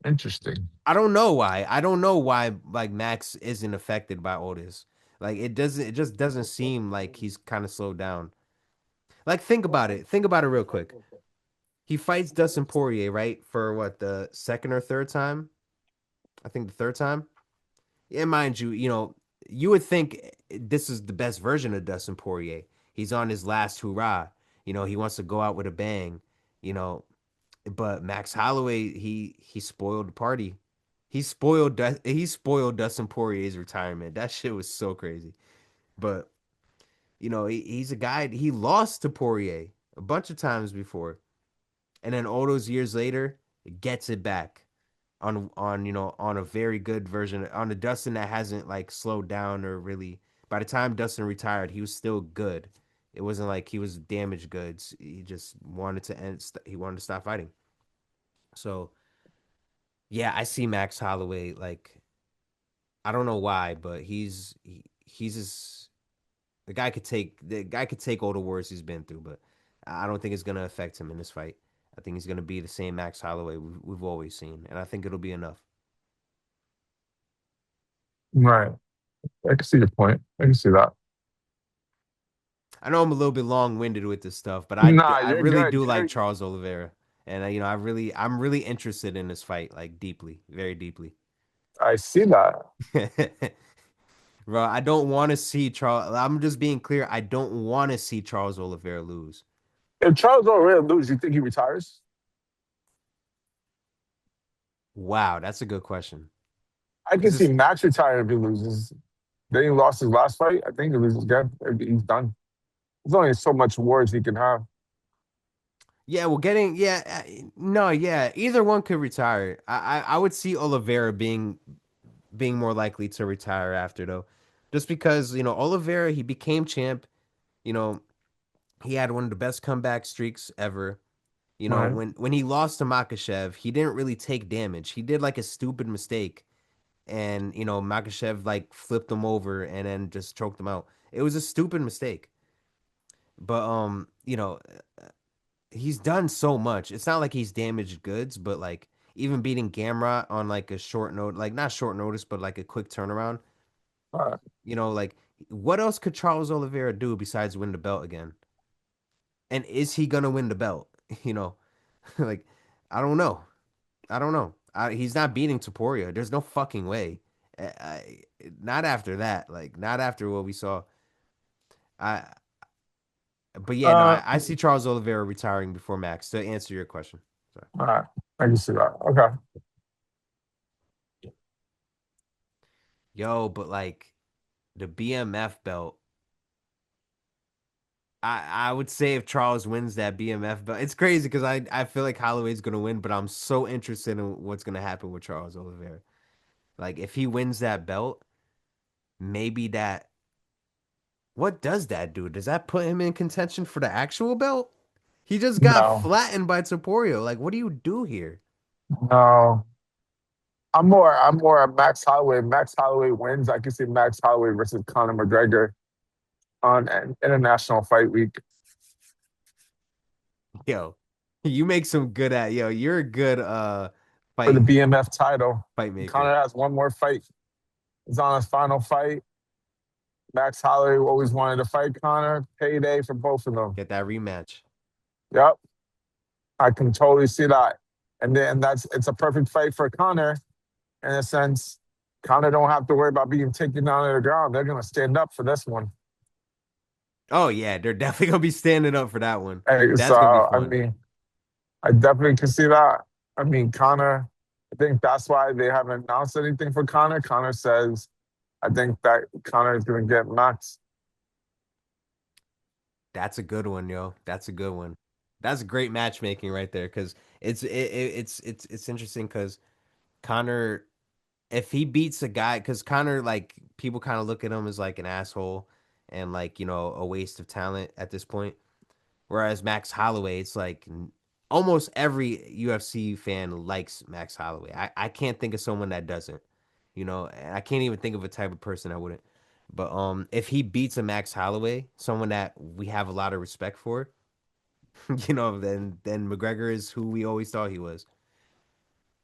Interesting. I don't know why. I don't know why like Max isn't affected by all this. Like it doesn't. It just doesn't seem like he's kind of slowed down. Like think about it. Think about it real quick. He fights Dustin Poirier, right? For what, the second or third time? I think the third time. And mind you, you would think this is the best version of Dustin Poirier. He's on his last hurrah. He wants to go out with a bang. You know, but Max Holloway, he spoiled the party. He spoiled Dustin Poirier's retirement. That shit was so crazy. But he's a guy. He lost to Poirier a bunch of times before, and then all those years later, gets it back on a very good version on a Dustin that hasn't like slowed down or really. By the time Dustin retired, he was still good. It wasn't like he was damaged goods. He just wanted to end. He wanted to stop fighting. So yeah, I see Max Holloway like I don't know why, but he's just the guy could take all the wars he's been through, but I don't think it's gonna affect him in this fight. I think he's gonna be the same Max Holloway we've always seen, and I think it'll be enough. Right. I can see your point. I can see that. I know I'm a little bit long winded with this stuff, but I Nah, I you're really good. do like Charles Oliveira, And I'm really interested in this fight, like deeply, very deeply. I see that. Bro, I don't want to see Charles. I'm just being clear. I don't want to see Charles Oliveira lose. If Charles O'Reilly loses, you think he retires? Wow, that's a good question. I can Because see it's Max retiring if he loses. Then he lost his last fight. I think he loses again. He's done. There's only so much wars he can have. yeah, well, no, yeah, either one could retire. I would see Oliveira being more likely to retire after though, just because Oliveira he became champ. You know he had one of the best comeback streaks ever. Right. When he lost to Makhachev, he didn't really take damage. He did like a stupid mistake, and Makhachev like flipped him over and then just choked him out. It was a stupid mistake, but he's done so much. It's not like he's damaged goods, but like even beating Gamrot on like a short note, like not short notice, but like a quick turnaround. Right. Like what else could Charles Oliveira do besides win the belt again? And is he gonna win the belt? You know, like I don't know. I don't know. He's not beating Taporia. There's no fucking way. Not after that. Like not after what we saw. I. But yeah, no, I see Charles Oliveira retiring before Max. To answer your question. Sorry. All right. I can see that. Okay. Yo, but like the BMF belt, I would say if Charles wins that BMF belt, it's crazy because I feel like Holloway's gonna win, but I'm so interested in what's gonna happen with Charles Oliveira. Like if he wins that belt, maybe that what does that do? Does that put him in contention for the actual belt? He just got No. flattened by Topuria. Like, what do you do here? No. I'm more a Max Holloway. Max Holloway wins. I can see Max Holloway versus Conor McGregor on an International Fight Week Yo, you make some good at yo. You're a good for the fight BMF title. fight maker. Conor has one more fight. He's on his final fight. Max Holloway always wanted to fight Conor. Payday for both of them. Get that rematch. Yep, I can totally see that. And then it's a perfect fight for Conor in a sense. Conor don't have to worry about being taken down to the ground. They're gonna stand up for this one. Oh yeah, they're definitely gonna be standing up for that one. So That's gonna be I fun. mean, I definitely can see that. I mean, Conor. I think that's why they haven't announced anything for Conor. Conor says, I think that Conor is gonna get Max. That's a good one, yo. That's a good one. That's great matchmaking right there because it's interesting because Connor if he beats a guy, because Connor, like, people kind of look at him as like an asshole and like, a waste of talent at this point. Whereas Max Holloway, it's like almost every UFC fan likes Max Holloway. I can't think of someone that doesn't, and I can't even think of a type of person that wouldn't. But if he beats a Max Holloway, someone that we have a lot of respect for, then McGregor is who we always thought he was.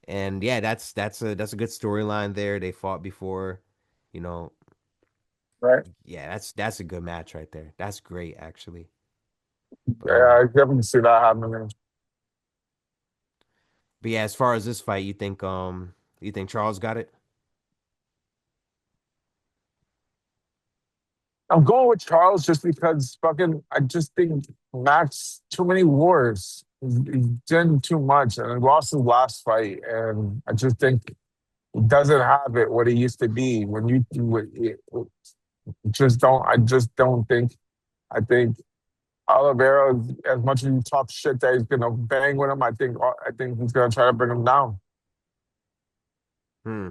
And yeah, that's a good storyline there. They fought before, you know. Right? Yeah, that's a good match right there. That's great actually. But Yeah, I definitely see that happening. yeah, as far as this fight, you think Charles got it? I'm going with Charles just because fucking I just think Max too many wars. He's done too much and he lost his last fight. And I just think he doesn't have it what he used to be. When you just don't I just don't think I think Oliveira, as much as you talk shit that he's gonna bang with him, I think he's gonna try to bring him down. Hmm.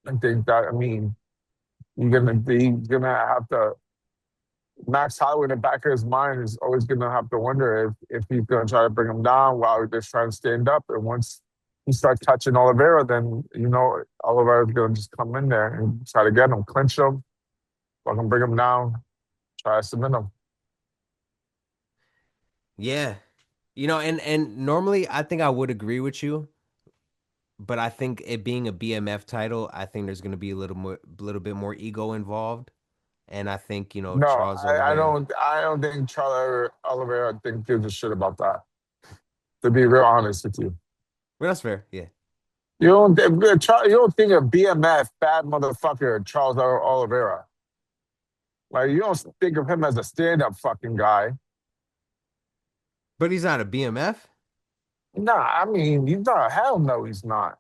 I think that I mean he's gonna have to Max Holloway in the back of his mind is always going to have to wonder if he's going to try to bring him down while he's just trying to stand up. And once he starts touching Oliveira, then, Oliveira's going to just come in there and try to get him, clinch him, fucking bring him down, try to submit him. Yeah. And normally I think I would agree with you, but I think it being a BMF title, I think there's going to be a little bit more ego involved, and I think, No, Charles I Oliveira. don't. I don't think Charlie Oliveira think gives a shit about that. To be real honest with you, Well, that's fair. Yeah. you don't think of BMF bad motherfucker Charles Oliveira. Like you don't think of him as a stand-up fucking guy. But he's not a BMF. Nah, I mean he's not. Hell no, he's not.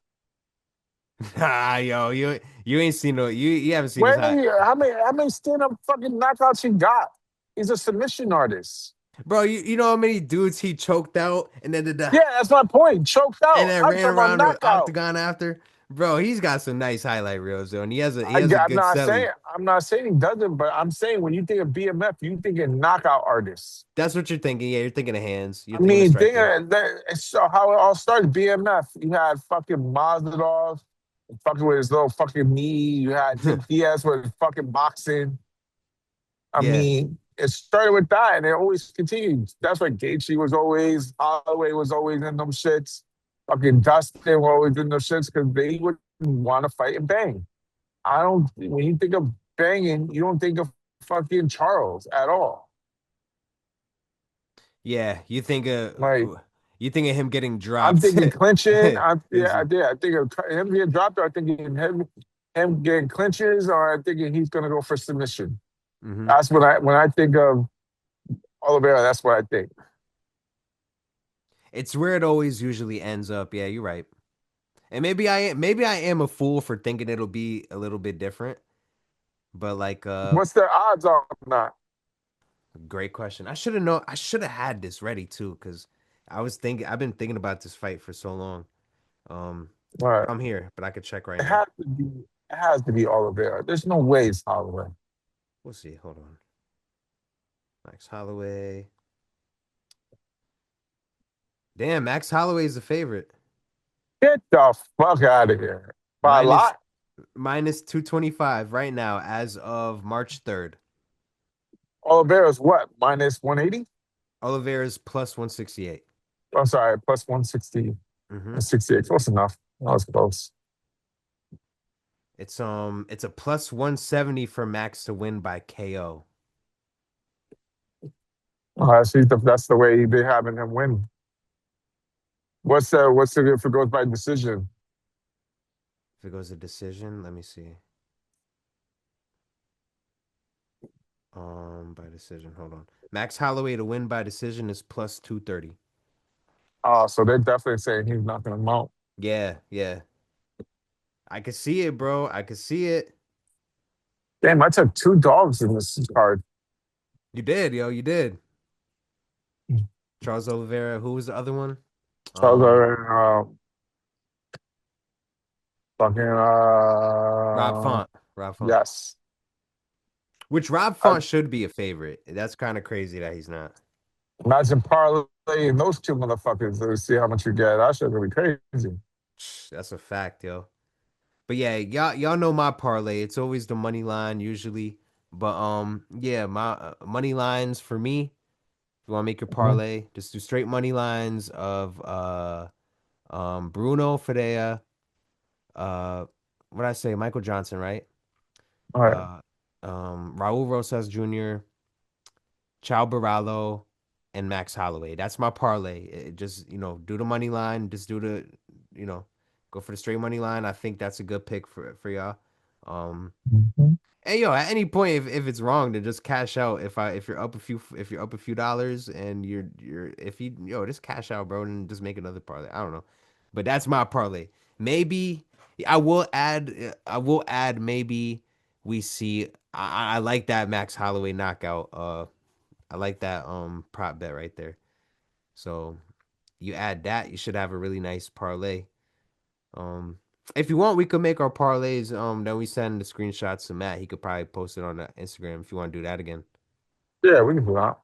Nah, yo, you ain't seen no you haven't seen his Where high. how many stand-up fucking knockouts he got? He's a submission artist. Bro, you know how many dudes he choked out and then did the Yeah, that's my point. Choked and out. then I'm ran talking about around the knockout. octagon after? Bro, he's got some nice highlight reels though, and he has a I'm good not saying celly. I'm not saying he doesn't, but I'm saying when you think of BMF, you think of knockout artists. That's what you're thinking. Yeah, you're thinking of hands. You're I thinking of mean, think striking. of that. So how it all started. BMF. You had fucking Mazadov, fucking with his little fucking knee. You had Nick Diaz with fucking boxing. I Yeah. mean, it started with that, and it always continued. That's why Gaethje was always, Holloway was always in them shits. Fucking Dustin was always in those shits because they would want to fight and bang. I don't. When you think of banging, you don't think of fucking Charles at all. Yeah, Like you think of him getting I'm dropped. thinking clinching. Yeah, I Easy. did. I think of him getting dropped. Or I think him getting clinches, or I thinking he's gonna go for submission. Hmm. That's when I think of Oliveira. That's what I think. It's where it always usually ends up. Yeah, you're right. And maybe I am a fool for thinking it'll be a little bit different. But like What's the odds on that? great question. I should have had this ready too, because I've been thinking about this fight for so long. Um All right, I'm here, but I could check right it now. has to be. It has to be Oliveira. There's no way it's Holloway. We'll see. Hold on. Max Holloway. Damn, Max Holloway is the favorite. Get the fuck out of here by a Minus lot. minus 225 right now as of March 3rd. Oliveira's what? Minus 180. Oliveira's plus 168. I'm sorry, plus 160, Hmm. 168. Close enough. That was close. It's a plus 170 for Max to win by KO. See, that's the way they having him win. What's the if it goes by decision? If it goes a decision, let me see. By decision, hold on. Max Holloway to win by decision is plus 230. Oh, so they're definitely saying he's not gonna mount. Yeah, yeah. I could see it, bro. I could see it. Damn, I took two dogs in this card. You did, yo, you did. Charles Oliveira, who was the other one? So Um, fucking Rob Font. Rob Font. yes. Which Rob I, Font should be a favorite. That's kind of crazy that he's not. imagine parlaying those two motherfuckers to see how much you get. That shit gonna be crazy. That's a fact, yo. But yeah, y'all know my parlay. It's always the money line usually. But yeah, my money lines for me. If you want to make your Mhm. parlay, just do straight money lines of Bruno Ferreira, what I say, Michael Johnson, right? All right. Uh Raul Rosas Jr., Chow Borralho, and Max Holloway. That's my parlay. Just, do the money line. Just do you know, go for the straight money line. I think that's a good pick for y'all. Um, Mhm. and yo, at any point, if it's wrong, then just cash out. If you're up a few dollars and you're if you just cash out, bro, and just make another parlay. I don't know, but that's my parlay. Maybe I will add maybe we see. I like that Max Holloway knockout. I like that prop bet right there. So you add that, you should have a really nice parlay. Um, if you want, we could make our parlays. Then we send the screenshots to Matt. He could probably post it on the Instagram if you want to do that again. Yeah, we can do that. All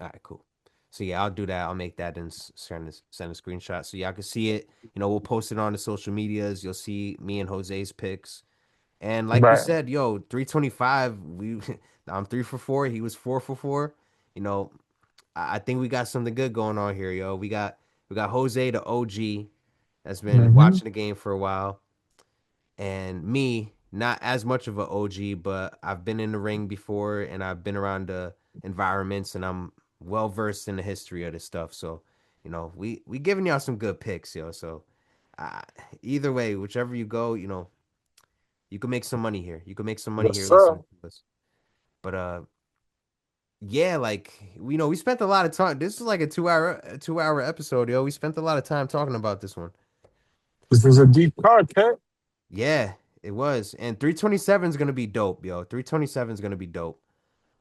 right, cool. So yeah, I'll do that. I'll make that and send a screenshot so y'all can see it. We'll post it on the social medias. You'll see me and Jose's picks. And like we Right. said, yo, 325. I'm 3 for 4. He was 4 for 4. You know, I think we got something good going on here, yo. We got Jose, the OG, that's been Hmm. watching the game for a while, and me, not as much of an OG, but I've been in the ring before and I've been around the environments and I'm well versed in the history of this stuff. So, we giving y'all some good picks, yo. So uh, either way, whichever you go, you can make some money here. You can make some money Yes, here sir. listening to us. But yeah, like we spent a lot of time. This is like a 2 hour episode, yo. We spent a lot of time talking about this one. This was a deep card, Cat. Yeah, it was. And 327 is gonna be dope, yo. 327 is gonna be dope.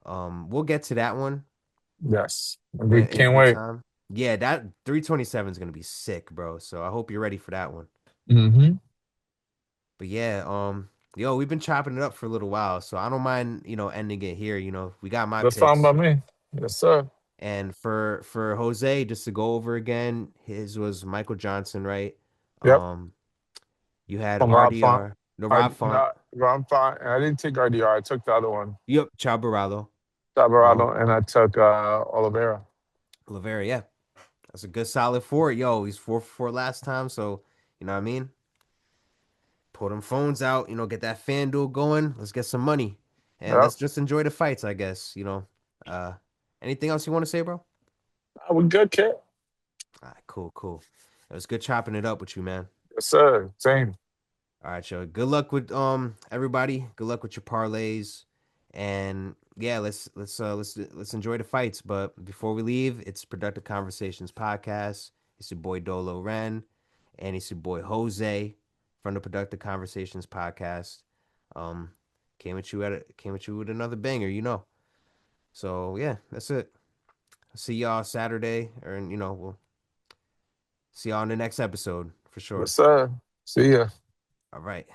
We'll get to that one Yes. We when in can't due wait. time. Yeah, that 327 is gonna be sick, bro. So I hope you're ready for that one. Mm-hmm. But yeah, yo, we've been chopping it up for a little while, so I don't mind, ending it here. We got my That's fine by picks. me. Yes, sir. And for Jose, just to go over again, his was Michael Johnson, right? Yep. Um, you had From Rob Font. RDR, no Rob Font. No, Rob Font. And I didn't take RDR. I took the other one, Yep, Chabaralo. Tabarado, and I took Oliveira. Oliveira, yeah. That's a good solid four. Yo, he's 4 for 4 last time, so you know what I mean? Pull them phones out, get that fan duel going. Let's get some money. And Yep. let's just enjoy the fights, I guess. Uh anything else you want to say, bro? We good, kid. All right, cool, cool. It was good chopping it up with you, man. Yes, sir. Same. All right, yo. Good luck with everybody. Good luck with your parlays. And yeah, let's enjoy the fights. But before we leave, it's Productive Conversations podcast. It's your boy Dolo Ren, and it's your boy Jose from the Productive Conversations podcast. Um, came at you with another banger. So yeah, that's it. See y'all Saturday, or we'll see y'all in the next episode for Yes, sure. sir. See ya. All right.